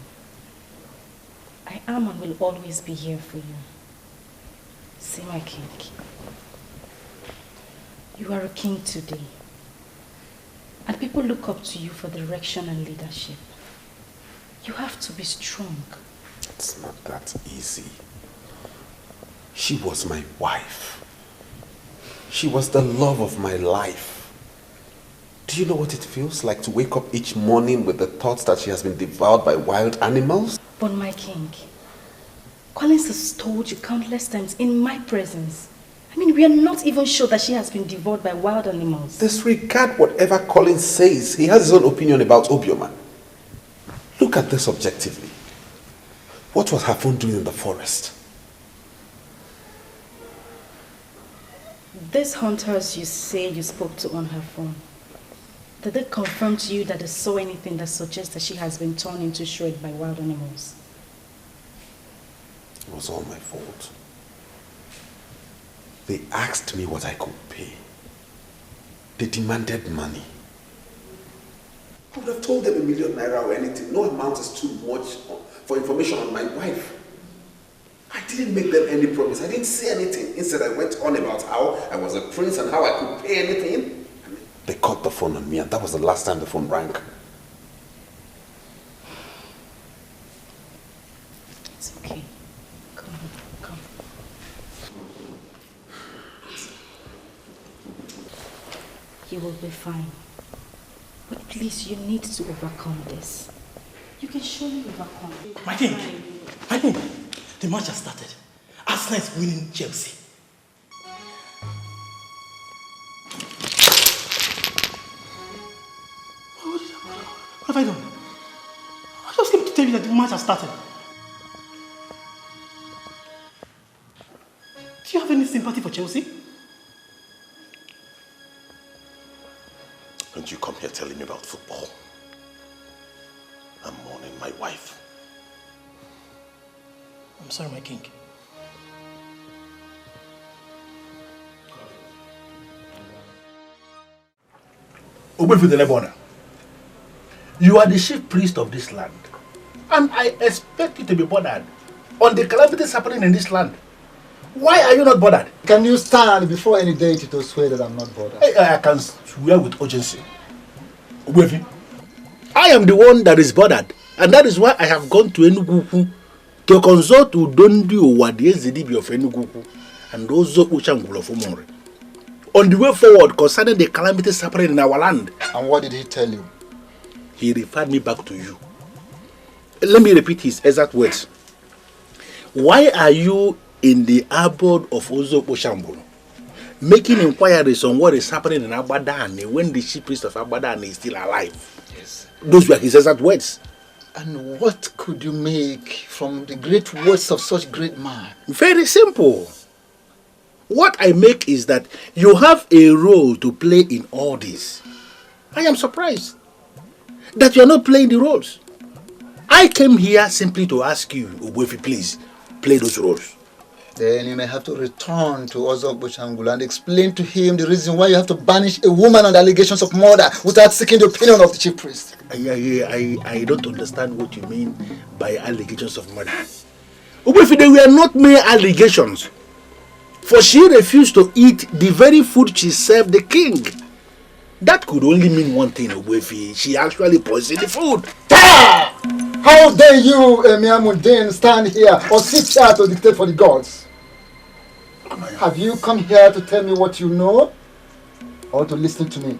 I am and will always be here for you. See, my king. You are a king today. And people look up to you for direction and leadership. You have to be strong. It's not that easy. She was my wife. She was the love of my life. Do you know what it feels like to wake up each morning with the thoughts that she has been devoured by wild animals? But my king, Collins has told you countless times in my presence. I mean, we are not even sure that she has been devoured by wild animals. Disregard whatever Collins says. He has his own opinion about Obioma. Look at this objectively. What was her phone doing in the forest? These hunters you say you spoke to on her phone, did they confirm to you that they saw anything that suggests that she has been torn into shreds by wild animals? It was all my fault. They asked me what I could pay. They demanded money. I would have told them ₦1,000,000 or anything. No amount is too much for information on my wife. I didn't make them any promise. I didn't say anything. Instead, I went on about how I was a prince and how I could pay anything. They cut the phone on me, and that was the last time the phone rang. It's okay. Come. You will be fine. But please, you need to overcome this. You can surely overcome it. My king, the match has started. Arsenal is winning Chelsea. What have I done? I just came to tell you that the match has started. Do you have any sympathy for Chelsea? Don't you come here telling me about football. I'm mourning my wife. I'm sorry, my king. You are the chief priest of this land, and I expect you to be bothered on the calamities happening in this land. Why are you not bothered? Can you stand before any deity to swear that I'm not bothered? I can swear with urgency. I am the one that is bothered, and that is why I have gone to Enugu to consult Udondi Owadi Ezedibi of Enugu and also Uchangul of Umore on the way forward concerning the calamities happening in our land. And what did he tell you? He referred me back to you. Let me repeat his exact words. Why are you in the abode of Ozo Oshambolo making inquiries on what is happening in Abadani when the chief priest of Abadani is still alive? Yes. Those were his exact words. And what could you make from the great words of such great man? Very simple. What I make is that you have a role to play in all this. I am surprised that you are not playing the roles. I came here simply to ask you, Ogbuefi, please, play those roles. Then you may have to return to Ozo Bochangul and explain to him the reason why you have to banish a woman on the allegations of murder without seeking the opinion of the chief priest. I don't understand what you mean by allegations of murder. Ogbuefi, they were not mere allegations. For she refused to eat the very food she served the king. That could only mean one thing, Ogbuefi. She actually poisoned the food. How dare you, Emir Mundin, stand here or sit here to dictate for the gods? Have you come here to tell me what you know or to listen to me?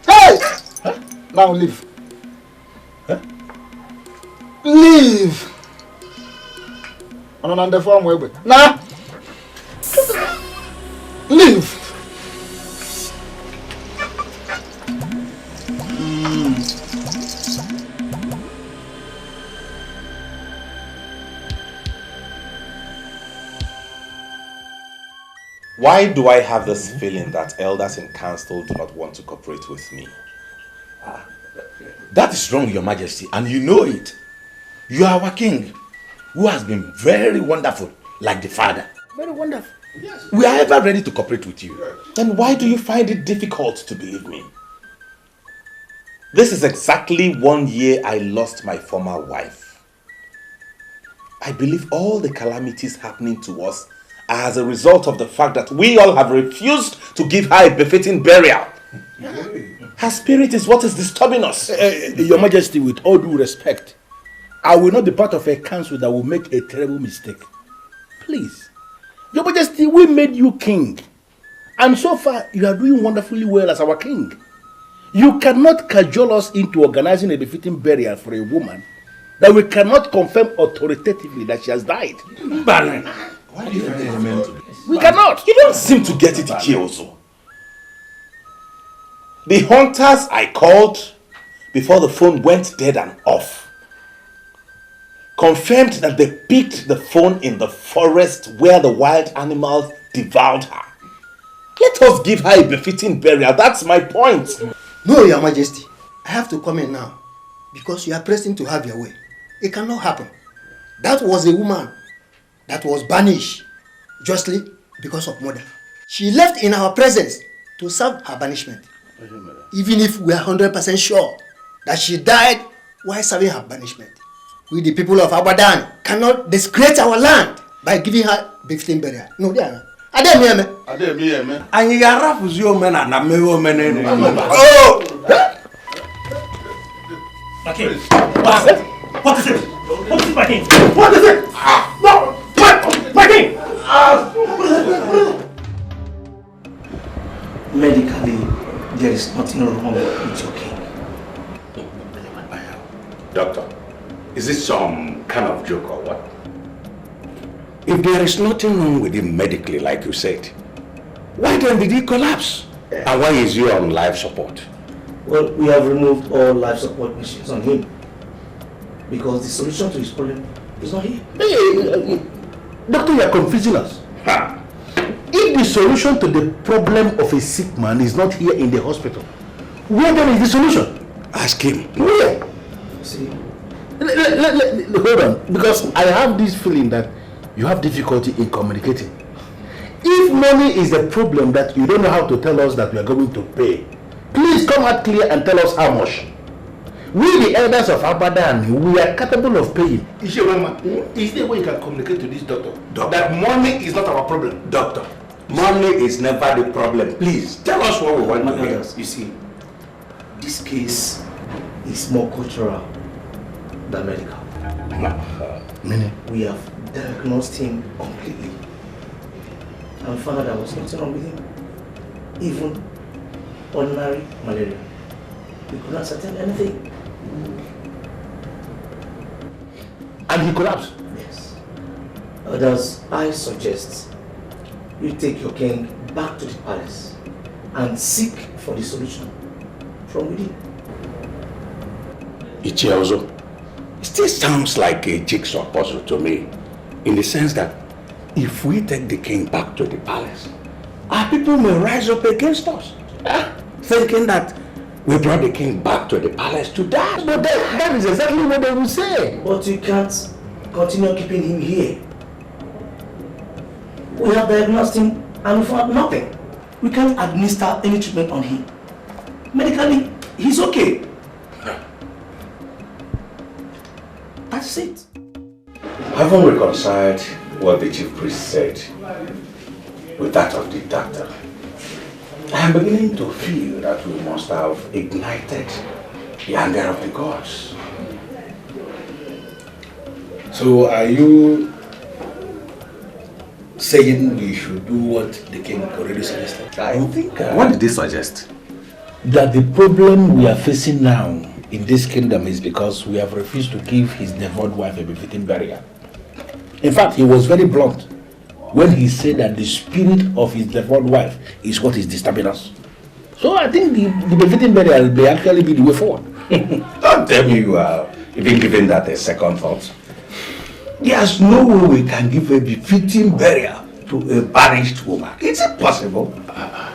Hey! Huh? Now leave. Huh? Leave! Now! Leave! Why do I have this feeling that elders in council do not want to cooperate with me? That is wrong, Your Majesty, and you know it. You are our king. who has been very wonderful, like the father. Very wonderful. Yes. We are ever ready to cooperate with you. Then why do you find it difficult to believe me? This is exactly 1 year I lost my former wife. I believe all the calamities happening to us are as a result of the fact that we all have refused to give her a befitting burial. Her spirit is what is disturbing us. Your Majesty, with all due respect, I will not be part of a council that will make a terrible mistake. Please. Your Majesty, we made you king. And so far, you are doing wonderfully well as our king. You cannot cajole us into organizing a befitting burial for a woman that we cannot confirm authoritatively that she has died. Baron, why do you think they meant to? We cannot. You don't seem to get it, Ikiozo. The hunters I called before the phone went dead and off confirmed that they picked the phone in the forest where the wild animals devoured her. Let us give her a befitting burial. That's my point. No, Your Majesty. I have to come in now because you are pressing to have your way. It cannot happen. That was a woman that was banished justly because of murder. She left in our presence to serve her banishment. Even if we are 100% sure that she died while serving her banishment. We, the people of Abadan, cannot disgrace our land by giving her befitting burial. No, they are not. And you are refusing men and a mere men. Oh! Okay. What is it? What is it? What is it, my king? What is it? No! What? My king! Medically, there is nothing wrong with your king. Doctor, is this some kind of joke or what? If there is nothing wrong with him medically, like you said, why then did he collapse? And why is he on life support? Well, we have removed all life support machines on him because the solution to his problem is not here. Hey, doctor, you are confusing us. If the solution to the problem of a sick man is not here in the hospital, where then is the solution? Ask him. Where? See, hold on, because I have this feeling that you have difficulty in communicating. If money is the problem that you don't know how to tell us that we are going to pay, please come out clear and tell us how much. We, the elders of Abadan, we are capable of paying. Is there a way you can communicate to this doctor that money is not our problem? Doctor, money is never the problem. Please, tell us what we want to hear. You see, this case is more cultural than medical. Meaning? We have diagnosed him completely and found that there was nothing wrong with him. Even ordinary malaria. We could not ascertain anything. And he collapsed? Yes. Others, I suggest you take your king back to the palace and seek for the solution from within. Ichiozo, it still sounds like a jigsaw puzzle to me, in the sense that if we take the king back to the palace, our people may rise up against us, thinking that we brought the king back to the palace to die. But that is exactly what they will say. But you can't continue keeping him here. We have diagnosed him and we found nothing. We can't administer any treatment on him. Medically, he's okay. That's it. Having reconciled what the chief priest said with that of the doctor, I am beginning to feel that we must have ignited the anger of the gods. So are you saying we should do what the king already suggested? I think... What did they suggest? That the problem we are facing now in this kingdom is because we have refused to give his devoured wife a befitting burial. In fact, he was very blunt when he said that the spirit of his devoured wife is what is disturbing us. So I think the befitting burial may actually be the way forward. Don't tell me you are even giving that a second thought. There's no way we can give a befitting burial to a banished woman. It's impossible.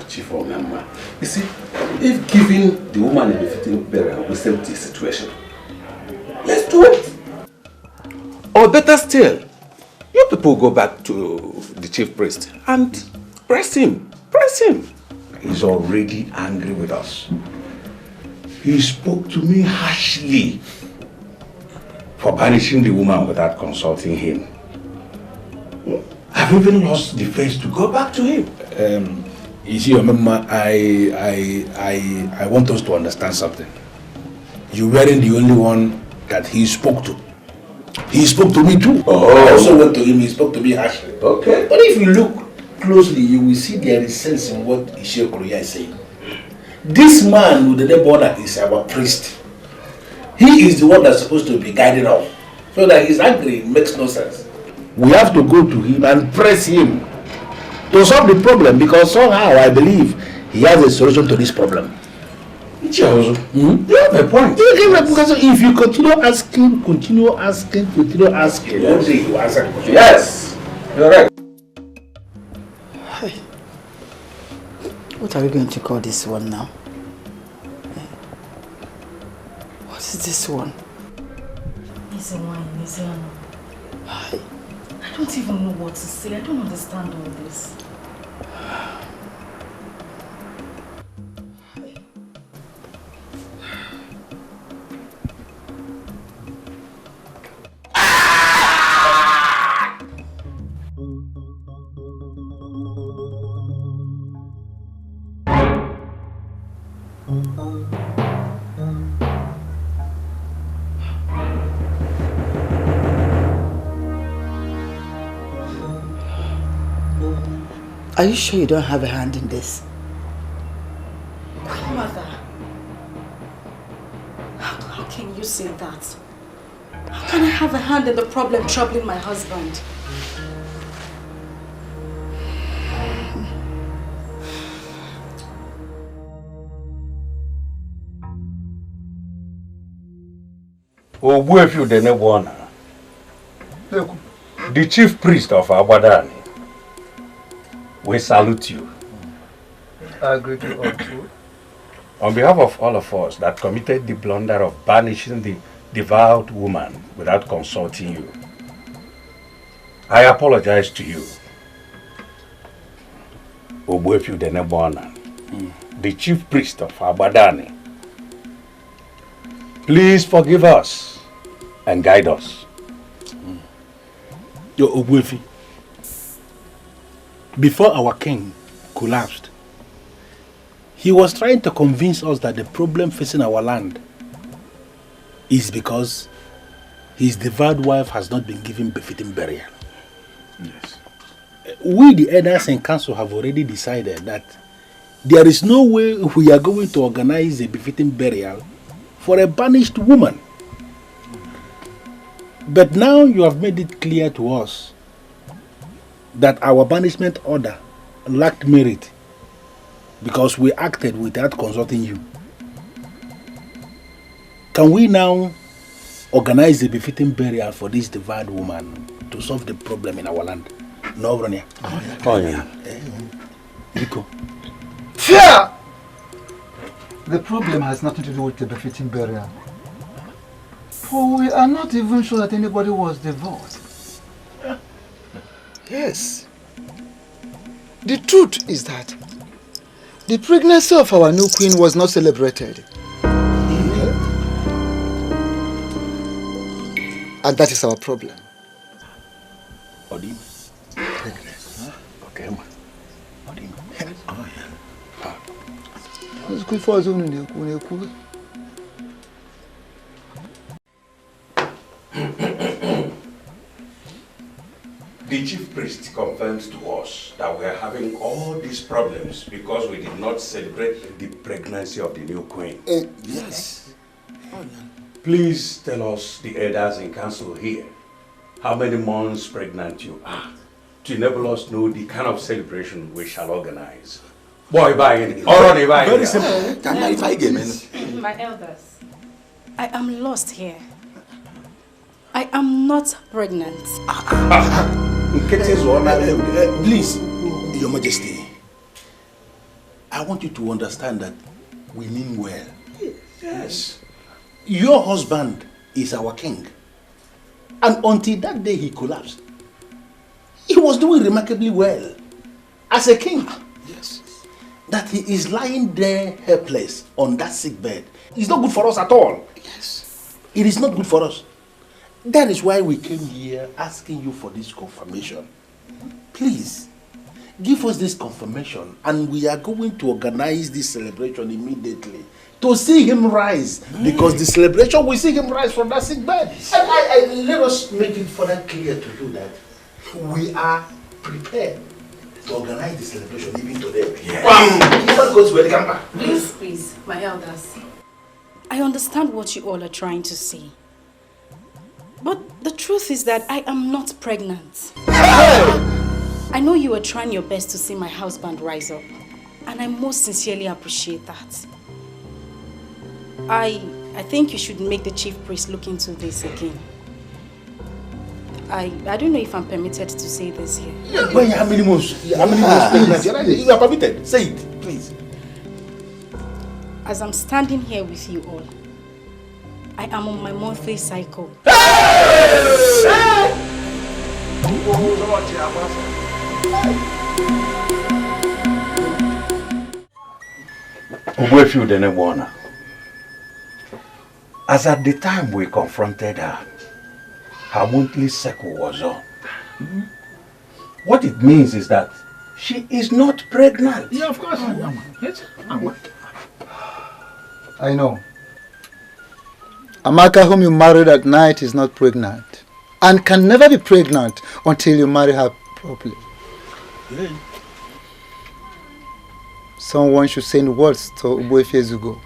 Chief Omemma, you see, if giving the woman a befitting burial will save the situation, let's do it. Or better still, you people go back to the chief priest and press him. Press him. He's already angry with us. He spoke to me harshly for banishing the woman without consulting him. I've even lost the face to go back to him. You see, Mama, I want us to understand something. You weren't the only one that he spoke to. He spoke to me too. I also went to him, he spoke to me harshly. Okay. But if you look closely, you will see there is sense in what Ishio Kuruya is saying. This man with the name border is our priest. He is the one that's supposed to be guiding us. So that his angry makes no sense. We have to go to him and press him to solve the problem, because somehow I believe he has a solution to this problem. You have a point. Because if you continue asking, one day you answer the question. Yes, you're right. Hey. What are we going to call this one now? What is this one? I don't even know what to say. I don't understand all this. Are you sure you don't have a hand in this? Mother, how can you say that? How can I have a hand in the problem troubling my husband? The chief priest of Abadani, we salute you. I agree to all too. On behalf of all of us that committed the blunder of banishing the devout woman without consulting you, I apologize to you. Ogbuefi Denebona, the chief priest of Abadani. Please forgive us and guide us. Yo, Ogbuefi, before our king collapsed, he was trying to convince us that the problem facing our land is because his devout wife has not been given befitting burial. Yes. We, the elders in council, have already decided that there is no way we are going to organize a befitting burial for a banished woman. But now you have made it clear to us that our banishment order lacked merit because we acted without consulting you. Can we now organize a befitting burial for this devout woman to solve the problem in our land? No, Bronya. Oh, yeah. Rico. Fear! The problem has nothing to do with the befitting burial. For we are not even sure that anybody was divorced. Yes. The truth is that the pregnancy of our new queen was not celebrated. And that is our problem. Odim. Okay, man. Odim. Oh, yeah. Let's go for a zone. The chief priest confirms to us that we are having all these problems because we did not celebrate the pregnancy of the new queen. Yes. Please tell us, the elders in council here, how many months pregnant you are to enable us know the kind of celebration we shall organize. Boy, very simple. My elders, I am lost here. I am not pregnant. Please, Your Majesty, I want you to understand that we mean well. Yes. Your husband is our king. And until that day he collapsed, he was doing remarkably well as a king. Yes. That he is lying there helpless on that sick bed is not good for us at all. Yes. It is not good for us. That is why we came here asking you for this confirmation. Please, give us this confirmation and we are going to organize this celebration immediately to see him rise. Because the celebration will see him rise from that sick bed. And let us make it further clear to you that we are prepared to organize the celebration even today. Yes. Please, my elders. I understand what you all are trying to say. But the truth is that I am not pregnant. I know you are trying your best to see my husband rise up. And I most sincerely appreciate that. I think you should make the chief priest look into this again. I don't know if I'm permitted to say this here. How many months pregnant? You are permitted. Say it, please. As I'm standing here with you all, I am on my monthly cycle. As at the time we confronted her, her monthly cycle was on. What it means is that she is not pregnant. Yeah, of course. Yes. I know. Amaka, whom you married at night, is not pregnant. And can never be pregnant until you marry her properly. Yeah. Someone should send words to Ubuefi Ezugo.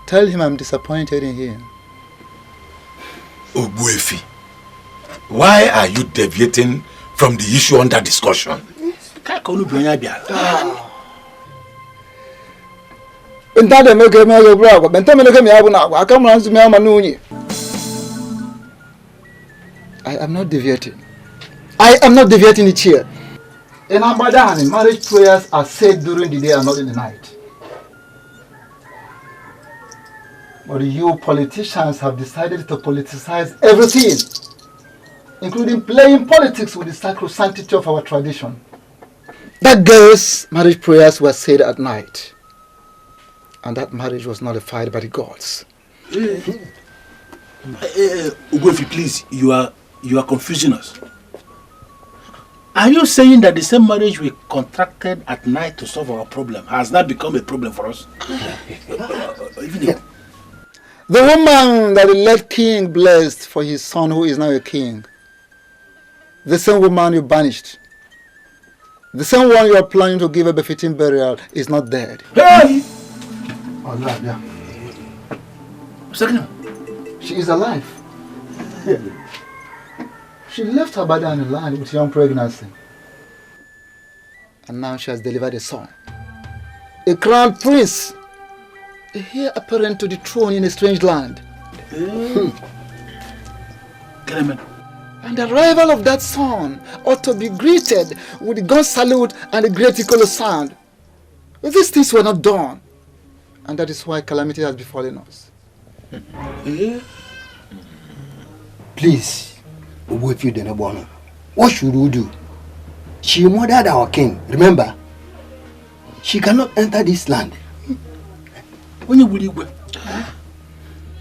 Tell him I'm disappointed in him. Ubuefi, why are you deviating from the issue under discussion? I am not deviating. I am not deviating it here. In Abadan, marriage prayers are said during the day and not in the night. But you politicians have decided to politicize everything, including playing politics with the sacrosanctity of our tradition. That girl's marriage prayers were said at night, and that marriage was nullified by the gods. Ubuefi, please, you are confusing us. Are you saying that the same marriage we contracted at night to solve our problem has now become a problem for us? The woman that the late king blessed for his son who is now a king, the same woman you banished, the same one you are planning to give a befitting burial is not dead. Hey! She is alive. She left her body in the land with young pregnancy. And now she has delivered a son. A crown prince. A heir apparent to the throne in a strange land. And the arrival of that son ought to be greeted with the gun salute and the great equal sound. But these things were not done. And that is why calamity has befallen us. Please. What should we do? She murdered our king, remember? She cannot enter this land. When you will you go?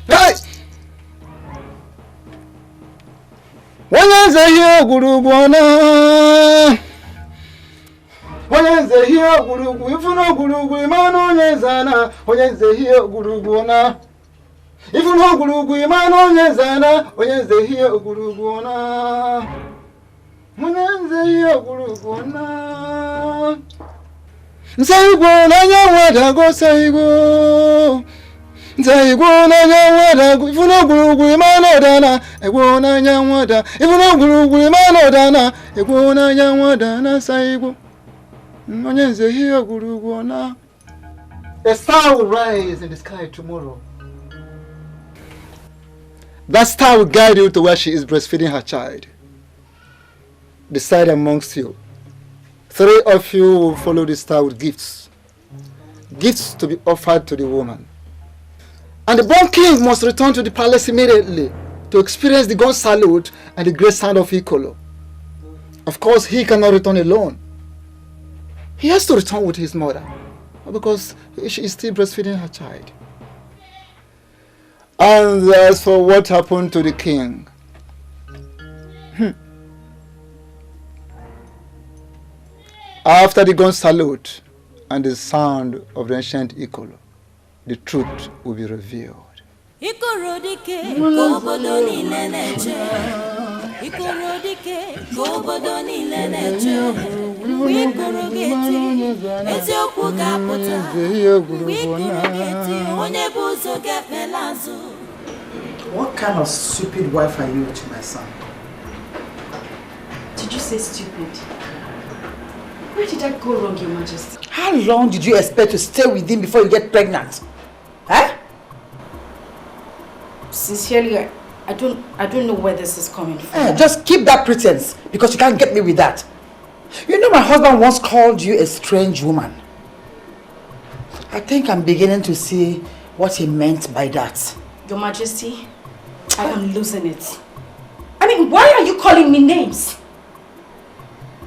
Hey! When is the here Guru Gwana? When is the here Guru Gwana? If you know Guru Gwana, when is the here Guru Gwana? If you know Guru Gwana, when is the here Guru Gwana? When is the here Guru Gwana? Saigo na nyawada go saigo. Saigo na nyawada go. If you know Guru Gwana dana, ego na nyawada. If you know Guru Gwana dana, ego na nyawada na saigo. When is the here Guru Gwana? A star will rise in the sky tomorrow. That star will guide you to where she is breastfeeding her child. Decide amongst you. 3 of you will follow the star with gifts. Gifts to be offered to the woman. And the born king must return to the palace immediately to experience the gun salute and the great sound of Ikolo. Of course, he cannot return alone. He has to return with his mother because she is still breastfeeding her child. And as for what happened to the king, after the gun salute and the sound of the ancient Ikolo, the truth will be revealed. Ikorodike kobodo niile na-eche Ikorodike kobodo niile na-eche Ikorogeti eziokwu ga-apụta Ikorogeti onye bụ ụzọ ga-efela azụ. What kind of stupid wife are you to my son? Did you say stupid? Where did I go wrong, Your Majesty? How long did you expect to stay with him before you get pregnant? Eh? Sincerely, I don't know where this is coming from. Just keep that pretense because you can't get me with that. You know my husband once called you a strange woman. I think I'm beginning to see what he meant by that. Your Majesty, I am losing it. I mean, why are you calling me names?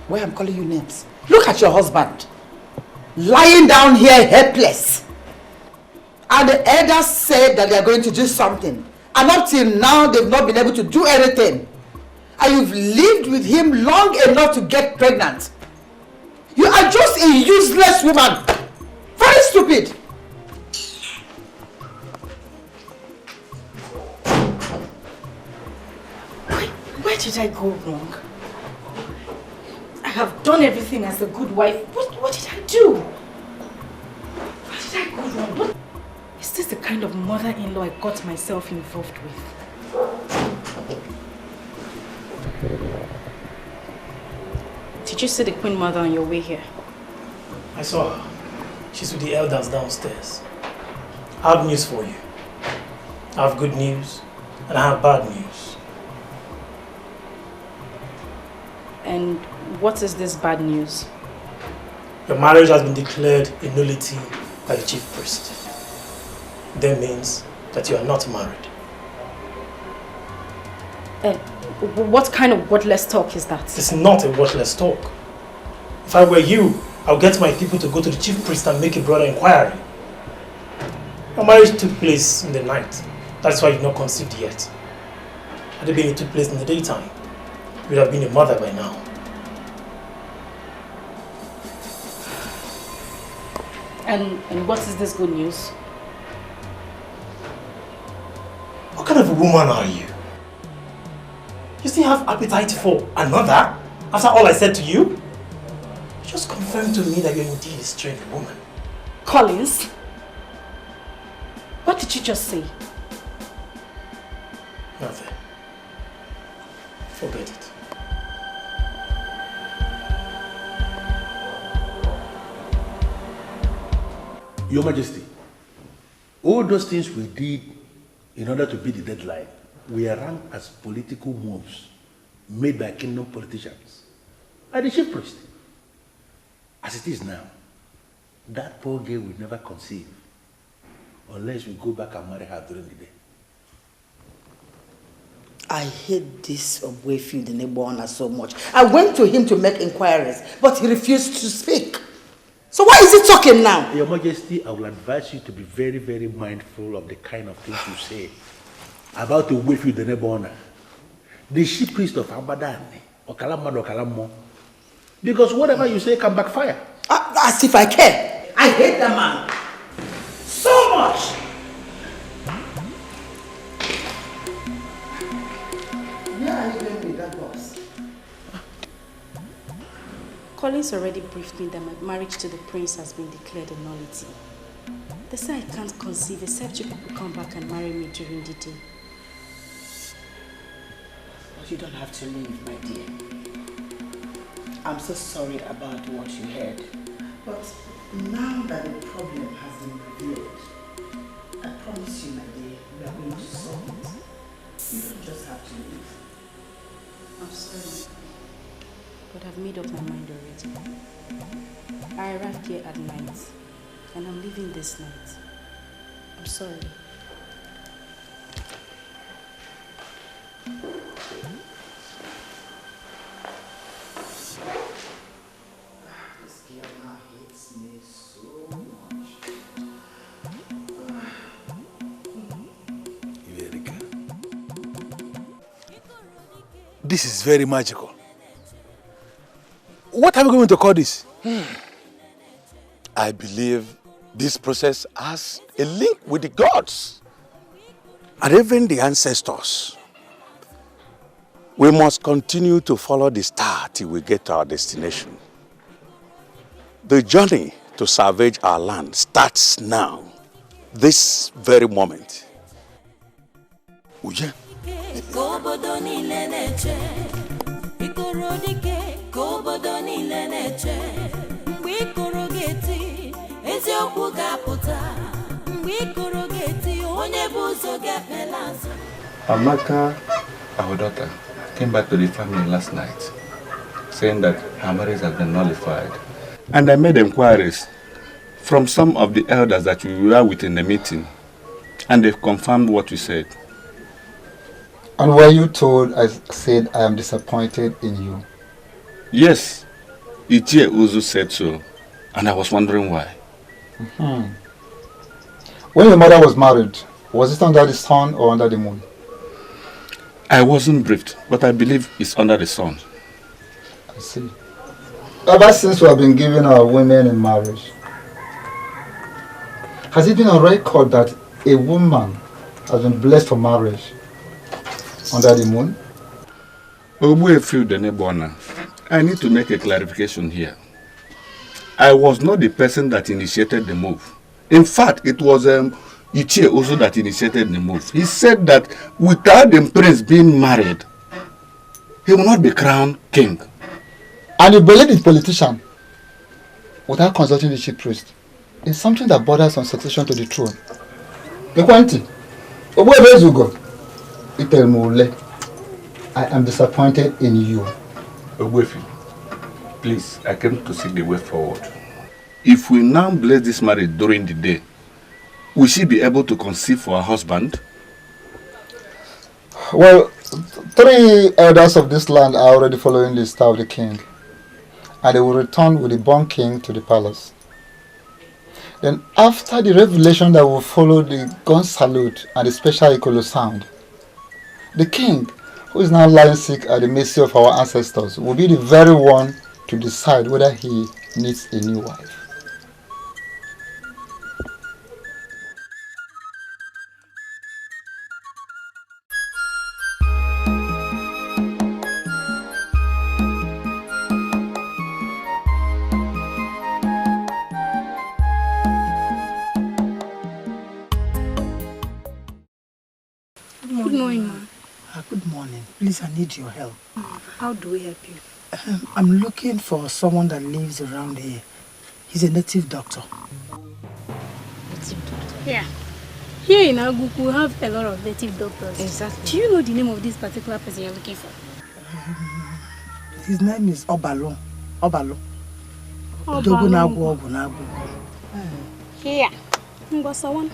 Why I'm calling you names? Look at your husband. Lying down here helpless. And the elders said that they are going to do something. And up till now, they've not been able to do anything. And you've lived with him long enough to get pregnant. You are just a useless woman. Very stupid. Where did I go wrong? I have done everything as a good wife. What did I do? Where did I go wrong? Is this the kind of mother-in-law I got myself involved with? Did you see the Queen Mother on your way here? I saw her. She's with the elders downstairs. I have news for you. I have good news and I have bad news. And what is this bad news? Your marriage has been declared a nullity by the chief priest. That means that you are not married. And what kind of wordless talk is that? It's not a wordless talk. If I were you, I'll get my people to go to the chief priest and make a broader inquiry. Your marriage took place in the night. That's why you've not conceived yet. Had it been it took place in the daytime, you would have been a mother by now. And what is this good news? What kind of a woman are you? You still have appetite for another after all I said to you? You just confirmed to me that you're indeed a strange woman. Collins? What did you just say? Nothing. Forget it. Your Majesty, all those things we did in order to beat the deadline were ranked as political moves made by kingdom politicians and the chief priest. As it is now, that poor girl will never conceive unless we go back and marry her during the day. I hate this Wakefield in Ebona so much. I went to him to make inquiries, but he refused to speak. So why is he talking now? Your Majesty, I will advise you to be very, very mindful of the kind of things you say about the Wakefield in Ebona, the chief priest of Abadani, or Kalamad or Kalamo. Because whatever you say can backfire. As if I care. I hate that man so much. Where are you going with that boss? Collins already briefed me that my marriage to the prince has been declared a nullity. They say I can't conceive except you people come back and marry me during the day. But you don't have to leave, my dear. I'm so sorry about what you heard. But now that the problem has been revealed, I promise you, my dear, we are going to solve it. You don't just have to leave. I'm sorry, but I've made up my mind already. I arrived here at night, and I'm leaving this night. I'm sorry. This is very magical. What are we going to call this? I believe this process has a link with the gods and even the ancestors. We must continue to follow the star till we get to our destination. The journey to salvage our land starts now, this very moment. Uye. Amaka, our daughter, came back to the family last night, saying that her marriage has been nullified. And I made inquiries from some of the elders that we were with in the meeting, and they've confirmed what you said. And were you told I said I am disappointed in you? Yes, Ichie Uzu said so, and I was wondering why. When your mother was married, was it under the sun or under the moon? I wasn't briefed, but I believe it's under the sun. I see. Ever since we have been giving our women in marriage, has it been on record that a woman has been blessed for marriage under the moon? I need to make a clarification here. I was not the person that initiated the move. In fact, it was Ichie also that initiated the move. He said that without the prince being married, he will not be crowned king. And you believe the politician without consulting the chief priest is something that borders on succession to the throne. I am disappointed in you. Ogwefi, please, I came to see the way forward. If we now bless this marriage during the day, will she be able to conceive for her husband? Well, 3 elders of this land are already following the star of the king, and they will return with the born king to the palace. Then after the revelation that will follow the gun salute and the special Ikolo sound, the king, who is now lying sick at the mercy of our ancestors, will be the very one to decide whether he needs a new wife. Good morning, ma. Good morning. Please, I need your help. How do we help you? I'm looking for someone that lives around here. He's a native doctor. Native doctor? Yeah. Here in Aguku, we have a lot of native doctors. Exactly. Do you know the name of this particular person you're looking for? His name is Obalo. Obalo. Here. Ngosawan.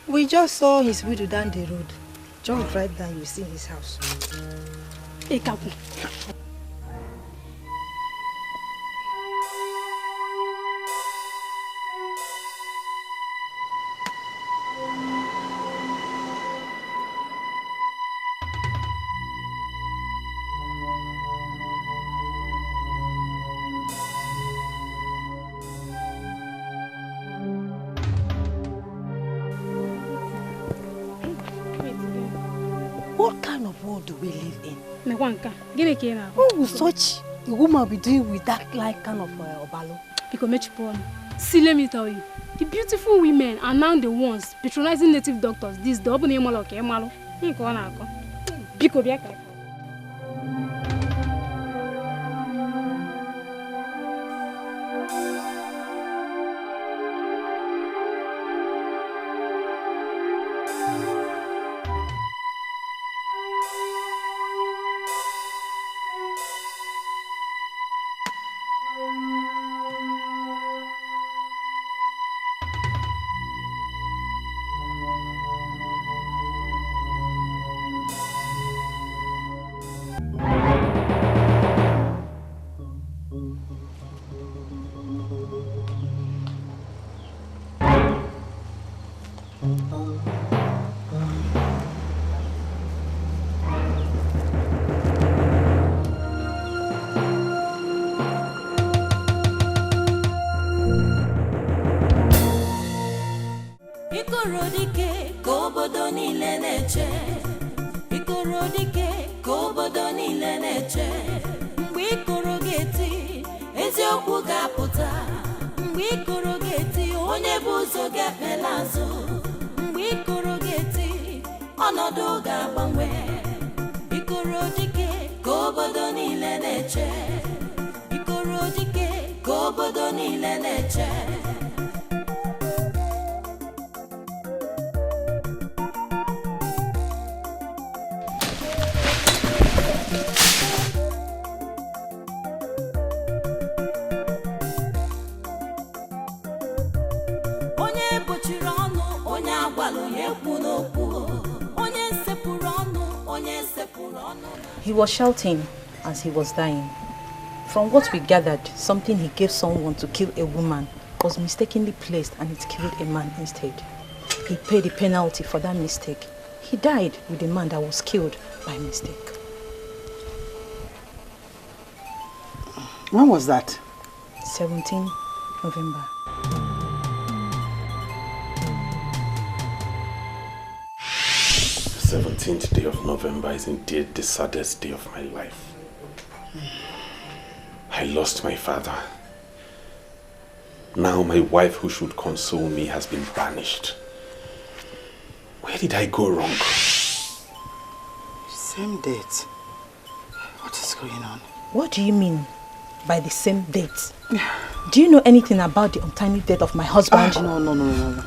We just saw his widow down the road. Just drive down, you see his house. Ekapu. What kind of world do we live in? What would such a woman be doing with that like kind of obalo? See, let me tell you, the beautiful women are now the ones patronizing native doctors. This double name okay, malo. Biko biaka. na-eche ikoro dike ka obodo niile na-eche mgbe ikoro ga-eti eziokwu ga-apụta mgbe ikoro ga-eti onye bụ ụzọ ga-ekpela azụ mgbe ikoro ga-eti ọnọdụ ga-agbanwe ikoro dike ka obodo niile na-eche ikoro dike ka obodo niile na-eche. He was shouting as he was dying. From what we gathered, something he gave someone to kill a woman was mistakenly placed and it killed a man instead. He paid the penalty for that mistake. He died with a man that was killed by mistake. When was that? 17 November. The 17th day of November is indeed the saddest day of my life. I lost my father. Now my wife who should console me has been banished. Where did I go wrong? Same date. What is going on? What do you mean by the same date? Do you know anything about the untimely death of my husband? No.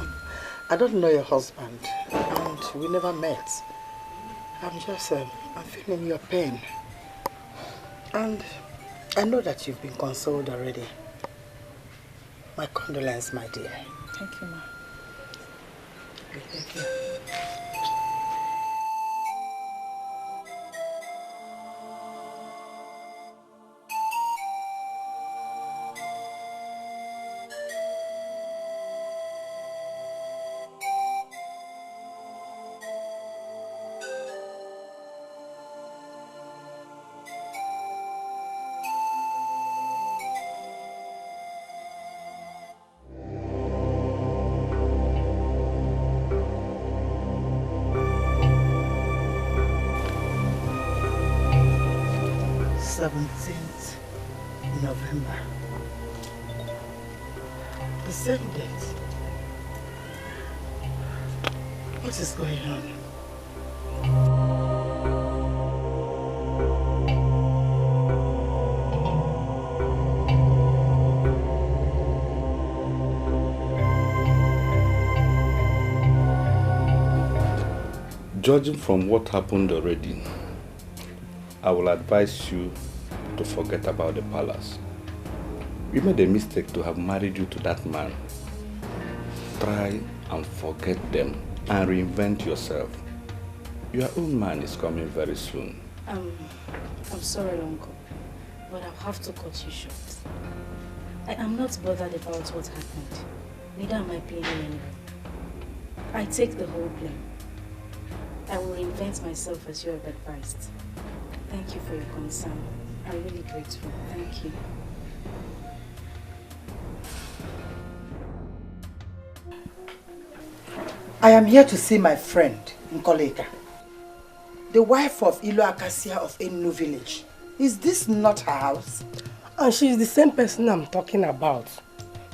I don't know your husband, and we never met. I'm feeling your pain. And I know that you've been consoled already. My condolence, my dear. Thank you, ma. Thank you. 17th November. The same date. What is going on? Judging from what happened already, I will advise you to forget about the palace. You made a mistake to have married you to that man. Try and forget them and reinvent yourself. Your own man is coming very soon. I'm sorry, Uncle, but I'll have to cut you short. I am not bothered about what happened. Neither am I blaming anyone. I take the whole blame. I will reinvent myself as you have advised. Thank you for your concern. I'm really grateful. Thank you. I am here to see my friend, Nkoleka, the wife of Ilo Acacia of Enu village. Is this not her house? And she's the same person I'm talking about.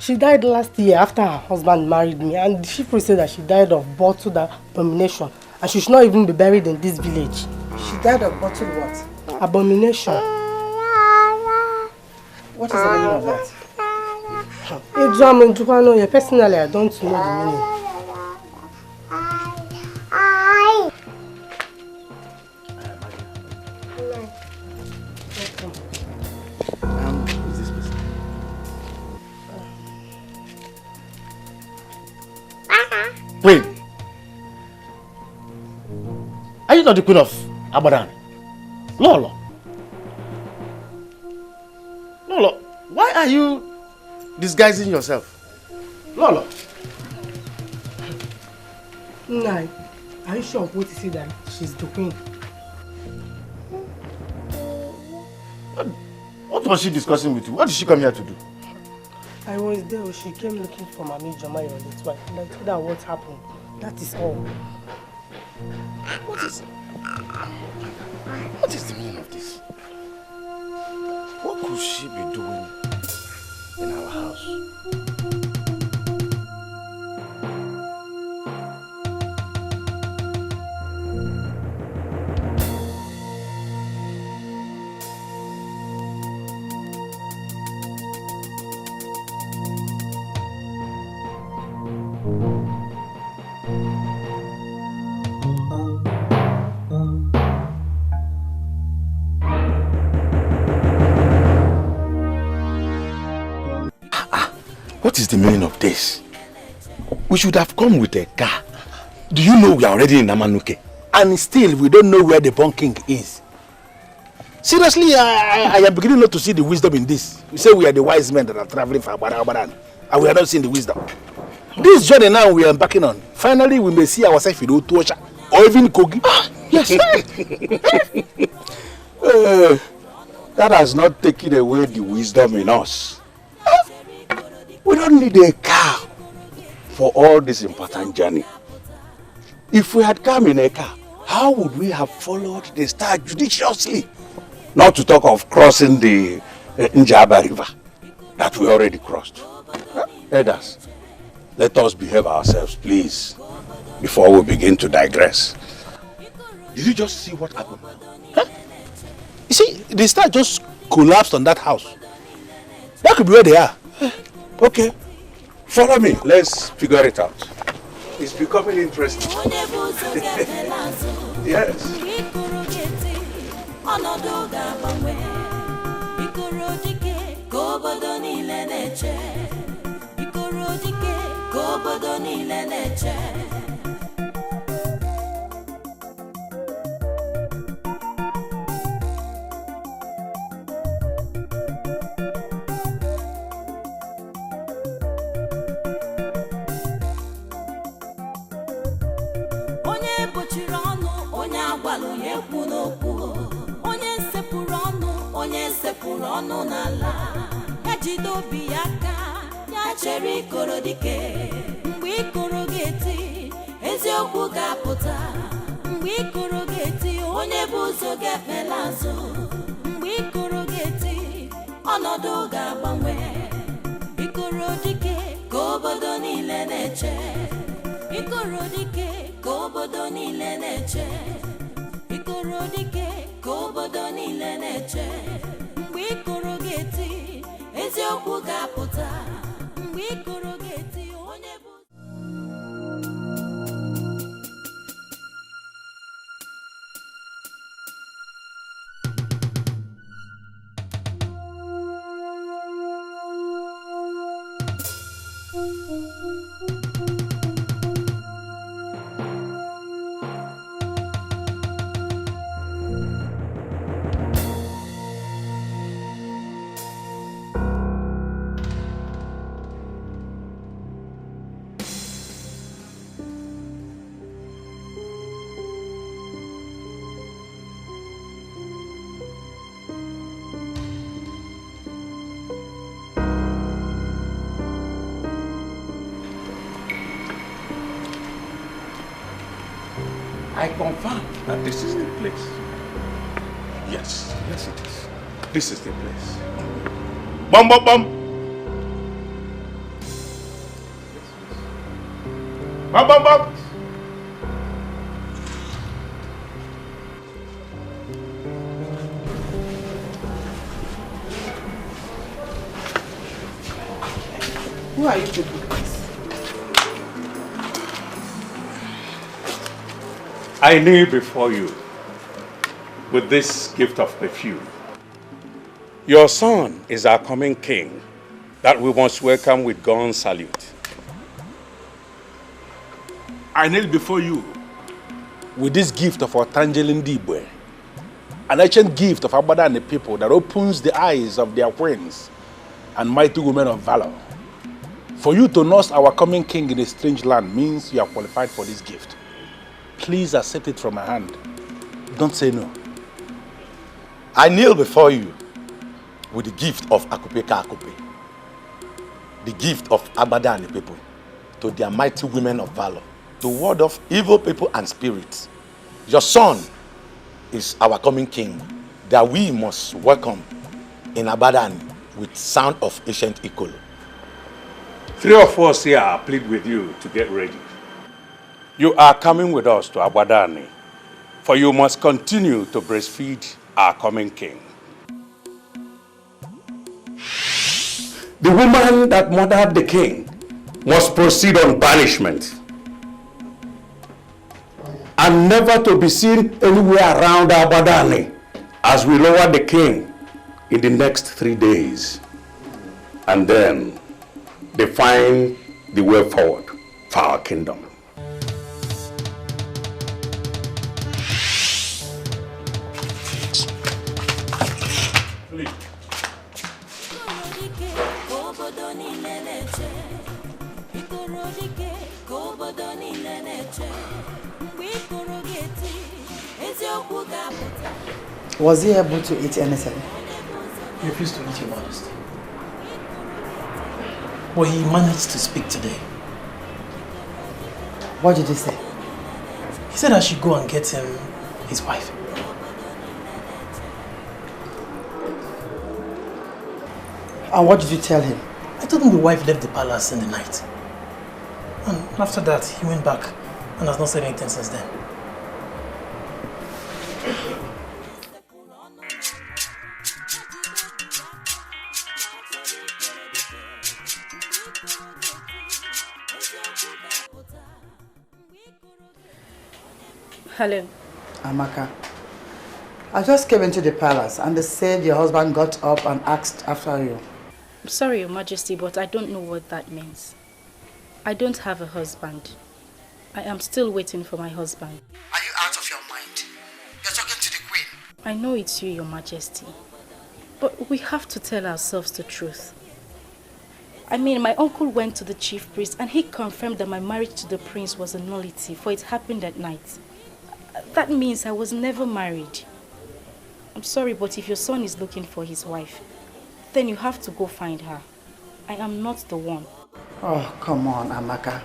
She died last year after her husband married me, and the chief priest said that she died of bottled abomination, and she should not even be buried in this village. She died of bottled what? Abomination. What is the meaning of that? Personally, I don't know the meaning. Who's this person? Wait. Are you not the queen of Abadan? Lolo. Lolo, why are you disguising yourself? Lolo. Nai, are you sure of what you say that she's the queen? What was she discussing with you? What did she come here to do? I was there. She came looking for Mami Joma, your late wife. And I told her what happened. That is all. What is the meaning of this? What could she be doing in our house? What is the meaning of this? We should have come with a car. Do you know we are already in Amanuke? And still, we don't know where the Born King is. Seriously, I am beginning not to see the wisdom in this. You say we are the wise men that are traveling for Abadan, and we are not seeing the wisdom. This journey now we are embarking on, finally we may see ourselves in Otuosha or even Kogi. Yes. That has not taken away the wisdom in us. We don't need a car for all this important journey. If we had come in a car, how would we have followed the star judiciously? Not to talk of crossing the Njaba River that we already crossed. Elders, let us behave ourselves, please, before we begin to digress. Did you just see what happened? Huh? You see, the star just collapsed on that house. That could be where they are. Okay, follow me. Let's figure it out. It's becoming interesting. Yes. ọnụ n'ala ya jide obi ya ka ya chere ikoro dike mgbe ikoro ga-eti eziokwu ga-apụta mgbe ikoro ga-eti onye bụ ụzọ ga-efela azụ mgbe ikoro ga-eti ọnọdụ ga-agbanwe ikoro dike ka obodo niile na-eche ikoro dike ka obodo niile na-eche ikoro dike ka obodo niile na-eche mgbe ikoro ga-eti eziokwu ga-apụta mgbe ikoro ga-eti onye bụ I confirm that this is the place. Yes, yes it is. This is the place. Bum bum bum. Bum bum bum. Who are you people? I kneel before you with this gift of perfume. Your son is our coming king that we must welcome with gun salute. I kneel before you with this gift of Otanjelin Dibwe, an ancient gift of Abada and the people that opens the eyes of their queens and mighty women of valor. For you to nurse our coming king in a strange land means you are qualified for this gift. Please accept it from my hand. Don't say no. I kneel before you with the gift of Akupeka Akupe, the gift of Abada and the people, to their mighty women of valor, to ward off evil people and spirits. Your son is our coming king that we must welcome in Abadan with sound of ancient Ikolo. 3 of us here are plead with you to get ready. You are coming with us to Abadani, for you must continue to breastfeed our coming king. The woman that murdered the king must proceed on banishment and never to be seen anywhere around Abadani as we lower the king in the next 3 days and then define the way forward for our kingdom. Was he able to eat anything? He refused to eat, Your Majesty. But he managed to speak today. What did he say? He said I should go and get him his wife. And what did you tell him? I told him the wife left the palace in the night. And after that, he went back and has not said anything since then. Hello. Amaka, I just came into the palace and they said your husband got up and asked after you. I'm sorry, Your Majesty, but I don't know what that means. I don't have a husband. I am still waiting for my husband. Are you out of your mind? You're talking to the queen. I know it's you, Your Majesty. But we have to tell ourselves the truth. I mean, my uncle went to the chief priest and he confirmed that my marriage to the prince was a nullity, for it happened at night. That means I was never married. I'm sorry, but if your son is looking for his wife, then you have to go find her. I am not the one. Oh, come on, Amaka.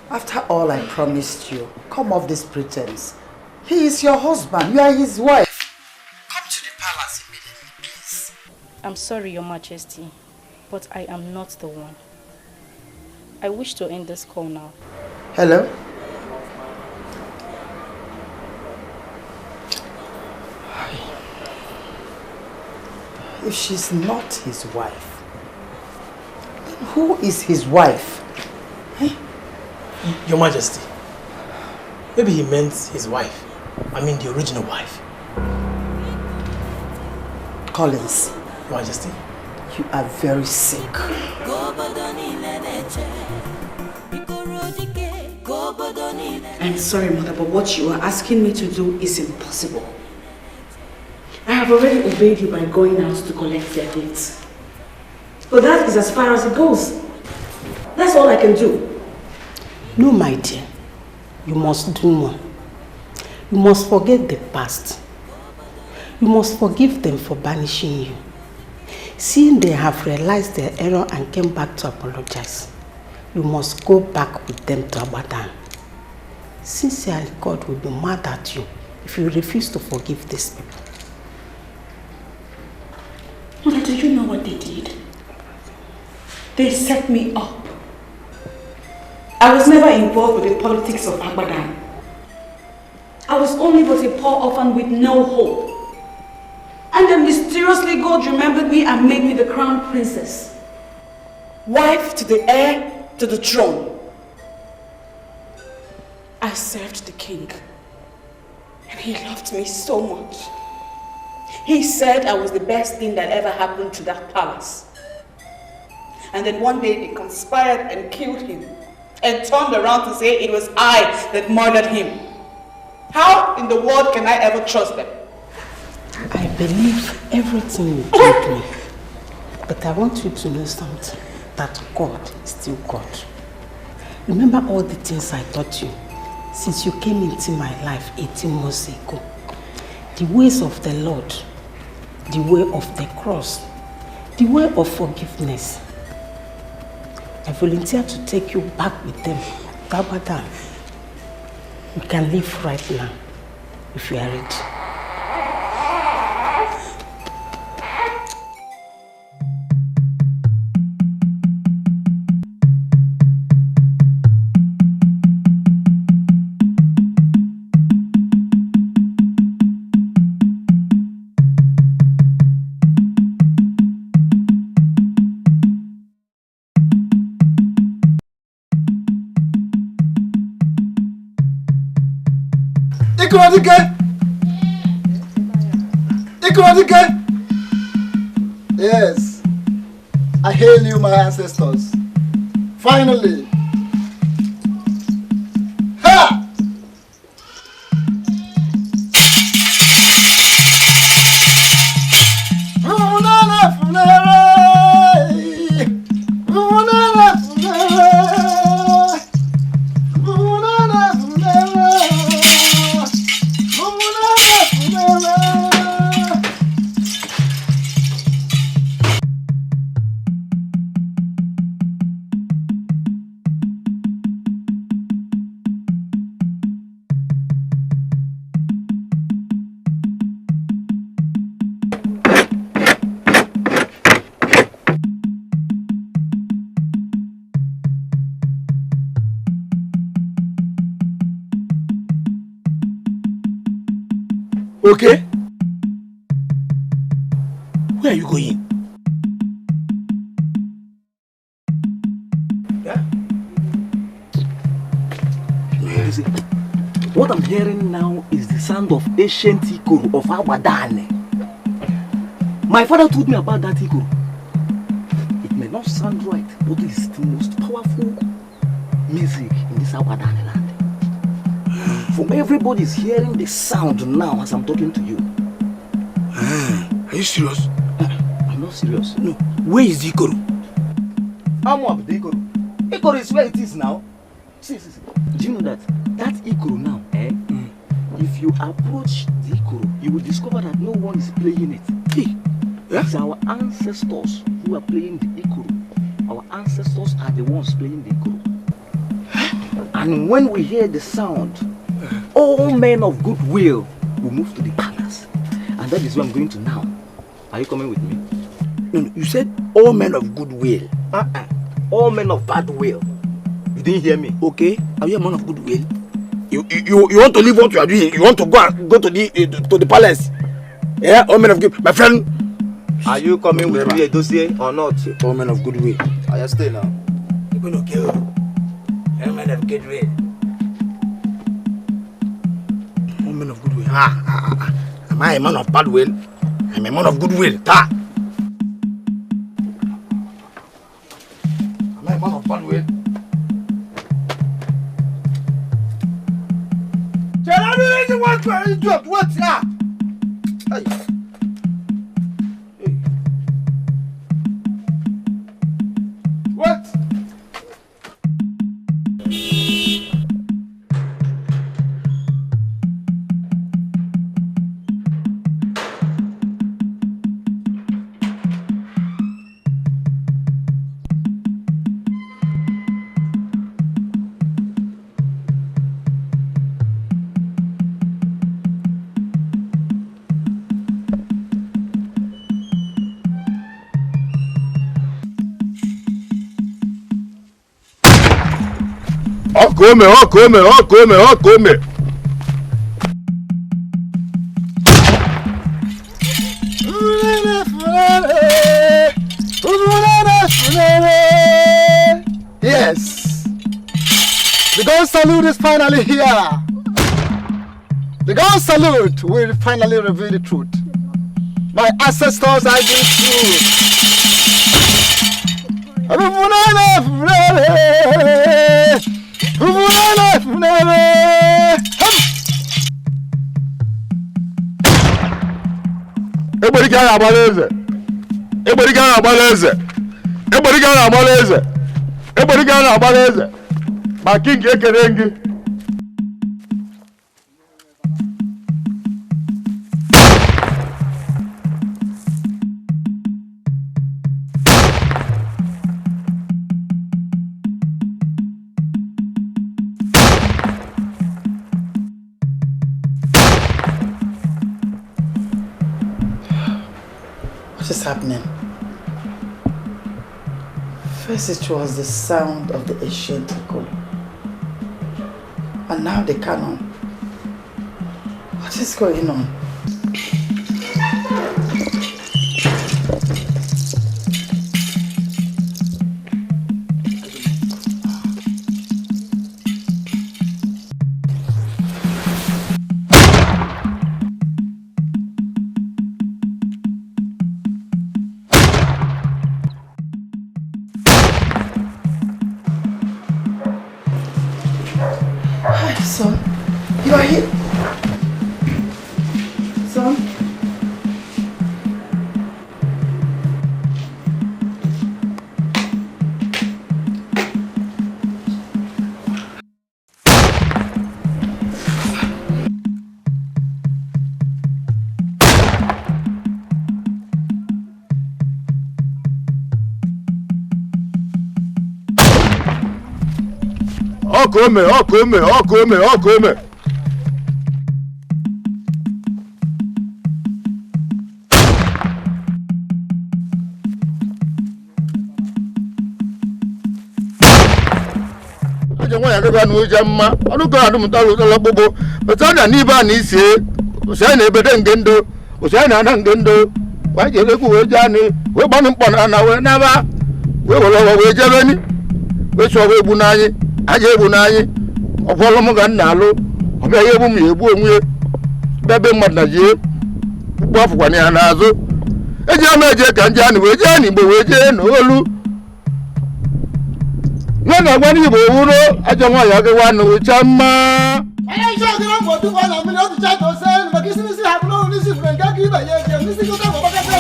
After all I promised you, come off this pretense. He is your husband. You are his wife. Come to the palace immediately, please. I'm sorry, Your Majesty, but I am not the one. I wish to end this call now. Hello? If she's not his wife, then who is his wife? Your Majesty, maybe he meant his wife. I mean the original wife. Collins. Your Majesty. You are very sick. I'm sorry, Mother, but what you are asking me to do is impossible. I have already obeyed you by going out to collect their gifts. But that is as far as it goes. That's all I can do. No, my dear. You must do more. You must forget the past. You must forgive them for banishing you. Seeing they have realized their error and came back to apologize, you must go back with them to Abadan. Sincerely, God will be mad at you if you refuse to forgive these people. Mother, do you know what they did? They set me up. I was never involved with the politics of Abadan. I was only but a poor orphan with no hope. And then mysteriously God remembered me and made me the crown princess. Wife to the heir to the throne. I served the king. And he loved me so much. He said I was the best thing that ever happened to that palace. And then one day they conspired and killed him. And turned around to say it was I that murdered him. How in the world can I ever trust them? I believe everything you told me. But I want you to know something. That God is still God. Remember all the things I taught you since you came into my life 18 months ago. The ways of the Lord, the way of the cross, the way of forgiveness. I volunteer to take you back with them, Abadan. You can live right now. if you are ready. Yes, I hail you, my ancestors. Finally. Ha! Okay? Where are you going? Yeah? Listen, what I'm hearing now is the sound of ancient ikoro of Awadane. My father told me about that ikoro. It may not sound right, but it's the most powerful music in this Awadane land. From everybody's hearing the sound now as I'm talking to you. Are you serious? I'm not serious. No. Where is the ikoro? I'm up the ikoro. Ikoro is where it is now. See. Do you know that ikoro now, if you approach the ikoro, you will discover that no one is playing it. Hey. Yeah? It's our ancestors who are playing the ikoro. Our ancestors are the ones playing the ikoro. And when we hear the sound, all men of goodwill will move to the palace. And that is where I'm going to now. Are you coming with me? No, you said all men of goodwill. All men of bad will. You didn't hear me? Okay. Are you a man of goodwill? You want to leave what you are doing? You want to go to the palace? Yeah, all men of good. My friend. Are you coming with me a dossier or not? All men of goodwill. Are you stay now? You're going to kill all men of goodwill. All men of goodwill. Am I a man of bad will? I'm a man of goodwill. Ta. Am I a man of bad will? What? Yeah. Hey. What? Come. Yes. The gun salute is finally here. The gun salute will finally reveal the truth. My ancestors are the truth. Everybody got a balance. Everybody got a balance. Everybody got a balance. Everybody got a balance. My king Ekerengi. happening? First it was the sound of the ancient echo. And now the canon. What is going on? Son, you are here. Son. Come, aje nwa ya ga na oje mma onu ga adu mta lo gbogbo beta na ni ba ni sie o se na ebede ngendo o se na na ngendo wa je le ku we ja ni we gbanu mpo na we na ba we wo lo we je be ni we so we bu na anyi aje ebu na anyi ofolo mu ga na alu obi aye ebu mi ebu onwe bebe mmad na je gbo afukwa ni ana azu eje ama eje ka nje ani we je ni gbo we je no olu nana gwani bo wuro ajo nwa ya ga wa no chama aye so ga mo du wa na mi no ti cha to se ma kisi ni si ha no ni si fun ga ki ba ye je ni si ko ka ba ka se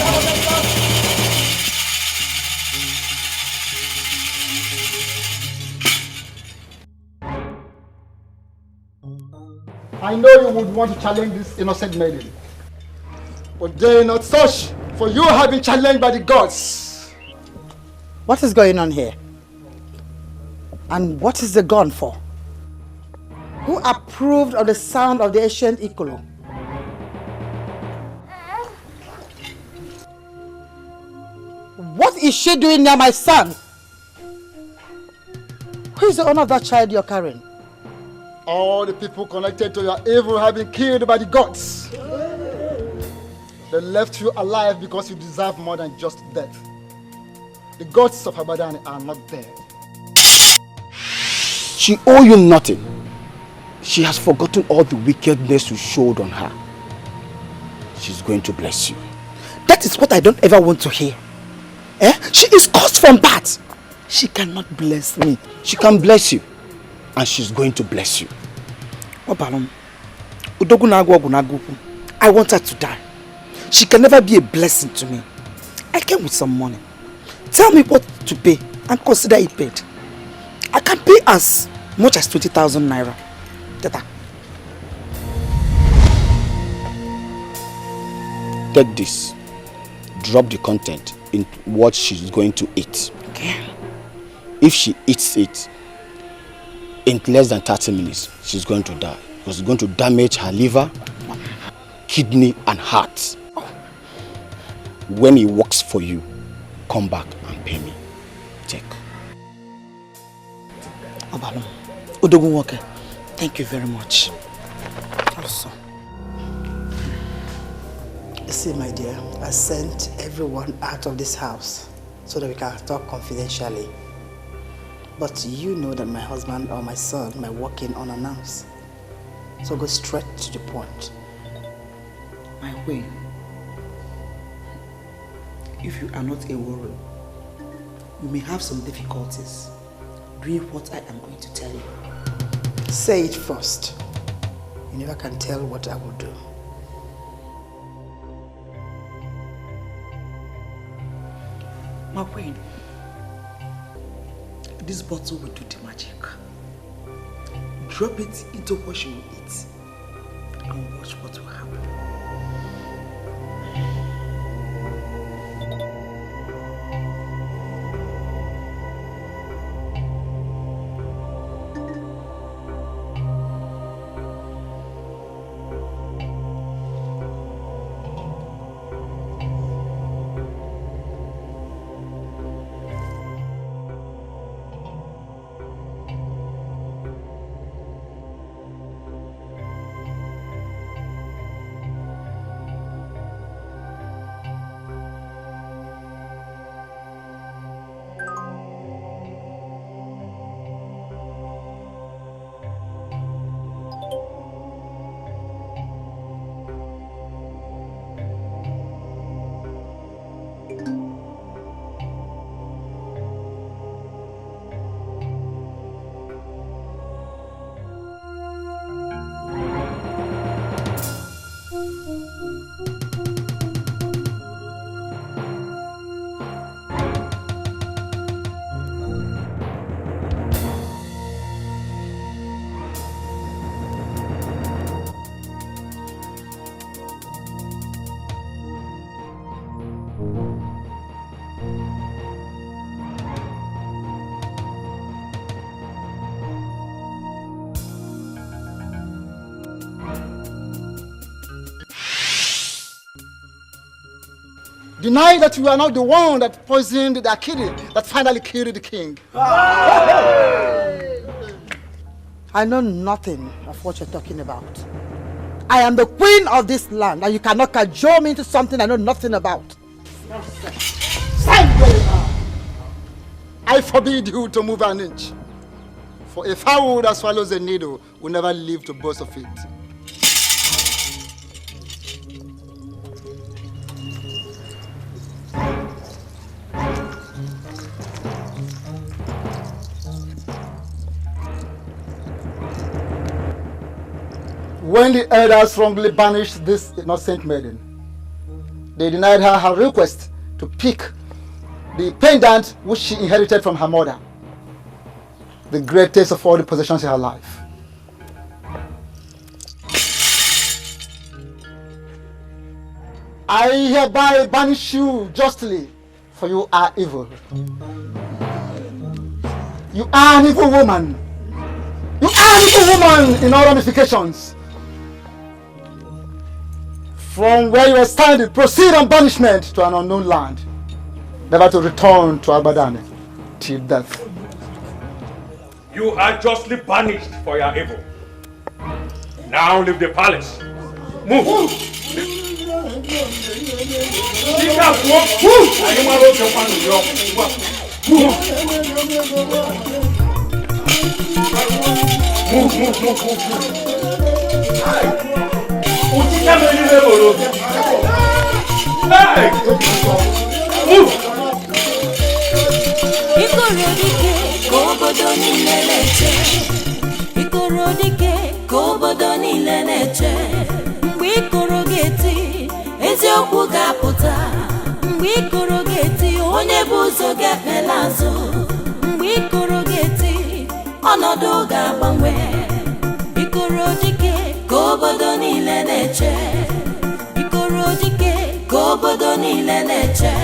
I know you would want to challenge this innocent maiden, but dare not such, for you have been challenged by the gods. What is going on here? And what is the gun for? Who approved of the sound of the ancient Ikolo? What is she doing near my son? Who is the owner of that child you're carrying? All the people connected to your evil have been killed by the gods. They left you alive because you deserve more than just death. The gods of Abadan are not dead. She owes you nothing. She has forgotten all the wickedness you showed on her. She's going to bless you. That is what I don't ever want to hear. She is cursed from birth. She cannot bless me. She can bless you. And she's going to bless you. I want her to die. She can never be a blessing to me. I came with some money. Tell me what to pay and consider it paid. I can pay as much as 20,000 naira. Tata. Take this. Drop the content in what she's going to eat. Okay. If she eats it, in less than 30 minutes, she's going to die. Because it's going to damage her liver, kidney, and heart. When it works for you, come back and pay me. Check. Obalom, Odogunwoke, thank you very much. Also, see, my dear, I sent everyone out of this house so that we can talk confidentially. But you know that my husband or my son might walk in unannounced. So go straight to the point. My queen, if you are not a warrior, you may have some difficulties doing what I am going to tell you. Say it first. You never can tell what I will do. My queen, this bottle will do the magic. Drop it into what she will eat and watch what will happen. Deny that you are not the one that poisoned the kidney that finally killed the king. I know nothing of what you're talking about. I am the queen of this land, and you cannot cajole me into something I know nothing about. Stand where you are. I forbid you to move an inch. For a fowl that swallows a needle will never live to boast of it. When the elders wrongly banished this innocent maiden, they denied her request to pick the pendant which she inherited from her mother, the greatest of all the possessions in her life. I hereby banish you justly, for you are evil. You are an evil woman. You are an evil woman in all ramifications. From where you are standing, proceed on banishment to an unknown land, never to return to Abadan till death. You are justly banished for your evil. Now leave the palace. Move. Move. Ikorodike kobodo niile na-eche. Ikorodike kobodo niile na-eche. Mgbe ikoro ga-eti, eziokwu ga-apụta. Mgbe ikoro ga-eti, onye bụ ụzọ ga-ekpela azụ. Mgbe ikoro ga-eti, ọnọdụ ga-agbanwe. Ikorodike kobodo niile na-eche. Ikorodike kobodo niile na-eche.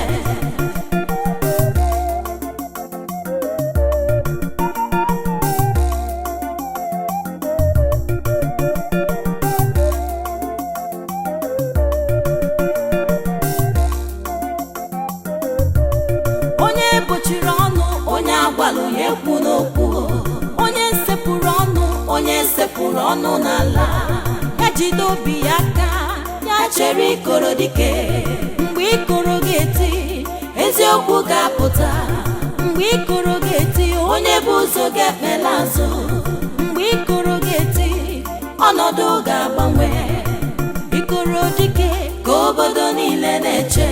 Onye bochiri ọnụ, onye agwalụ ya ekwu n'okwu. Onye sepụrụ ọnụ, onye sepụrụ ọnụ n'ala. Ya jide obi ya aka, ya chere Ikorodike. Mgbe ikoro ga-eti, eziokwu ga-apụta. Mgbe ikoro ga-eti, onye bụ ụzọ ga-ekpela azụ. Mgbe ikoro ga-eti, ọnọdụ ga-agbanwe. Ikorodike ka obodo niile na-eche.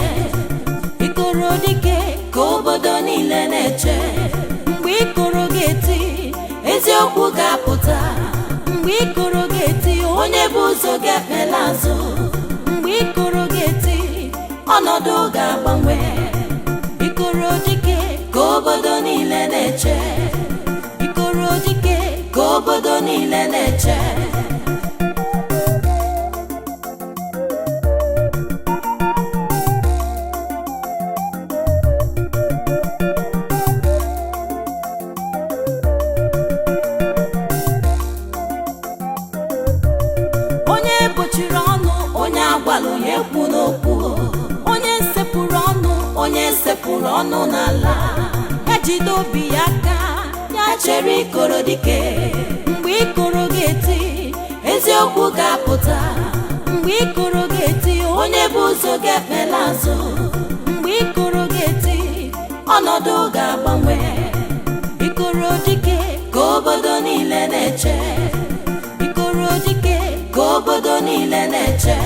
Ikorodike ka obodo niile na-eche. Mgbe ikoro ga-eti, eziokwu ga-apụta. Mgbe ikoro ga-eti, onye bụ ụzọ ga-ekpela azụ. Mgbe ikoro ga-eti, ọnọdụ ga-agbanwe. Ikorodike ka obodo niile na-eche. Ikorodike ka obodo niile na-eche. Onye bochiri ọnụ, onye agwalụ ya ekwu n'okwu. Onye sepụrụ ọnụ, onye sepụrụ ọnụ n'ala. Ya jide obi ya aka, ya chere Ikorodike. Mgbe ikoro ga-eti, eziokwu ga-apụta. Mgbe ikoro ga-eti, onye bụ ụzọ ga-ekpela azụ. Mgbe ikoro ga-eti, ọnọdụ ga-agbanwe. Ikorodike ka obodo niile na-eche. Ikorodike ka obodo niile na-eche.